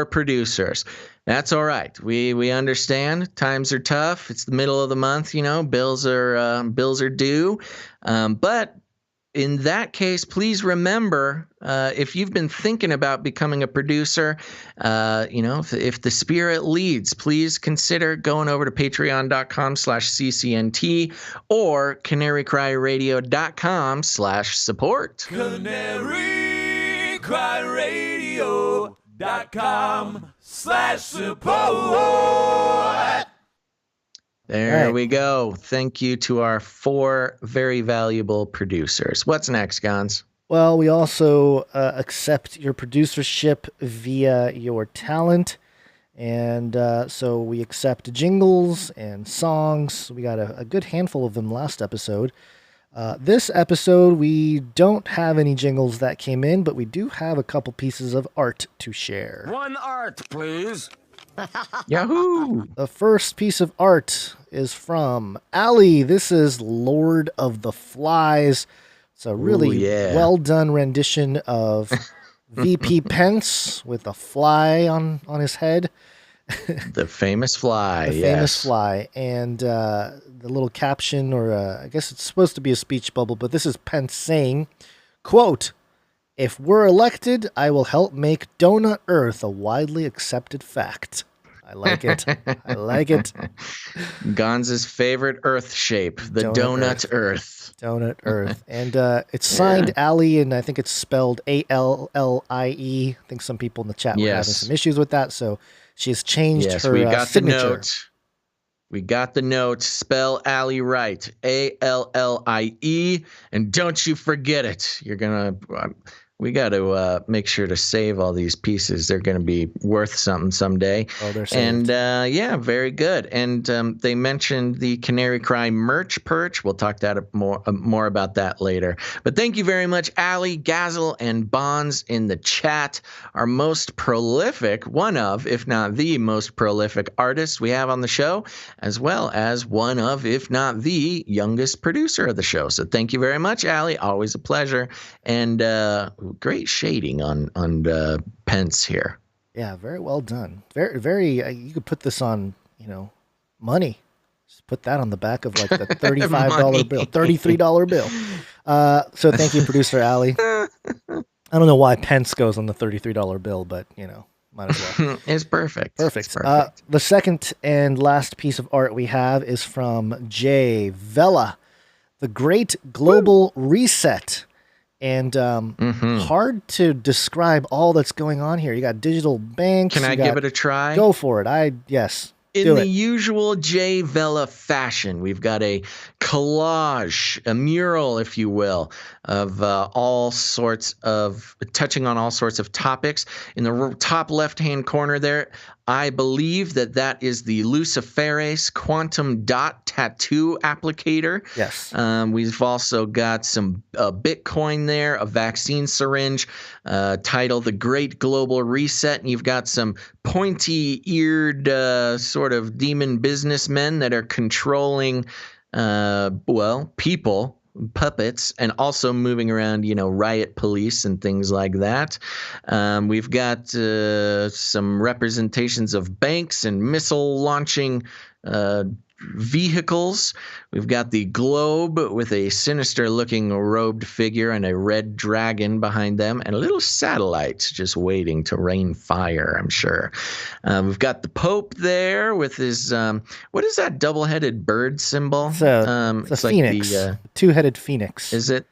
producers. That's all right. We understand times are tough. It's the middle of the month, bills are due. But in that case, please remember, if you've been thinking about becoming a producer, if the spirit leads, please consider going over to patreon.com/CCNT or canarycryradio.com/support. canarycryradio.com/support. There we go. Thank you to our 4 very valuable producers. What's next, Gonz? Well, we also accept your producership via your talent. And so we accept jingles and songs. We got a good handful of them last episode. This episode, we don't have any jingles that came in, but we do have a couple pieces of art to share. One art, please. Yahoo! The first piece of art is from Ali. This is Lord of the Flies. It's a really well done rendition of VP Pence with a fly on his head. The famous fly. The famous fly. And the little caption, or I guess it's supposed to be a speech bubble, but this is Pence saying, quote, "If we're elected, I will help make Donut Earth a widely accepted fact." I like it. I like it. Gonz's favorite Earth shape, the Donut Earth. Donut Earth. And it's signed Ali, and I think it's spelled ALLIE. I think some people in the chat were having some issues with that, so she's changed her we got signature. The note. We got the note. Spell Ali right. ALLIE. And don't you forget it. You're going to... We got to make sure to save all these pieces. They're going to be worth something someday. Oh, they're saved. And very good. And they mentioned the Canary Cry merch perch. We'll talk more about that later. But thank you very much, Ali, Gazel, and Bonds in the chat. Our most prolific, one of, if not the most prolific artists we have on the show, as well as one of, if not the youngest producer of the show. So thank you very much, Ali. Always a pleasure. And great shading on Pence here. Yeah, very well done. Very, very. You could put this on, money. Just put that on the back of like the $35 bill, $33 bill. So thank you, producer Ali. I don't know why Pence goes on the $33 bill, but might as well. It's perfect. Perfect. The second and last piece of art we have is from Jay Vela, The Great Global Reset. And hard to describe all that's going on here. You got digital banks. Can I give it a try? Go for it. Yes. In the usual Jay Vela fashion, we've got a collage, a mural, if you will, of all sorts of touching on all sorts of topics. In the top left-hand corner there, I believe that is the Luciferase quantum dot tattoo applicator. Yes. We've also got some Bitcoin there, a vaccine syringe, titled The Great Global Reset. And you've got some pointy-eared sort of demon businessmen that are controlling, people, puppets, and also moving around, riot police and things like that. We've got some representations of banks and missile launching vehicles. We've got the globe with a sinister looking robed figure and a red dragon behind them, and a little satellite just waiting to rain fire, I'm sure. We've got the Pope there with his what is that double-headed bird symbol? It's a phoenix, the two-headed phoenix. Is it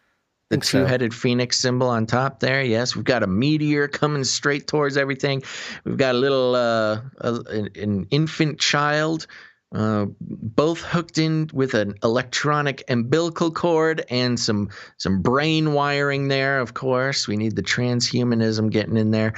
the two-headed phoenix symbol on top there? Yes. We've got a meteor coming straight towards everything. We've got a little an infant child, both hooked in with an electronic umbilical cord and some brain wiring there. Of course, we need the transhumanism getting in there.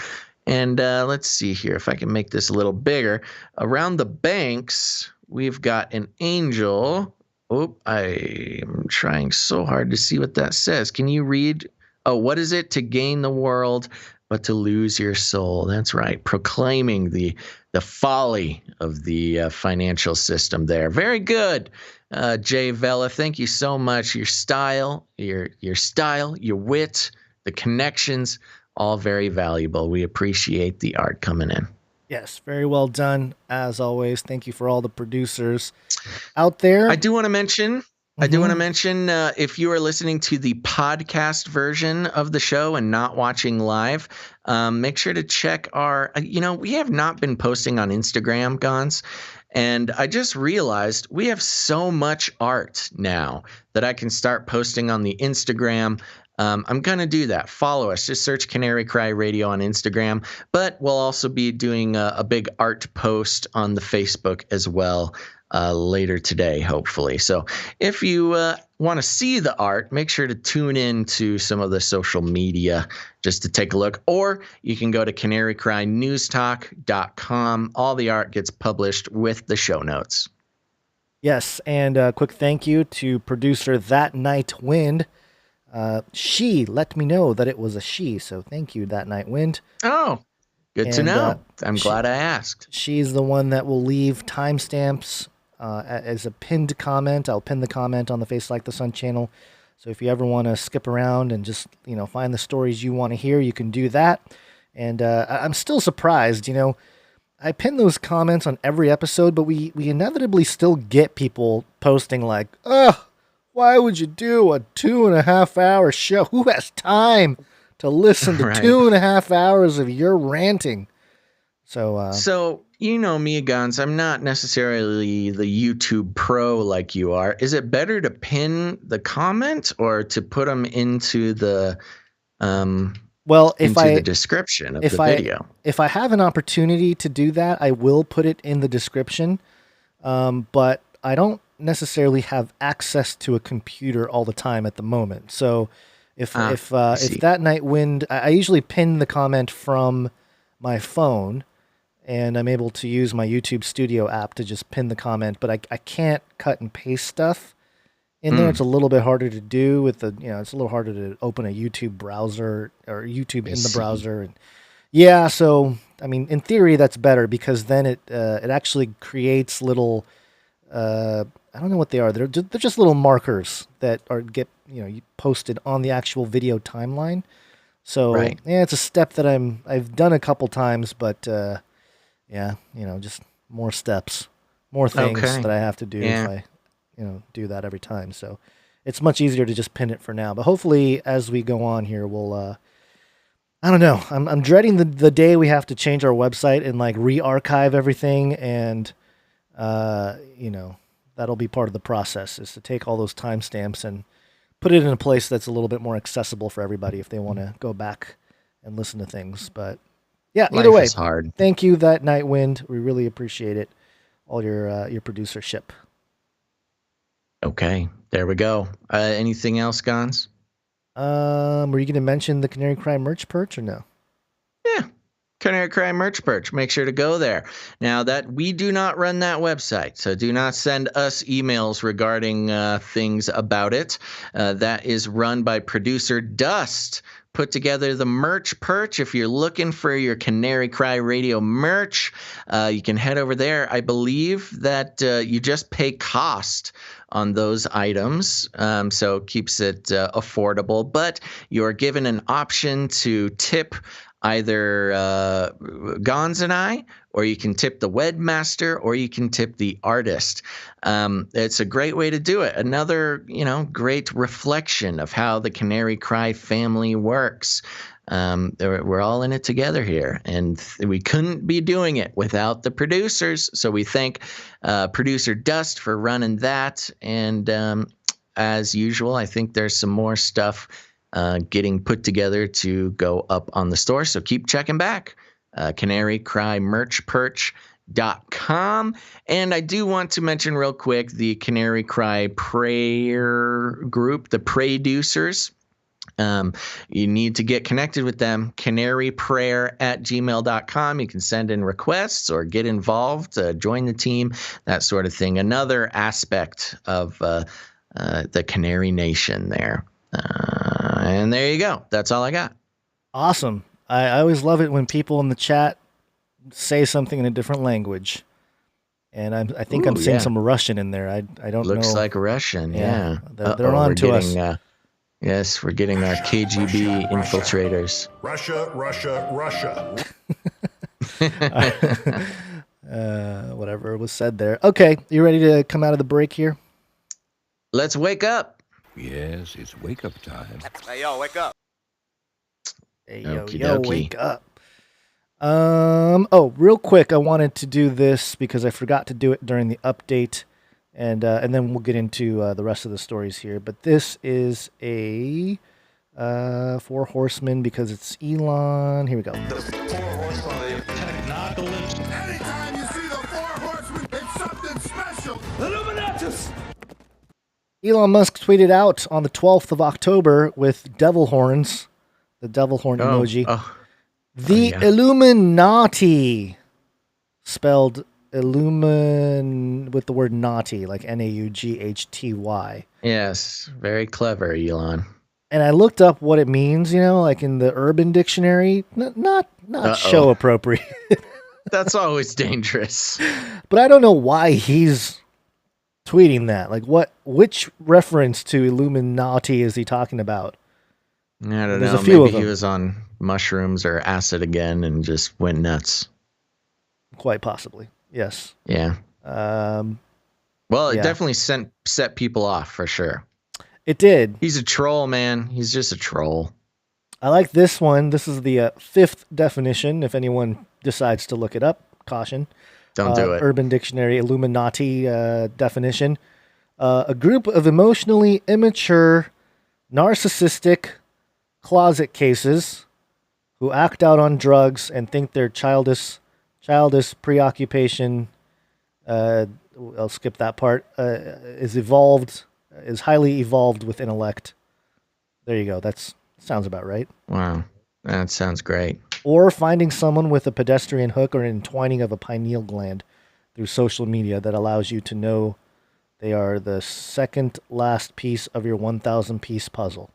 And let's see here if I can make this a little bigger. Around the banks, we've got an angel. Oh, I am trying so hard to see what that says. Can you read? Oh, what is it? To gain the world, but to lose your soul. That's right. Proclaiming the folly of the financial system there. Very good, Jay Vela. Thank you so much. Your style, your wit, the connections, all very valuable. We appreciate the art coming in. Yes, very well done, as always. Thank you for all the producers out there. I do want to mention, if you are listening to the podcast version of the show and not watching live, make sure to check our, we have not been posting on Instagram, Gonz. And I just realized we have so much art now that I can start posting on the Instagram. I'm going to do that. Follow us. Just search Canary Cry Radio on Instagram. But we'll also be doing a big art post on the Facebook as well later today, hopefully. So if you want to see the art, make sure to tune in to some of the social media just to take a look. Or you can go to canarycrynewstalk.com. All the art gets published with the show notes. Yes, and a quick thank you to producer That Night Wind. She let me know that it was a she, so thank you, That Night Wind. Oh, good to know. I'm glad I asked. She's the one that will leave timestamps as a pinned comment. I'll pin the comment on the Face Like the Sun channel. So if you ever want to skip around and just, find the stories you want to hear, you can do that. And I'm still surprised, I pin those comments on every episode, but we inevitably still get people posting like, why would you do a 2.5 hour show? Who has time to listen to 2.5 hours of your ranting? So you know me, Gonz. I'm not necessarily the YouTube pro like you are. Is it better to pin the comment or to put them into the the description of the video? If I have an opportunity to do that, I will put it in the description. But I don't necessarily have access to a computer all the time at the moment. So if That Night Wind, I usually pin the comment from my phone, and I'm able to use my YouTube Studio app to just pin the comment, but I can't cut and paste stuff in there. It's a little bit harder to do with it's a little harder to open a YouTube browser or YouTube in the browser. And yeah, so I mean, in theory, that's better because then it actually creates little, I don't know what they are. They're just little markers that get posted on the actual video timeline. So yeah, it's a step that I've done a couple times, but just more steps, more things that I have to do if I do that every time. So it's much easier to just pin it for now. But hopefully, as we go on here, we'll. I don't know. I'm dreading the day we have to change our website and re-archive everything, and that'll be part of the process, is to take all those timestamps and put it in a place that's a little bit more accessible for everybody if they want to go back and listen to things. But yeah, either way, thank you, That Night Wind. We really appreciate it. your producership. Okay, there we go. Anything else, Gonz? Were you going to mention the Canary Cry merch perch or no? Yeah, Canary Cry merch perch. Make sure to go there. Now that we do not run that website, so do not send us emails regarding things about it. That is run by producer Dust. Put together the merch perch. If you're looking for your Canary Cry Radio merch, you can head over there. I believe that you just pay cost on those items, so it keeps it affordable. But you are given an option to tip either Gonz and I, or you can tip the webmaster, or you can tip the artist. It's a great way to do it. Another, great reflection of how the Canary Cry family works. We're all in it together here, and we couldn't be doing it without the producers. So we thank producer Dust for running that. And as usual, I think there's some more stuff getting put together to go up on the store. So keep checking back. CanaryCryMerchPerch.com. And I do want to mention real quick the Canary Cry prayer group, the Producers. You need to get connected with them. canaryprayer@gmail.com. You can send in requests or get involved, join the team, that sort of thing. Another aspect of the Canary Nation there. And there you go. That's all I got. Awesome. I always love it when people in the chat say something in a different language. And I think I'm seeing some Russian in there. I don't know. Looks like Russian, yeah. They're on to us. Yes, we're getting our KGB infiltrators. Russia. Whatever was said there. Okay, you ready to come out of the break here? Let's wake up. Yes, it's wake up time. Hey, yo, wake up. Hey, yo, wake up. Real quick, I wanted to do this because I forgot to do it during the update, and then we'll get into the rest of the stories here. But this is a 4 Horsemen because it's Elon. Here we go. The 4 Horsemen of the Technocalypse. Anytime you see the 4 Horsemen, it's something special. Illuminatus! Elon Musk tweeted out on the 12th of October with devil horns, the devil horn emoji. The Illuminati, spelled illumin with the word naughty, like Naughty. Yes, very clever, Elon. And I looked up what it means, like in the Urban Dictionary. Not show appropriate. That's always dangerous. But I don't know why he's tweeting that. Like, which reference to Illuminati is he talking about? I don't know. Maybe he was on mushrooms or acid again and just went nuts. Quite possibly. Yes. Yeah. It definitely set people off for sure. It did. He's a troll, man. He's just a troll. I like this one. This is the 5th definition. If anyone decides to look it up, caution. Don't do it. Urban Dictionary Illuminati definition. A group of emotionally immature, narcissistic closet cases who act out on drugs and think their childish preoccupation, I'll skip that part, is highly evolved with intellect. There you go. That sounds about right. Wow. That sounds great. Or finding someone with a pedestrian hook or an entwining of a pineal gland through social media that allows you to know they are the second last piece of your 1,000-piece puzzle.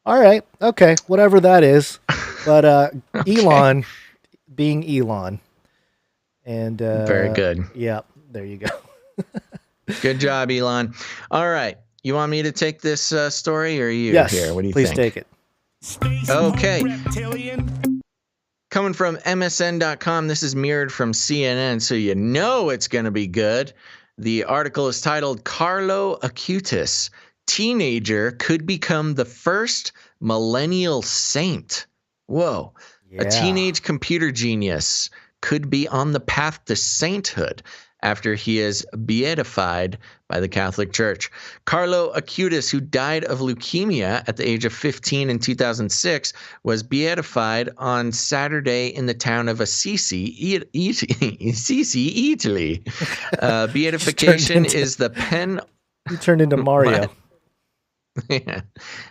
All right. Okay. Whatever that is. But okay. Elon being Elon. And very good. Yeah. There you go. Good job, Elon. All right. You want me to take this story, or are you here? What do you think? Please take it. Okay. Coming from MSN.com, this is mirrored from CNN, so you know it's going to be good. The article is titled, Carlo Acutis, Teenager Could Become the First Millennial Saint. Whoa. Yeah. A teenage computer genius could be on the path to sainthood after he is beatified by the Catholic Church. Carlo Acutis, who died of leukemia at the age of 15 in 2006, was beatified on Saturday in the town of Assisi, Italy. Beatification is the pen. You turned into Mario. What? Yeah.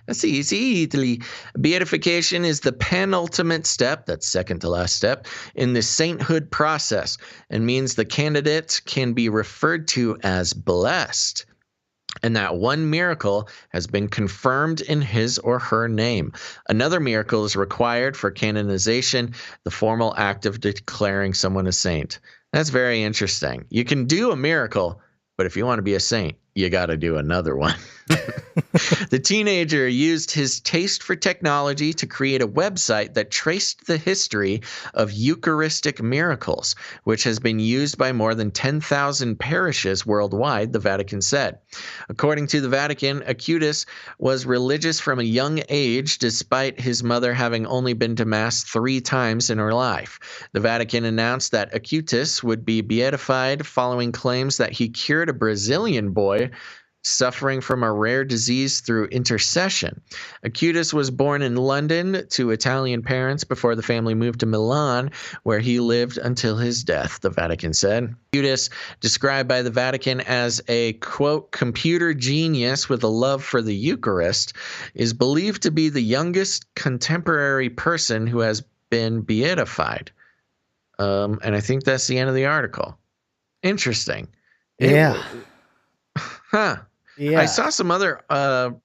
Assisi, Italy. Beatification is the penultimate step, that's second to last step, in the sainthood process, and means the candidate can be referred to as blessed, and that one miracle has been confirmed in his or her name. Another miracle is required for canonization, the formal act of declaring someone a saint. That's very interesting. You can do a miracle, but if you want to be a saint, you got to do another one. The teenager used his taste for technology to create a website that traced the history of Eucharistic miracles, which has been used by more than 10,000 parishes worldwide, the Vatican said. According to the Vatican, Acutis was religious from a young age, despite his mother having only been to Mass 3 times in her life. The Vatican announced that Acutis would be beatified following claims that he cured a Brazilian boy suffering from a rare disease through intercession. Acutis was born in London to Italian parents before the family moved to Milan, where he lived until his death, the Vatican said. Acutis, described by the Vatican as a, quote, computer genius with a love for the Eucharist, is believed to be the youngest contemporary person who has been beatified. And I think that's the end of the article. Interesting. Yeah. Huh. Yeah. I saw some other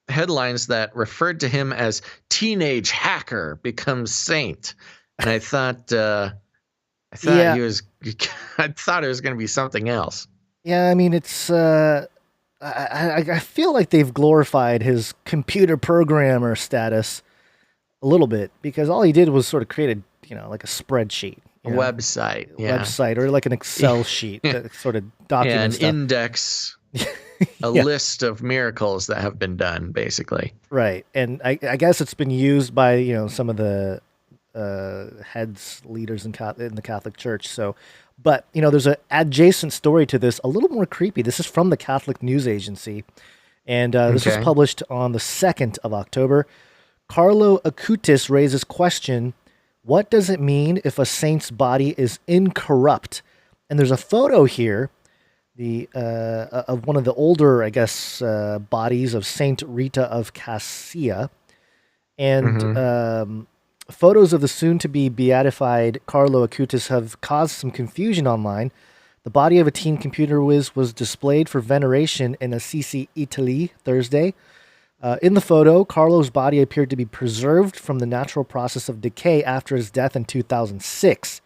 headlines that referred to him as teenage hacker becomes saint, and I thought he was. I thought it was going to be something else. Yeah, I mean, it's. I feel like they've glorified his computer programmer status a little bit, because all he did was sort of create like a spreadsheet, a website, or like an Excel sheet that sort of documents an index. A list of miracles that have been done, basically. Right. And I guess it's been used by, some of the heads, leaders in the Catholic Church. So, but, there's an adjacent story to this, a little more creepy. This is from the Catholic News Agency. And this was published on the 2nd of October. Carlo Acutis raises question, what does it mean if a saint's body is incorrupt? And there's a photo here of one of the older, I guess, bodies of Saint Rita of Cassia, and photos of the soon-to-be beatified Carlo Acutis have caused some confusion online. The body of a teen computer whiz was displayed for veneration in Assisi, Italy, Thursday. In the photo, Carlo's body appeared to be preserved from the natural process of decay after his death in 2006,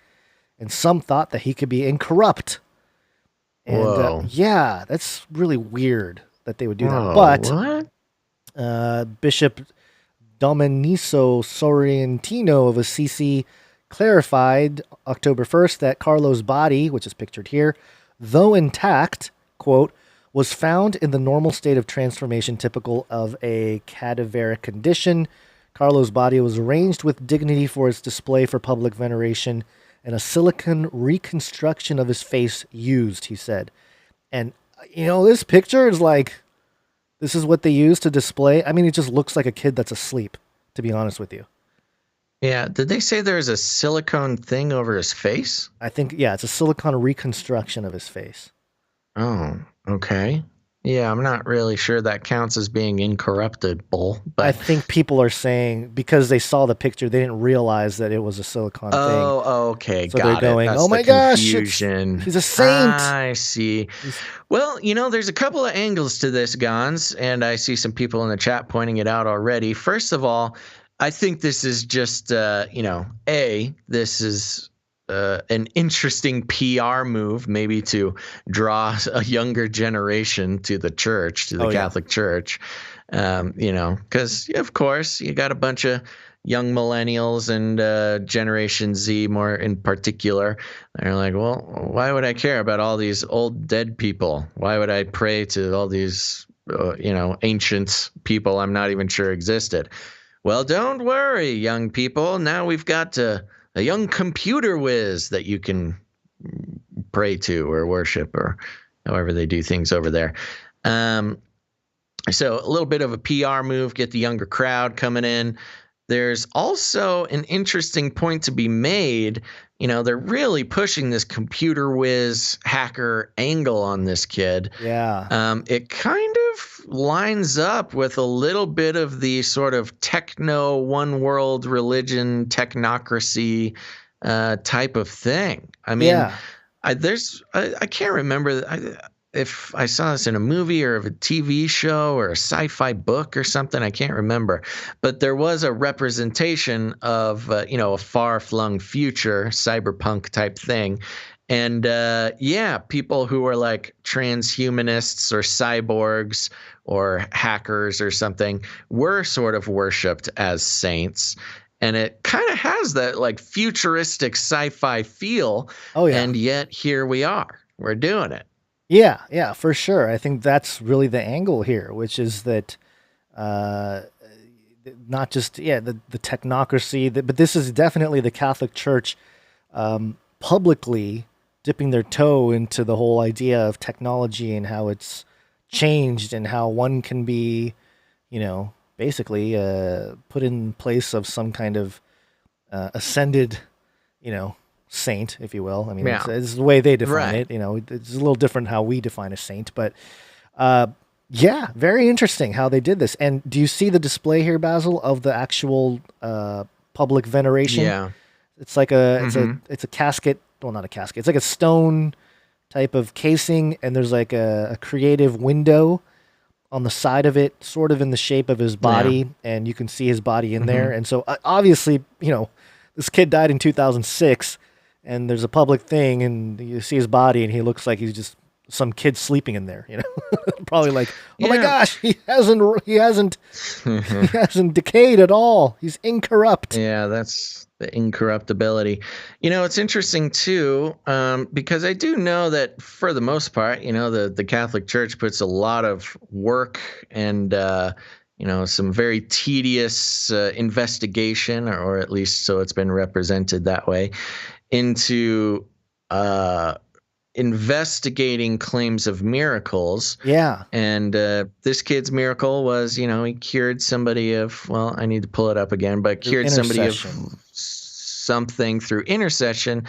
and some thought that he could be incorrupt. And yeah, that's really weird that they would do that. But Bishop Domenico Sorrentino of Assisi clarified October 1st that Carlo's body, which is pictured here, though intact, quote, was found in the normal state of transformation typical of a cadaveric condition. Carlo's body was arranged with dignity for its display for public veneration, and a silicon reconstruction of his face used, he said. And, this picture is like, this is what they use to display. I mean, it just looks like a kid that's asleep, to be honest with you. Yeah. Did they say there's a silicone thing over his face? I think, it's a silicon reconstruction of his face. Oh, okay. Yeah, I'm not really sure that counts as being incorruptible. But I think people are saying, because they saw the picture, they didn't realize that it was a silicon thing. Oh, okay. So got they're going, That's oh my gosh, he's a saint. I see. Well, there's a couple of angles to this, Gonz, and I see some people in the chat pointing it out already. First of all, I think this is just, this is an interesting PR move, maybe to draw a younger generation to the church, to the Catholic Church. Because of course you got a bunch of young millennials and Generation Z more in particular. They're like, well, why would I care about all these old dead people? Why would I pray to all these, ancient people I'm not even sure existed? Well, don't worry, young people. Now we've got to a young computer whiz that you can pray to or worship or however they do things over there. So a little bit of a PR move, get the younger crowd coming in. There's also an interesting point to be made. You know, they're really pushing this computer whiz hacker angle on this kid. Yeah. It kind of lines up with a little bit of the sort of techno one world religion technocracy type of thing. I mean, I can't remember if I saw this in a movie or a TV show or a sci-fi book or something. I can't remember, but there was a representation of a far-flung future cyberpunk type thing. And people who are like transhumanists or cyborgs or hackers or something were sort of worshipped as saints. And it kind of has that like futuristic sci-fi feel. Oh, yeah. And yet here we are. We're doing it. Yeah, for sure. I think that's really the angle here, which is that not just, the technocracy, but this is definitely the Catholic Church publicly dipping their toe into the whole idea of technology and how it's changed and how one can be, basically put in place of some kind of ascended, saint, if you will. I mean, it's the way they define it. It's a little different how we define a saint, but very interesting how they did this. And do you see the display here, Basil, of the actual public veneration? Yeah, it's like it's a casket. Well, not a casket. It's like a stone type of casing, and there's like a creative window on the side of it, sort of in the shape of his body, and you can see his body in there. And so obviously, this kid died in 2006. And there's a public thing, and you see his body, and he looks like he's just some kid sleeping in there. Probably like, oh my gosh, he hasn't decayed at all. He's incorrupt. Yeah, that's the incorruptibility. It's interesting too, because I do know that for the most part, the Catholic Church puts a lot of work and some very tedious investigation, or at least so it's been represented that way, into investigating claims of miracles. Yeah. And this kid's miracle was, he cured somebody of, well, I need to pull it up again, but cured somebody of something through intercession,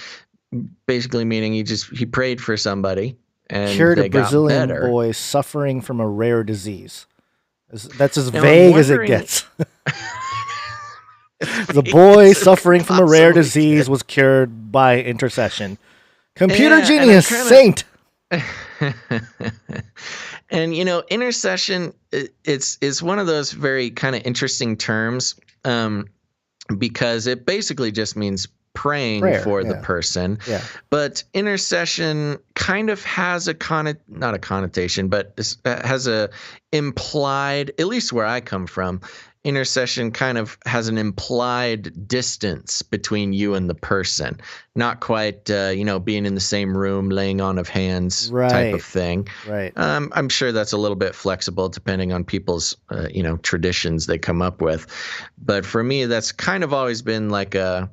basically meaning he prayed for somebody and cured they a Brazilian got better. Boy suffering from a rare disease. That's as vague as it gets. The boy suffering from a rare disease was cured by intercession. Computer genius, saint. And intercession, it's one of those very kind of interesting terms, because it basically just means praying for the person. Yeah. But intercession kind of has not a connotation, but has a implied, at least where I come from, intercession kind of has an implied distance between you and the person. Not quite, being in the same room, laying on of hands type of thing. Right. I'm sure that's a little bit flexible depending on people's, traditions they come up with. But for me, that's kind of always been like a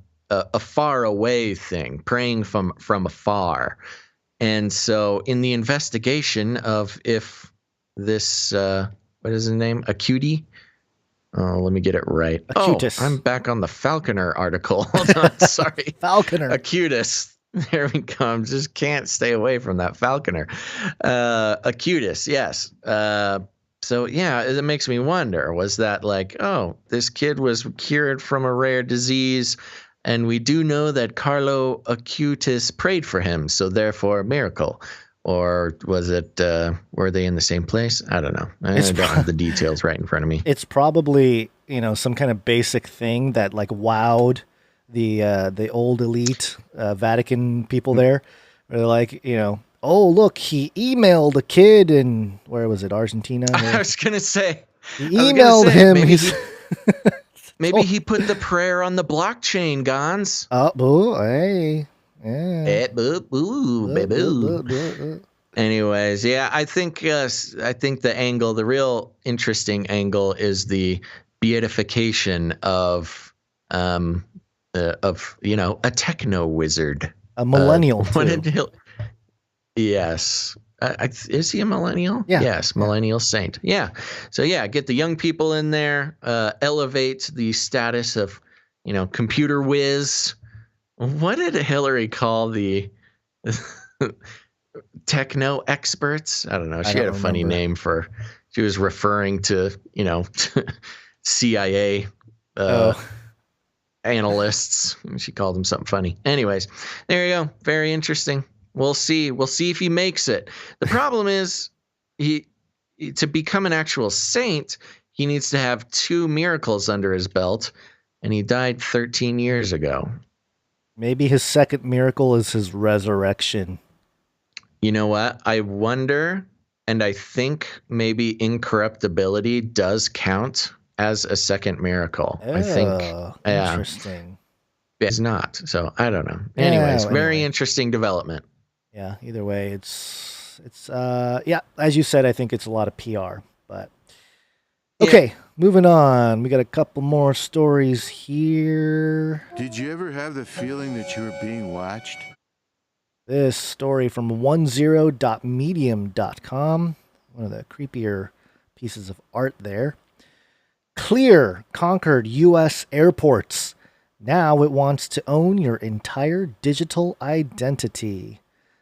far away thing, praying from afar. And so in the investigation of if this, what is his name? Acuity? Oh, let me get it right. Acutus. Oh, I'm back on the Falconer article. Hold on, sorry. Falconer. Acutus. There we go. Just can't stay away from that Falconer. Acutus, yes. So, yeah, it makes me wonder, was that like, this kid was cured from a rare disease, and we do know that Carlo Acutis prayed for him, so therefore a miracle. Or was it, were they in the same place? I don't know. I don't have the details right in front of me. It's probably, some kind of basic thing that like wowed the old elite Vatican people there. They're like, oh, look, he emailed a kid in, where was it, Argentina? I was going to say. He emailed him. Maybe he put the prayer on the blockchain, Gonz. Oh, boo, hey. Yeah. Anyways, I think the real interesting angle is the beatification of of a techno wizard, a millennial. Yes. Is he a millennial? Yeah. Yes, millennial saint. Yeah. So get the young people in there, elevate the status of, computer whiz. What did Hillary call the techno experts? I don't know. She had a funny name she was referring to, CIA analysts. She called them something funny. Anyways, there you go. Very interesting. We'll see. We'll see if he makes it. The problem is to become an actual saint, he needs to have 2 miracles under his belt, and he died 13 years ago. Maybe his second miracle is his resurrection. You know what? I wonder, and I think maybe incorruptibility does count as a second miracle. I think. Interesting. It's not. So I don't know. Anyways, very interesting development. Yeah, either way, it's as you said, I think it's a lot of PR, but okay, moving on. We got a couple more stories here. Did you ever have the feeling that you were being watched? This story from 10.medium.com, one of the creepier pieces of art there. Clear conquered U.S. airports. Now it wants to own your entire digital identity.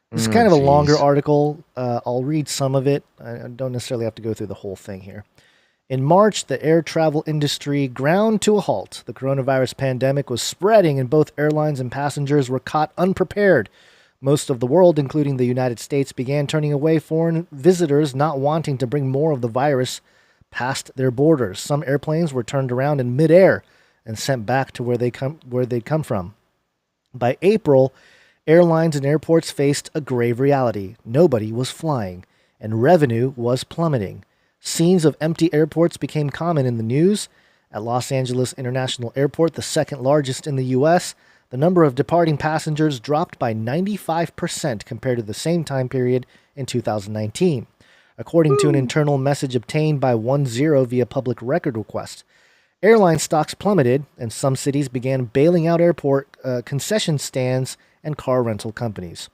This is kind of a longer article. I'll read some of it. I don't necessarily have to go through the whole thing here. In March, the air travel industry ground to a halt. The coronavirus pandemic was spreading, and both airlines and passengers were caught unprepared. Most of the world, including the United States, began turning away foreign visitors, not wanting to bring more of the virus past their borders. Some airplanes were turned around in midair and sent back to where they'd come from. By April, airlines and airports faced a grave reality. Nobody was flying, and revenue was plummeting. Scenes of empty airports became common in the news. At Los Angeles International Airport, the second largest in the U.S., the number of departing passengers dropped by 95% compared to the same time period in 2019, according to an internal message obtained by 10 via public record request. Airline stocks plummeted, and some cities began bailing out airport concession stands and car rental companies.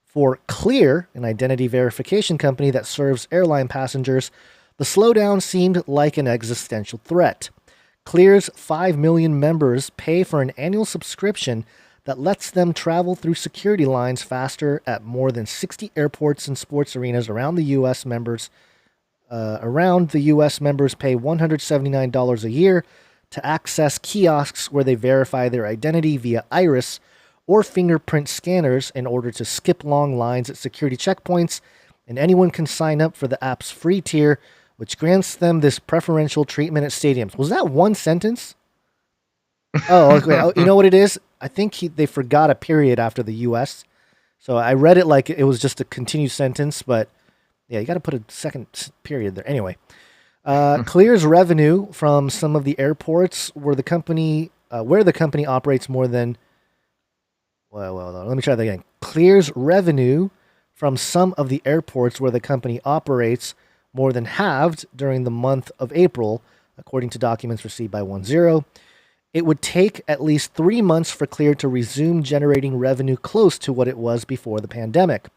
For Clear, an identity verification company that serves airline passengers, the slowdown seemed like an existential threat. Clear's 5 million members pay for an annual subscription that lets them travel through security lines faster at more than 60 airports and sports arenas around the U.S. Members pay $179 a year to access kiosks where they verify their identity via iris or fingerprint scanners in order to skip long lines at security checkpoints, and anyone can sign up for the app's free tier, which grants them this preferential treatment at stadiums. Was that one sentence? Oh, okay. You know what it is? I think they forgot a period after the U.S., so I read it like it was just a continued sentence, but yeah, you got to put a second period there. Anyway, Clear's revenue from some of the airports where the company operates more than... Well, let me try that again. Clear's revenue from some of the airports where the company operates more than halved during the month of April, according to documents received by 10. It would take at least 3 months for Clear to resume generating revenue close to what it was before the pandemic.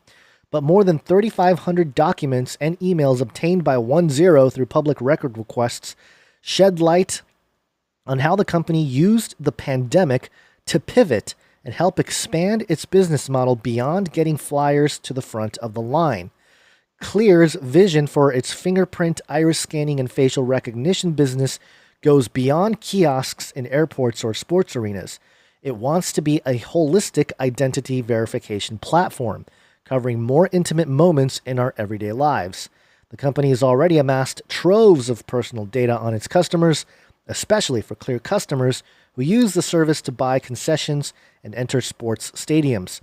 But more than 3,500 documents and emails obtained by 10 through public record requests shed light on how the company used the pandemic to pivot and help expand its business model beyond getting flyers to the front of the line. Clear's vision for its fingerprint, iris scanning, and facial recognition business goes beyond kiosks in airports or sports arenas. It wants to be a holistic identity verification platform, covering more intimate moments in our everyday lives. The company has already amassed troves of personal data on its customers, especially for Clear customers who use the service to buy concessions and enter sports stadiums.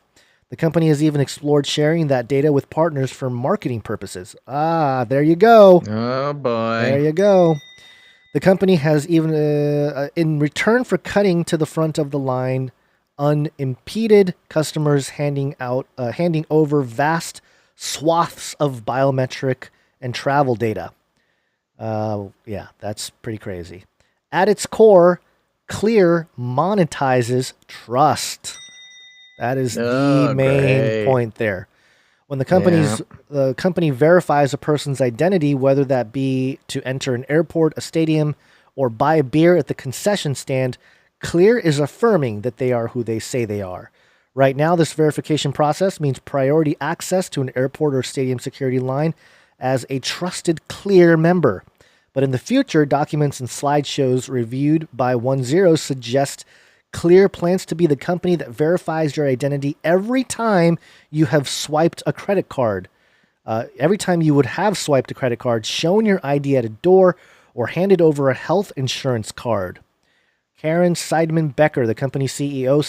The company has even explored sharing that data with partners for marketing purposes. There you go. Oh, boy. There you go. The company has even, in return for cutting to the front of the line, unimpeded, customers handing over vast swaths of biometric and travel data. Yeah, that's pretty crazy. At its core, Clear monetizes trust. That is the main point there. When the company verifies a person's identity, whether that be to enter an airport, a stadium, or buy a beer at the concession stand, Clear is affirming that they are who they say they are. Right now, this verification process means priority access to an airport or stadium security line as a trusted Clear member. But in the future, documents and slideshows reviewed by 10 suggest Clear plans to be the company that verifies your identity every time you have swiped a credit card. Every time you would have swiped a credit card, shown your ID at a door, or handed over a health insurance card. Karen Seidman-Becker, the company CEO,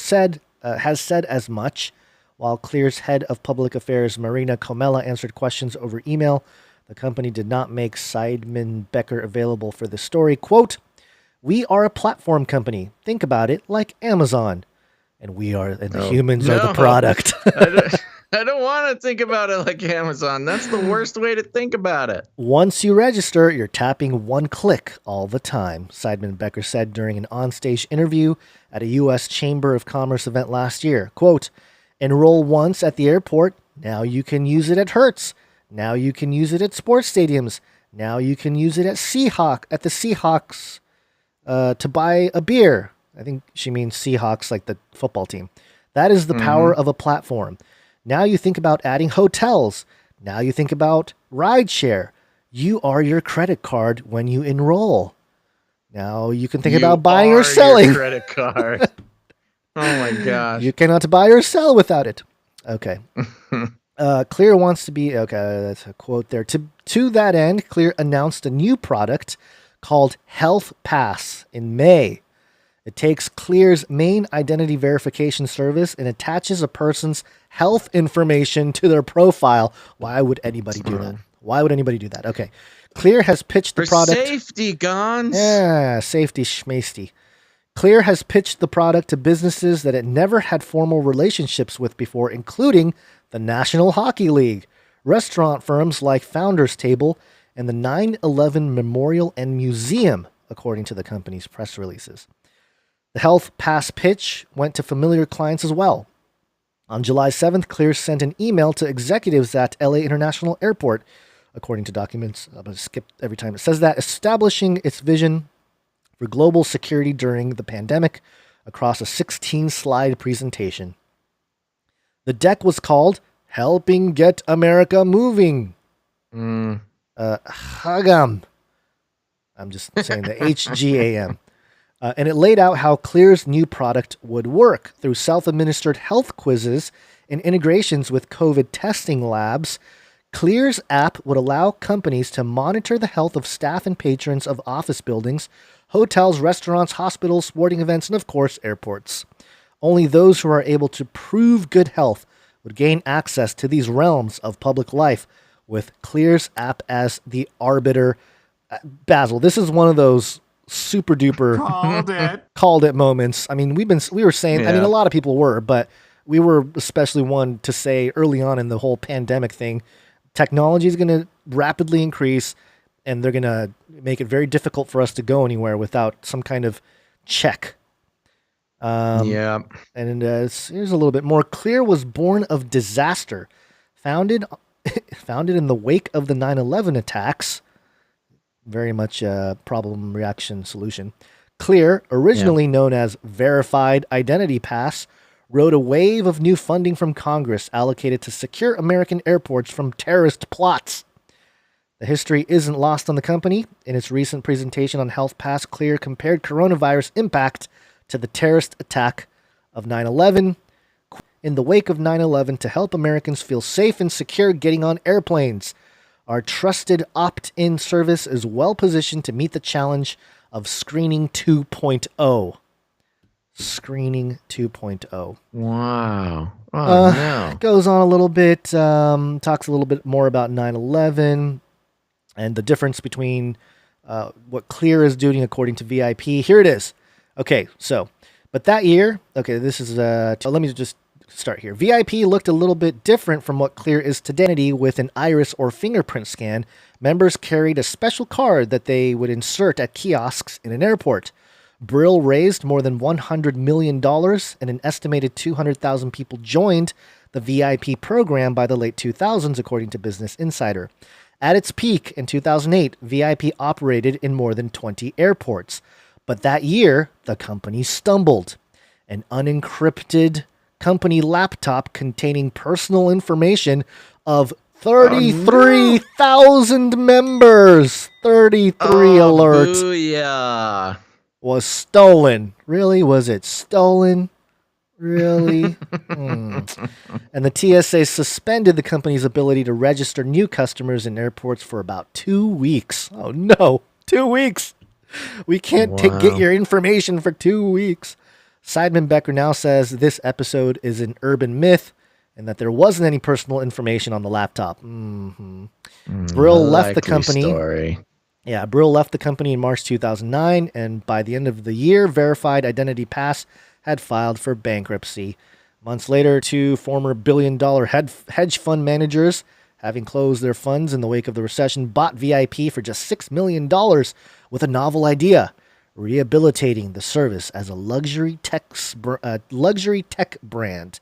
has said as much, while Clear's head of public affairs, Marina Comella, answered questions over email. The company did not make Seidman-Becker available for the story. Quote, "We are a platform company. Think about it like Amazon. And the humans are the product." I don't want to think about it like Amazon. That's the worst way to think about it. Once you register, you're tapping one click all the time, Seidman-Becker said during an onstage interview at a U.S. Chamber of Commerce event last year. Quote, "Enroll once at the airport. Now you can use it at Hertz. Now you can use it at sports stadiums. Now you can use it at the Seahawks to buy a beer." I think she means Seahawks, like the football team. That is the power of a platform. Now you think about adding hotels. Now you think about rideshare. You are your credit card when you enroll. Now you can think about buying or selling. Your credit card. Oh my gosh. You cannot buy or sell without it. Okay. Clear wants to be, that's a quote there. To that end, Clear announced a new product called Health Pass in May. It takes Clear's main identity verification service and attaches a person's health information to their profile. Why would anybody do that? Why would anybody do that? Okay. Clear has pitched the product. For safety, Gonz. Yeah, safety schmasty. Clear has pitched the product to businesses that it never had formal relationships with before, including the National Hockey League, restaurant firms like Founders Table, and the 9/11 Memorial and Museum, according to the company's press releases. The Health Pass pitch went to familiar clients as well. On July 7th, Clear sent an email to executives at LA International Airport, according to documents. I'm going to skip every time it says that, establishing its vision for global security during the pandemic across a 16-slide presentation. The deck was called Helping Get America Moving. Hagam. I'm just saying the HGAM. And it laid out how Clear's new product would work through self-administered health quizzes and integrations with COVID testing labs. Clear's app would allow companies to monitor the health of staff and patrons of office buildings, hotels, restaurants, hospitals, sporting events, and of course, airports. Only those who are able to prove good health would gain access to these realms of public life, with Clear's app as the arbiter. Basil, this is one of those super duper called it moments. I mean, we were saying, I mean, a lot of people were, but we were especially one to say early on in the whole pandemic thing, technology is going to rapidly increase and they're going to make it very difficult for us to go anywhere without some kind of check. And here's a little bit more. Clear was born of disaster, founded in the wake of the 9/11 attacks. Very much a problem, reaction, solution. Clear, originally known as Verified Identity Pass, rode a wave of new funding from Congress allocated to secure American airports from terrorist plots. The history isn't lost on the company. In its recent presentation on Health Pass, Clear compared coronavirus impact to the terrorist attack of 9/11. In the wake of 9/11, to help Americans feel safe and secure getting on airplanes, our trusted opt-in service is well positioned to meet the challenge of Screening 2.0. Screening 2.0. Wow. Oh, no. Goes on a little bit, talks a little bit more about 9/11 and the difference between what Clear is doing according to VIP. Here it is. Okay, so, but that year, okay, this is, let me just start here. VIP looked a little bit different from what Clear is today. With an iris or fingerprint scan, members carried a special card that they would insert at kiosks in an airport. Brill raised more than $100 million, and an estimated 200,000 people joined the VIP program by the late 2000s, according to Business Insider. At its peak in 2008, VIP operated in more than 20 airports. But that year, the company stumbled. An unencrypted company laptop containing personal information of 33,000 members. 33 alerts. Booyah. Was stolen. Really? Was it stolen? Really? And the TSA suspended the company's ability to register new customers in airports for about 2 weeks. Oh no, 2 weeks. We can't get your information for 2 weeks. Seidman Becker now says this episode is an urban myth and that there wasn't any personal information on the laptop. Brill left the company. Story. Yeah, Brill left the company in March 2009, and by the end of the year, Verified Identity Pass had filed for bankruptcy. Months later, 2 former billion-dollar hedge fund managers, having closed their funds in the wake of the recession, bought VIP for just $6 million with a novel idea, rehabilitating the service as a luxury tech brand.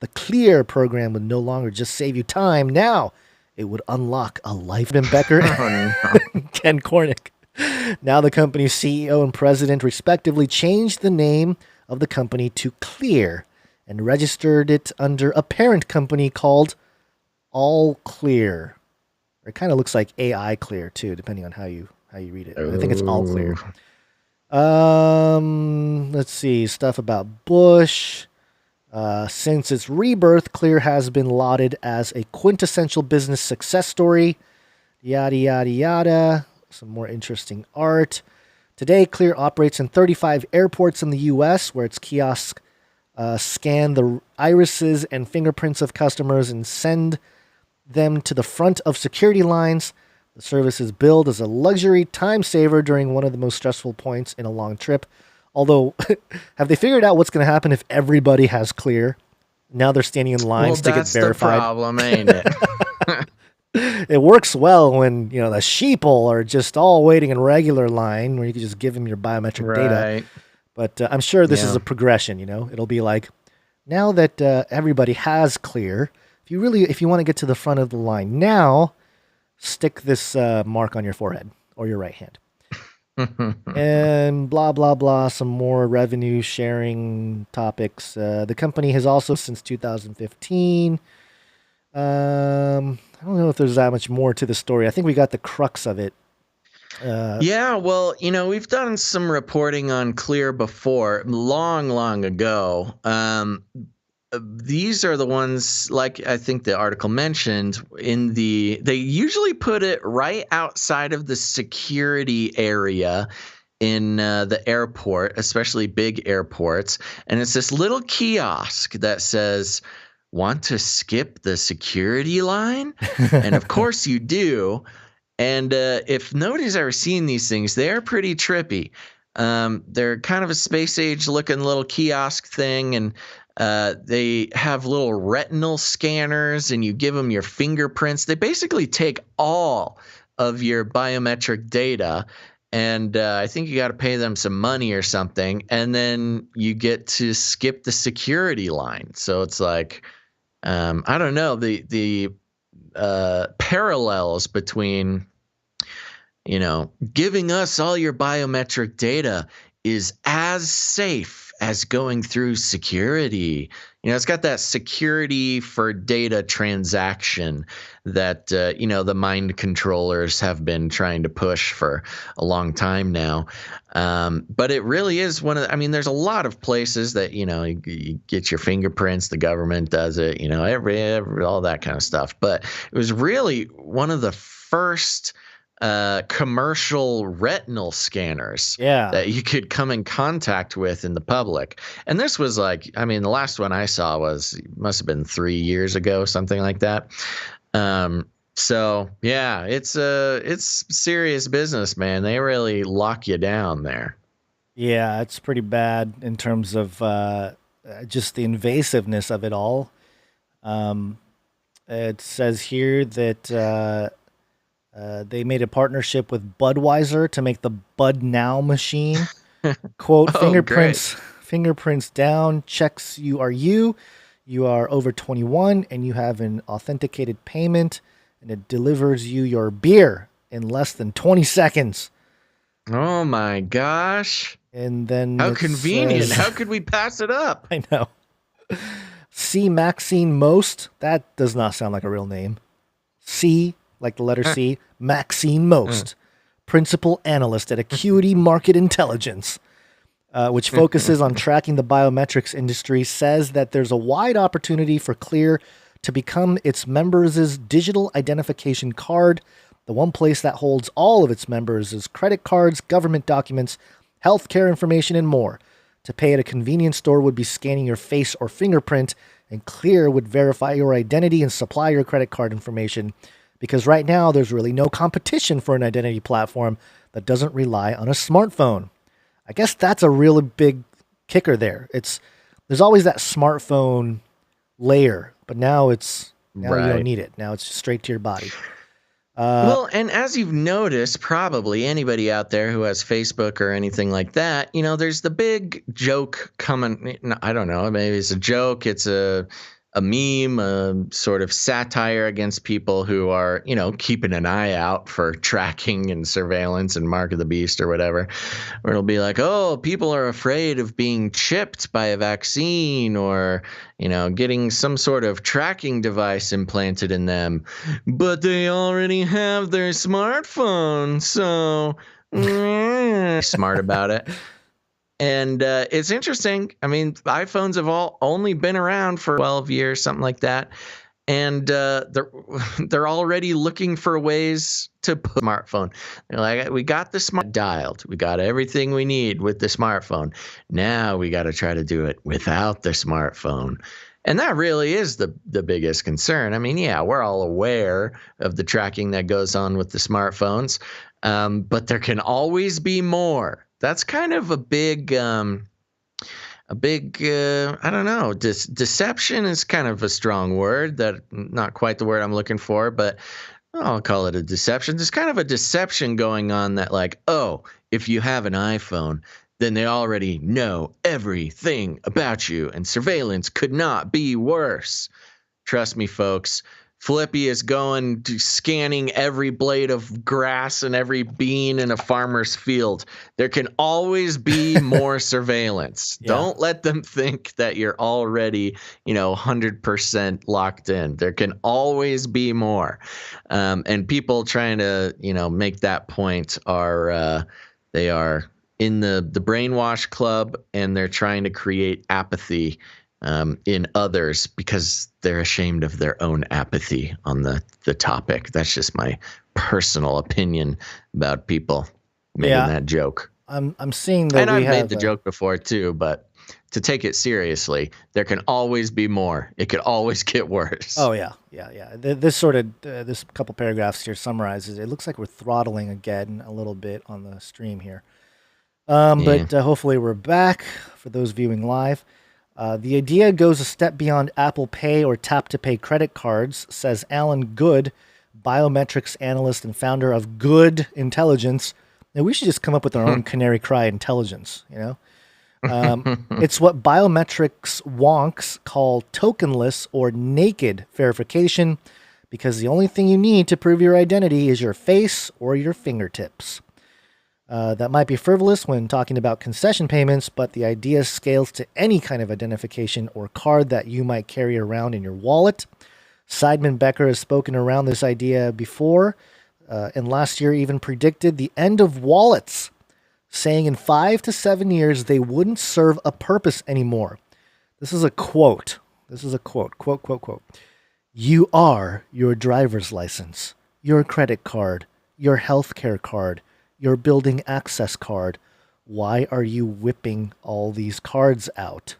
The Clear program would no longer just save you time. Now, it would unlock a life. Ben Becker and Ken Cornick. Now the company's CEO and president respectively changed the name of the company to Clear and registered it under a parent company called All Clear. It kind of looks like AI Clear too, depending on how you read it. I think it's All Clear. Let's see, stuff about Bush. Since its rebirth, Clear has been lauded as a quintessential business success story. Yada, yada, yada. Some more interesting art. Today, Clear operates in 35 airports in the U.S., where its kiosks scan the irises and fingerprints of customers and send them to the front of security lines. The service is billed as a luxury time saver during one of the most stressful points in a long trip. Although, have they figured out what's going to happen if everybody has Clear? Now they're standing in lines to get verified. That's the problem, ain't it? It works well when, the sheeple are just all waiting in regular line where you can just give them your biometric data. But I'm sure this is a progression, It'll be like, now that everybody has Clear, if you want to get to the front of the line now, stick this mark on your forehead or your right hand. And blah, blah, blah, some more revenue sharing topics. The company has also, since 2015, I don't know if there's that much more to the story. I think we got the crux of it. Yeah, well, we've done some reporting on Clear before, long ago. These are the ones, like I think the article mentioned, they usually put it right outside of the security area in the airport, especially big airports. And it's this little kiosk that says, want to skip the security line? And of course you do. And if nobody's ever seen these things, they're pretty trippy. They're kind of a space age looking little kiosk thing, and they have little retinal scanners, and you give them your fingerprints. They basically take all of your biometric data, and I think you got to pay them some money or something, and then you get to skip the security line. So it's like, I don't know, the parallels between, giving us all your biometric data is as safe as going through security. It's got that security for data transaction that, the mind controllers have been trying to push for a long time now. But it really is there's a lot of places that, you get your fingerprints, the government does it, every all that kind of stuff. But it was really one of the first commercial retinal scanners that you could come in contact with in the public. And this was the last one I saw must have been 3 years ago, something like that. So yeah, it's serious business, man. They really lock you down there. Yeah, it's pretty bad in terms of just the invasiveness of it all. It says here that they made a partnership with Budweiser to make the Bud Now machine. Quote, Oh, fingerprints down, checks you are over 21, and you have an authenticated payment, and it delivers you your beer in less than 20 seconds. Oh my gosh. And then how convenient. How could we pass it up? I know. C. Maxine Most. That does not sound like a real name. C, like the letter C, Maxine Most, principal analyst at Acuity Market Intelligence, which focuses on tracking the biometrics industry, says that there's a wide opportunity for Clear to become its members' digital identification card, the one place that holds all of its members' credit cards, government documents, healthcare information, and more. To pay at a convenience store would be scanning your face or fingerprint, and Clear would verify your identity and supply your credit card information, because right now there's really no competition for an identity platform that doesn't rely on a smartphone. I guess that's a really big kicker there. There's always that smartphone layer, but now you don't need it. Now it's just straight to your body. Well, and as you've noticed, probably anybody out there who has Facebook or anything like that, there's the big joke coming. I don't know. Maybe it's a joke. It's a meme, a sort of satire against people who are, keeping an eye out for tracking and surveillance and Mark of the Beast or whatever, where it'll be like, oh, people are afraid of being chipped by a vaccine or, getting some sort of tracking device implanted in them, but they already have their smartphone, so smart about it. And it's interesting. I mean, iPhones have only been around for 12 years, something like that. And they're already looking for ways to put a smartphone. They're like, we got the smart dialed. We got everything we need with the smartphone. Now we got to try to do it without the smartphone. And that really is the biggest concern. I mean, yeah, we're all aware of the tracking that goes on with the smartphones, but there can always be more. That's kind of a big, I don't know, deception is kind of a strong word, that not quite the word I'm looking for, but I'll call it a deception. There's kind of a deception going on that like, oh, if you have an iPhone, then they already know everything about you, and surveillance could not be worse. Trust me, folks. Flippy is going to scanning every blade of grass and every bean in a farmer's field. There can always be more surveillance. Yeah. Don't let them think that you're already, 100% locked in. There can always be more. And people trying to, make that point are they are in the brainwash club, and they're trying to create apathy in others because they're ashamed of their own apathy on the topic. That's just my personal opinion about people making that joke. I'm seeing that, and I've made the joke before too, but to take it seriously, there can always be more. It could always get worse. Oh yeah. This sort of this couple paragraphs here summarizes. It looks like we're throttling again a little bit on the stream here, but hopefully we're back for those viewing live. The idea goes a step beyond Apple Pay or tap-to-pay credit cards, says Alan Good, biometrics analyst and founder of Good Intelligence. Now, we should just come up with our own Canary Cry Intelligence, It's what biometrics wonks call tokenless or naked verification, because the only thing you need to prove your identity is your face or your fingertips. That might be frivolous when talking about concession payments, but the idea scales to any kind of identification or card that you might carry around in your wallet. Seidman Becker has spoken around this idea before, and last year even predicted the end of wallets, saying in 5 to 7 years they wouldn't serve a purpose anymore. This is a quote. Quote. You are your driver's license, your credit card, your healthcare card, your building access card. Why are you whipping all these cards out?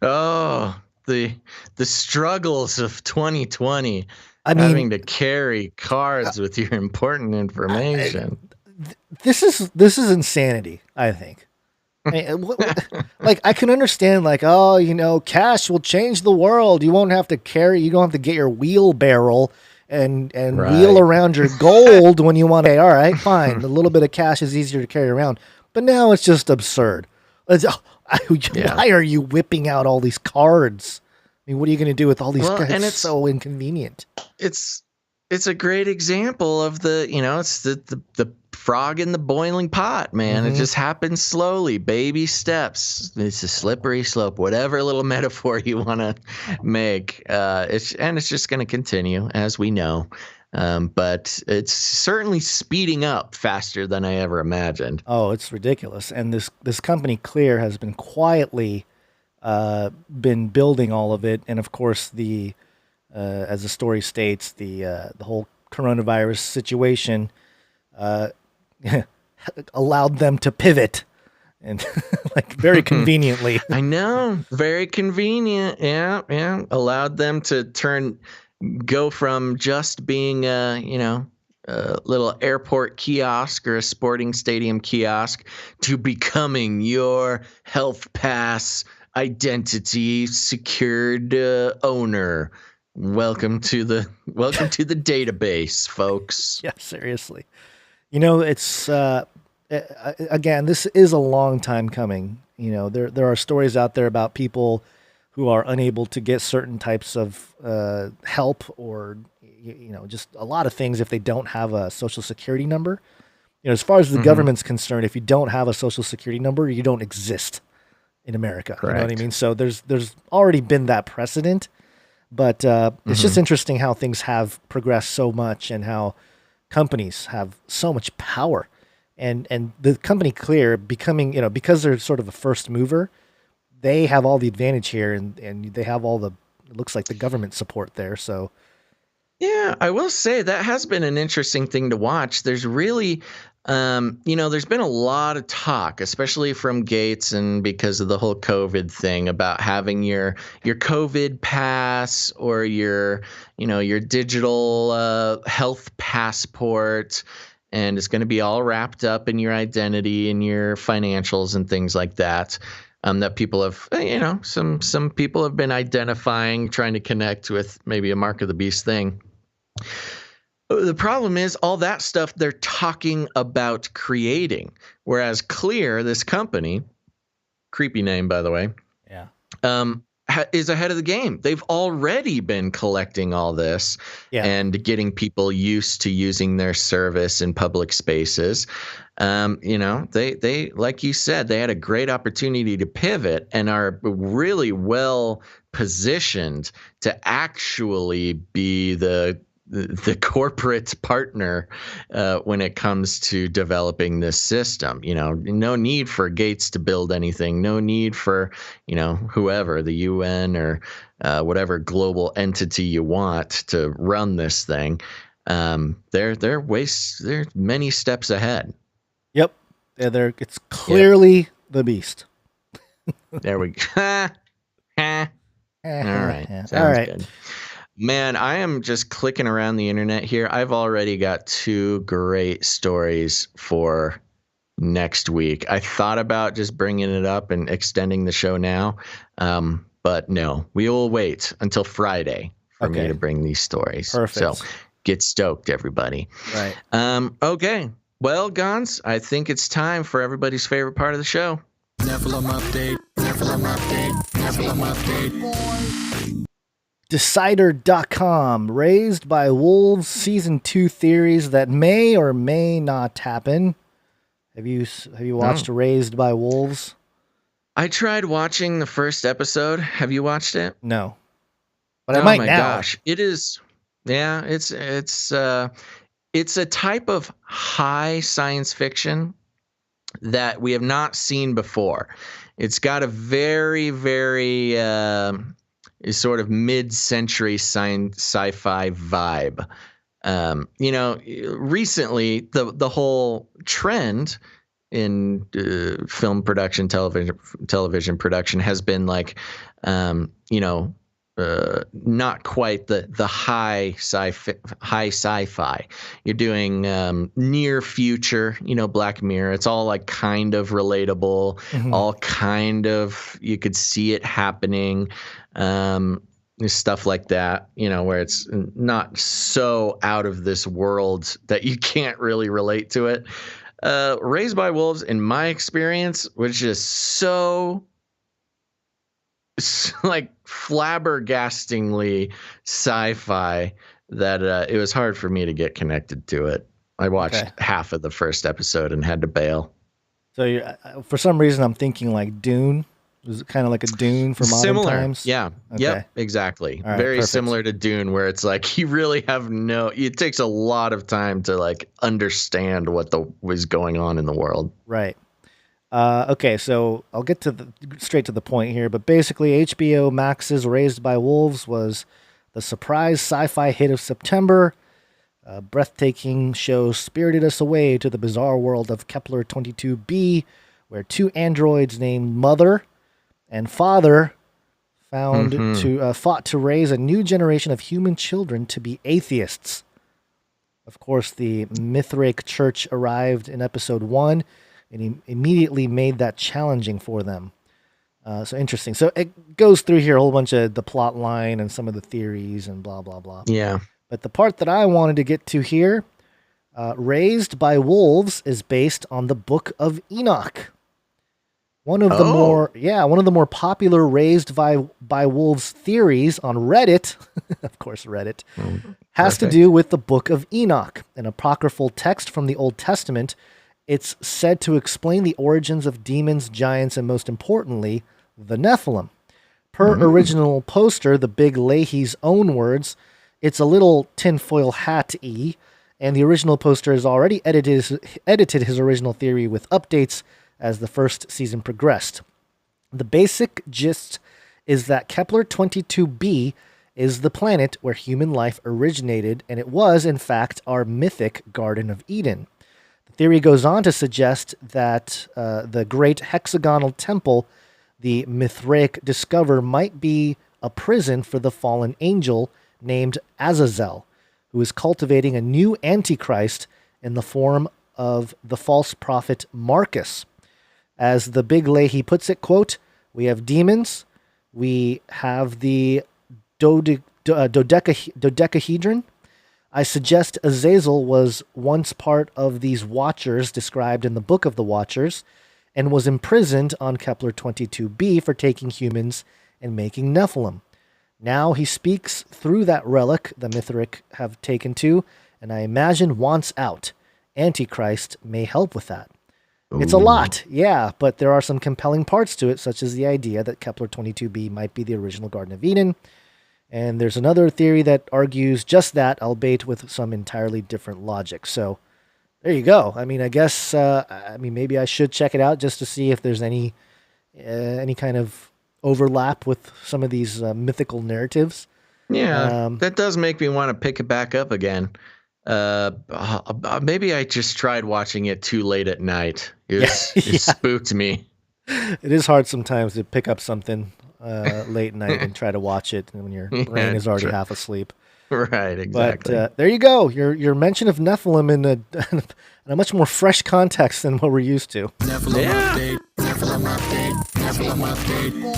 Oh, the struggles of 2020. Having to carry cards with your important information. This is insanity, I think. Like, I can understand, like, cash will change the world. You don't have to get your wheelbarrow and Right. wheel around your gold when you want to. All right, fine. A little bit of cash is easier to carry around. But now it's just absurd. Why are you whipping out all these cards? I mean, what are you going to do with all these cards? And it's so inconvenient. It's a great example of it's the frog in the boiling pot, man. It just happens slowly, baby steps. It's a slippery slope, whatever little metaphor you want to make. It's just going to continue, as we know. But it's certainly speeding up faster than I ever imagined. Oh, it's ridiculous. And this company Clear has been quietly been building all of it. And of course, as the story states, the whole coronavirus situation allowed them to pivot, and like very conveniently. I know, very convenient. Yeah. Allowed them to go from just being a little airport kiosk or a sporting stadium kiosk to becoming your health pass identity secured owner. Welcome to the database, folks. Yeah, seriously. It's again, this is a long time coming. There are stories out there about people who are unable to get certain types of help, or just a lot of things if they don't have a social security number. As far as the government's concerned, if you don't have a social security number, you don't exist in America. Correct. You know what I mean? So there's already been that precedent. But it's just interesting how things have progressed so much, and how companies have so much power, and the company Clear becoming, because they're sort of a first mover, they have all the advantage here, and they have all it looks like the government support there. So yeah, I will say that has been an interesting thing to watch. There's really, there's been a lot of talk, especially from Gates and because of the whole COVID thing, about having your COVID pass or your digital health passport, and it's going to be all wrapped up in your identity and your financials and things like that. That people have, some people have been identifying, trying to connect with maybe a mark of the beast thing. The problem is all that stuff they're talking about creating, whereas Clear, this company, creepy name by the way, is ahead of the game. They've already been collecting all this and getting people used to using their service in public spaces. They like you said, they had a great opportunity to pivot and are really well positioned to actually be the corporate partner when it comes to developing this system. No need for Gates to build anything. No need for whoever, the UN or whatever global entity you want to run this thing. They're many steps ahead. Yep, it's clearly the beast. There we go. All right, sounds good. Man, I am just clicking around the internet here. I've already got 2 great stories for next week. I thought about just bringing it up and extending the show now, but no, we will wait until Friday for me to bring these stories. Perfect. So get stoked, everybody. Right. Okay. Well, Gonz, I think it's time for everybody's favorite part of the show. Nephilim update. Decider.com, Raised by Wolves Season 2 theories that may or may not happen. Have you watched Raised by Wolves? I tried watching the first episode. Have you watched it? No. But I might now. Oh my gosh. It is. Yeah, it's a type of high science fiction that we have not seen before. It's got a very, very sort of mid-century sci-fi vibe. Recently the whole trend in film production, television production has been like, not quite the high sci-fi. You're doing near future, Black Mirror. It's all like kind of relatable, all kind of, you could see it happening. stuff like that, where it's not so out of this world that you can't really relate to it. Raised by Wolves, in my experience, was just so like flabbergastingly sci-fi that it was hard for me to get connected to it. I watched half of the first episode and had to bail. So for some reason, I'm thinking like Dune. Was it kind of like a Dune for modern times? Yeah. Okay. Yep. Exactly. All right, Very perfect. similar to Dune, where it's like you really have it takes a lot of time to like understand what was going on in the world. Right. Okay, so I'll get straight to the point here, but basically HBO Max's Raised by Wolves was the surprise sci-fi hit of September. A breathtaking show spirited us away to the bizarre world of Kepler 22b, where two androids named Mother and Father fought to raise a new generation of human children to be atheists. Of course, the Mithraic Church arrived in episode 1, and he immediately made that challenging for them. So interesting. So it goes through here a whole bunch of the plot line and some of the theories and blah, blah, blah. Yeah. But the part that I wanted to get to here, Raised by Wolves is based on the Book of Enoch. One of the more popular Raised by Wolves theories on Reddit, of course Reddit, has to do with the Book of Enoch, an apocryphal text from the Old Testament. It's said to explain the origins of demons, giants, and most importantly, the Nephilim. Per original poster, the Big Leahy's own words, it's a little tinfoil hat-y, and the original poster has already edited his original theory with updates as the first season progressed. The basic gist is that Kepler 22b is the planet where human life originated, and it was, in fact, our mythic Garden of Eden. The theory goes on to suggest that the great hexagonal temple the Mithraic discover might be a prison for the fallen angel named Azazel, who is cultivating a new antichrist in the form of the false prophet Marcus. As the Big Leahy puts it, quote, we have demons, we have the dodecahedron. I suggest Azazel was once part of these Watchers described in the Book of the Watchers and was imprisoned on Kepler 22b for taking humans and making Nephilim. Now he speaks through that relic the Mithraic have taken to, and I imagine wants out. Antichrist may help with that. Ooh. It's a lot, yeah, but there are some compelling parts to it, such as the idea that Kepler 22b might be the original Garden of Eden. And there's another theory that argues just that, albeit with some entirely different logic. So there you go. I mean, I guess, maybe I should check it out just to see if there's any kind of overlap with some of these mythical narratives. Yeah, that does make me want to pick it back up again. Maybe I just tried watching it too late at night. It spooked me. It is hard sometimes to pick up something late night and try to watch it when your brain is already half asleep. Right, exactly. But there you go. Your mention of Nephilim in a much more fresh context than what we're used to. Nephilim update. Nephilim update. Nephilim update.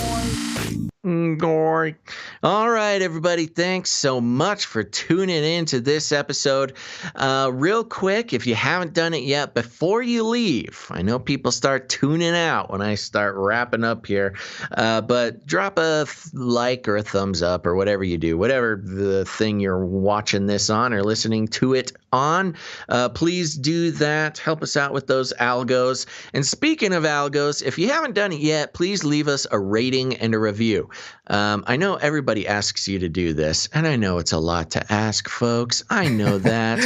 Gory. All right, everybody. Thanks so much for tuning in to this episode. Real quick, if you haven't done it yet, before you leave, I know people start tuning out when I start wrapping up here, but drop a like or a thumbs up or whatever you do, whatever the thing you're watching this on or listening to it on. Please do that. Help us out with those algos. And speaking of algos, if you haven't done it yet, please leave us a rating and a review. I know everybody asks you to do this, and I know it's a lot to ask, folks. I know that.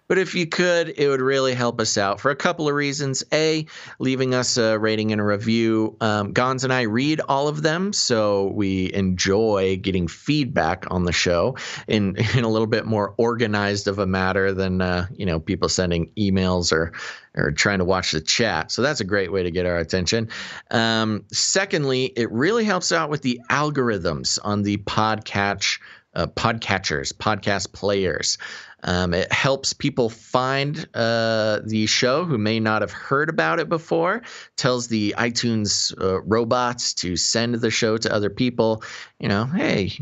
But if you could, it would really help us out for a couple of reasons. A, leaving us a rating and a review. Gonz and I read all of them, so we enjoy getting feedback on the show in a little bit more organized of a matter than people sending emails or trying to watch the chat. So that's a great way to get our attention. Secondly, it really helps out with the algorithms on the Podcatch podcatchers, podcast players. It helps people find the show who may not have heard about it before, tells the iTunes robots to send the show to other people. You know, hey,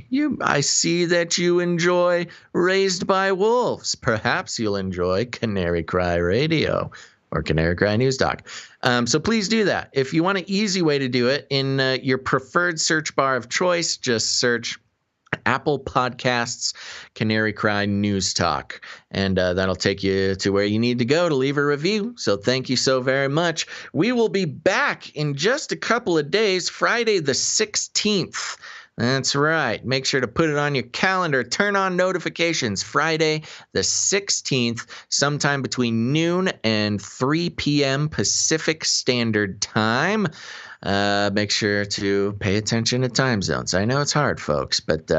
I see that you enjoy Raised by Wolves. Perhaps you'll enjoy Canary Cry Radio or Canary Cry News Doc. So please do that. If you want an easy way to do it, in your preferred search bar of choice, just search Apple Podcasts, Canary Cry News Talk, and that'll take you to where you need to go to leave a review. So thank you so very much. We will be back in just a couple of days, Friday the 16th. That's right. Make sure to put it on your calendar. Turn on notifications. Friday the 16th, sometime between noon and 3 p.m. Pacific Standard Time. Make sure to pay attention to time zones. I know it's hard, folks, but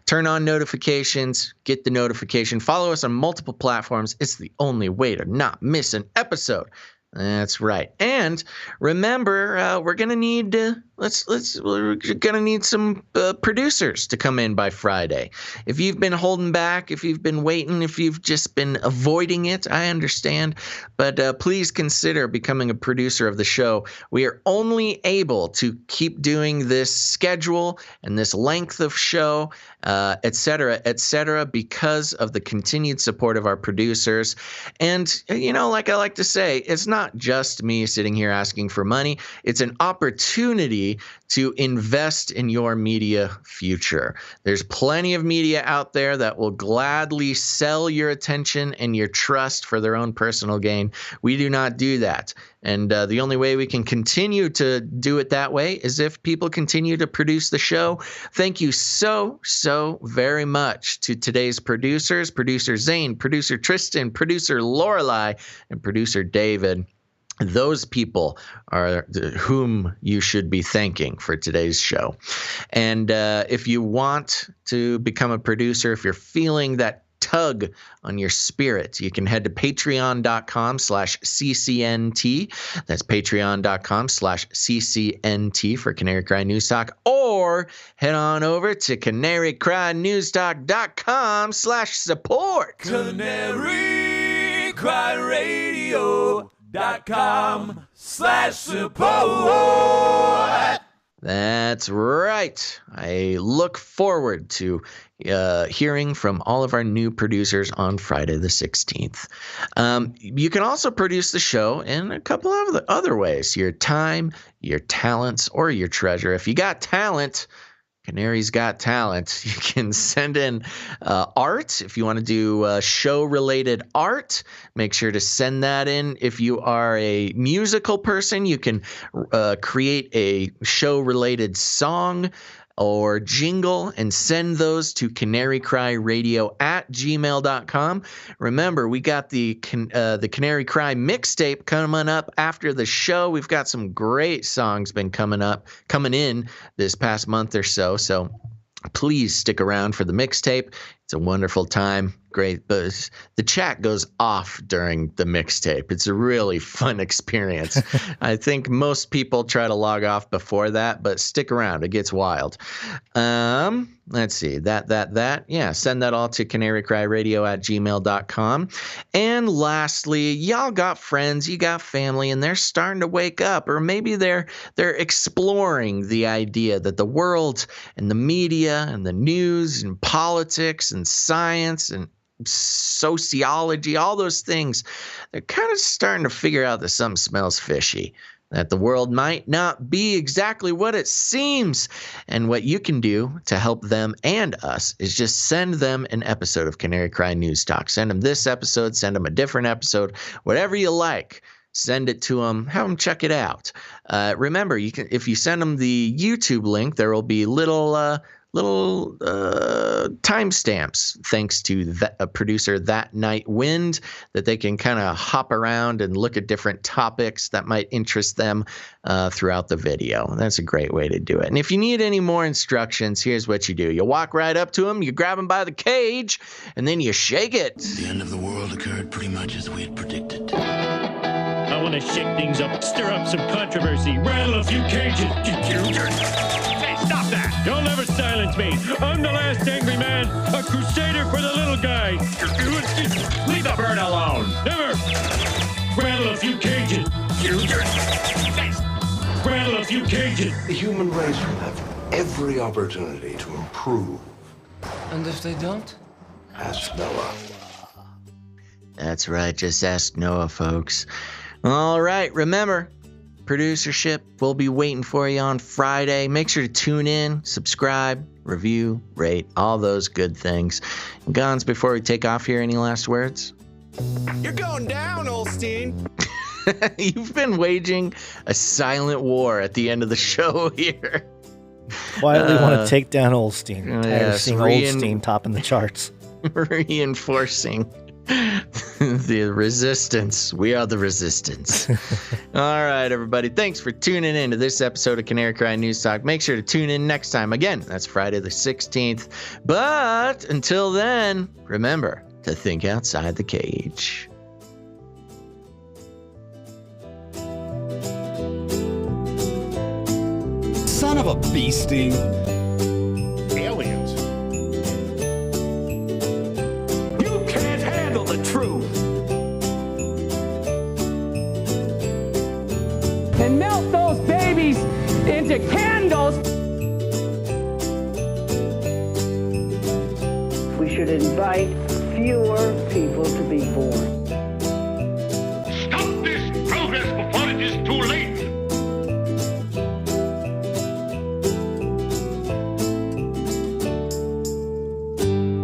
turn on notifications, get the notification. Follow us on multiple platforms. It's the only way to not miss an episode. That's right. And remember, we're gonna need we're gonna need some producers to come in by Friday. If you've been holding back, if you've been waiting, if you've just been avoiding it, I understand. But please consider becoming a producer of the show. We are only able to keep doing this schedule and this length of show, et cetera, because of the continued support of our producers. And like I like to say, it's not just me sitting here asking for money. It's an opportunity to invest in your media future. There's plenty of media out there that will gladly sell your attention and your trust for their own personal gain. We do not do that. And the only way we can continue to do it that way is if people continue to produce the show. Thank you so very much to today's producers, producer Zane, producer Tristan, producer Lorelei, and producer David. Those people are whom you should be thanking for today's show. And if you want to become a producer, if you're feeling that tug on your spirit, you can head to patreon.com/CCNT. That's patreon.com/CCNT for Canary Cry News Talk, or head on over to canarycrynewstalk.com/support. Canary Cry Radio.com/support. That's right. I look forward to hearing from all of our new producers on Friday the 16th. You can also produce the show in a couple of other ways. Your time, your talents, or your treasure. If you got talent, Canary's got talent. You can send in art. If you want to do show-related art, make sure to send that in. If you are a musical person, you can create a show-related song or jingle and send those to canarycryradio@gmail.com. Remember, we got the Canary Cry mixtape coming up after the show. We've got some great songs been coming in this past month or so. So please stick around for the mixtape. It's a wonderful time. Great. But the chat goes off during the mixtape. It's a really fun experience. I think most people try to log off before that, but stick around. It gets wild. Let's see. Yeah, send that all to canarycryradio@gmail.com. And lastly, y'all got friends, you got family, and they're starting to wake up, or maybe they're exploring the idea that the world and the media and the news and politics and science and sociology, all those things, they're kind of starting to figure out that something smells fishy, that the world might not be exactly what it seems. And what you can do to help them and us is just send them an episode of Canary Cry News Talk. Send them this episode, send them a different episode, whatever you like. Send it to them, have them check it out. Remember, you can, if you send them the YouTube link, there will be little timestamps, thanks to producer That Night Wind, that they can kind of hop around and look at different topics that might interest them throughout the video. That's a great way to do it. And if you need any more instructions, here's what you do. You walk right up to them, you grab them by the cage, and then you shake it. The end of the world occurred pretty much as we had predicted. I want to shake things up, stir up some controversy, rattle a few cages. Hey, stop that! You'll never silence me. I'm the last angry man, a crusader for the little guy. Leave the bird alone. Never. Rattle a few cages. Rattle a few cages. The human race will have every opportunity to improve. And if they don't? Ask Noah. That's right, just ask Noah, folks. All right, remember, producership will be waiting for you on Friday. Make sure to tune in, subscribe, review, rate, all those good things. Gonz, before we take off here, any last words? You're going down, Olstein. You've been waging a silent war at the end of the show here. Quietly want to take down Olstein. Yes, seeing Olstein topping the charts. Reinforcing the resistance. We are the resistance. All right, everybody. Thanks for tuning in to this episode of Canary Cry News Talk. Make sure to tune in next time. Again, that's Friday the 16th. But until then, remember to think outside the cage. Son of a bee sting. Aliens. You can't handle the truth. And melt those babies into candles. We should invite fewer people to be born. Stop this progress before it is too late.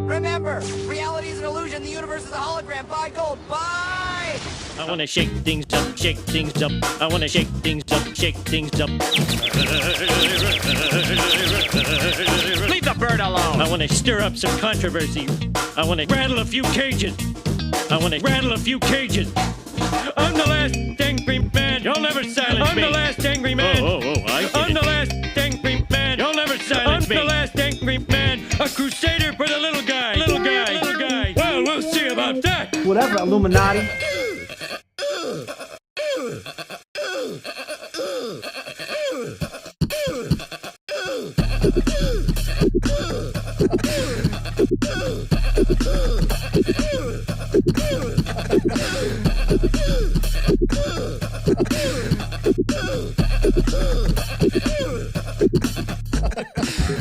Remember, reality is an illusion. The universe is a hologram. Buy gold. Buy! I want to shake things up, shake things up. I want to shake things up, shake things up. Leave the bird alone. I want to stir up some controversy. I want to rattle a few cages. I'm the last angry man. You'll never silence me. I'm the last angry man. I'm the last angry man. You'll never silence me. I'm the last angry man. A crusader for the little guy. Little guy. Well, we'll see about that. Whatever, Illuminati.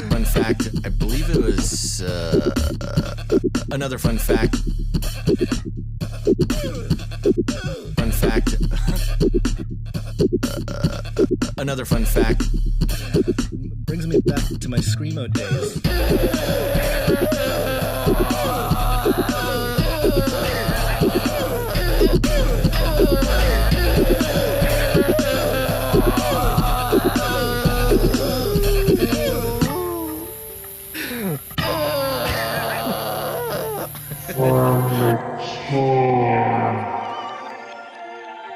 Fun fact, I believe it was another fun fact. Another fun fact. Brings me back to my Screamo days.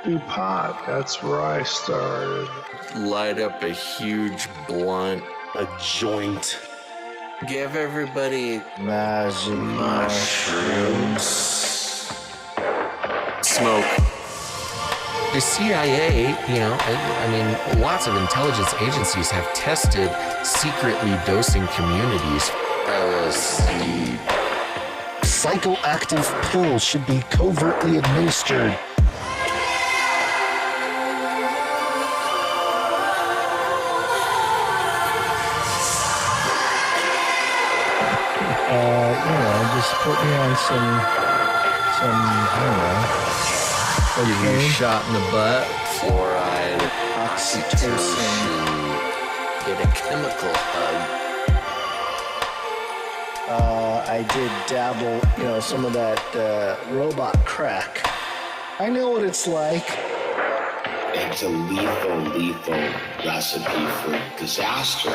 Do pot, that's where I started. Light up a huge blunt. A joint. Give everybody magic mushrooms. Smoke. The CIA, I mean, lots of intelligence agencies have tested secretly dosing communities. LSD. Psychoactive pills should be covertly administered. Just put me on some, I don't know. Give you a shot in the butt. Fluoride. Oxytocin. Get a chemical hug. I did dabble, some of that robot crack. I know what it's like. It's a lethal recipe for disaster.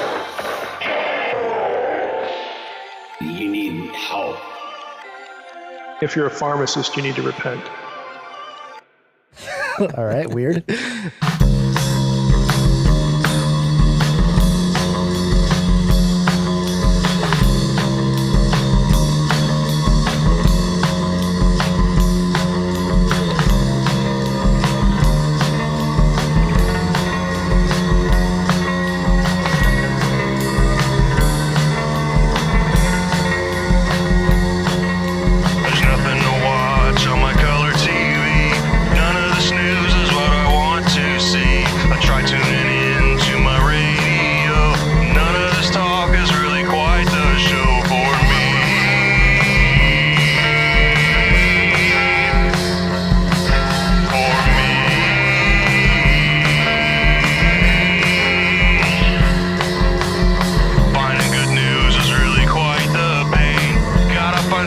You need help. If you're a pharmacist, you need to repent. All right, weird.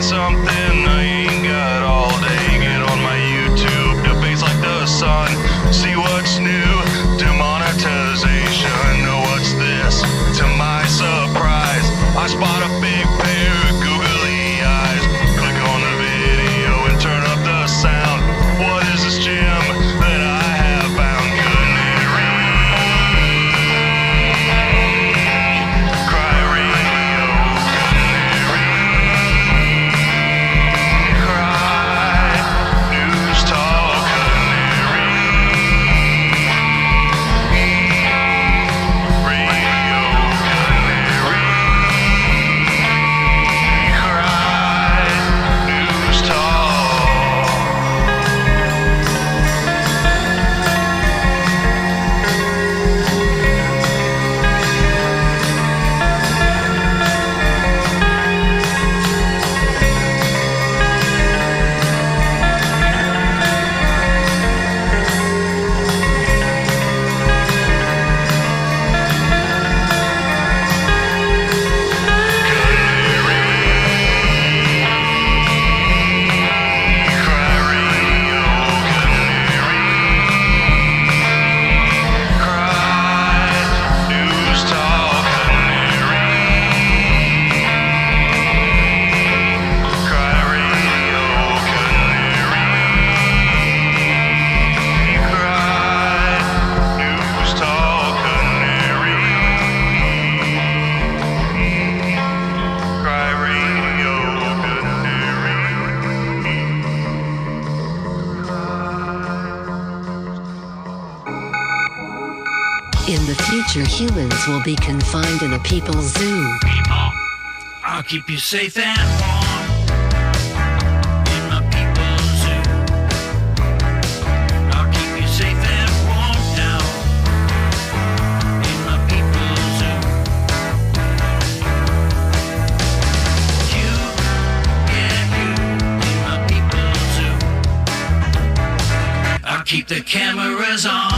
something I ain't got all day. Get on my YouTube, debates like the sun. See what's new, demonetization. Know what's this? To my surprise, I spot a big pair of googly eyes. Click on the video and turn up the sound. What is this gem that I have found? Couldn't it read? Cry radio, couldn't it read? Cry news talk, couldn't it read? Radio, couldn't it read? Cry news talk. In the future, humans will be confined in a people's zoo. I'll keep you safe and warm in my people's zoo. I'll keep you safe and warm now in my people's zoo. You, yeah, you in my people's zoo. I'll keep the cameras on.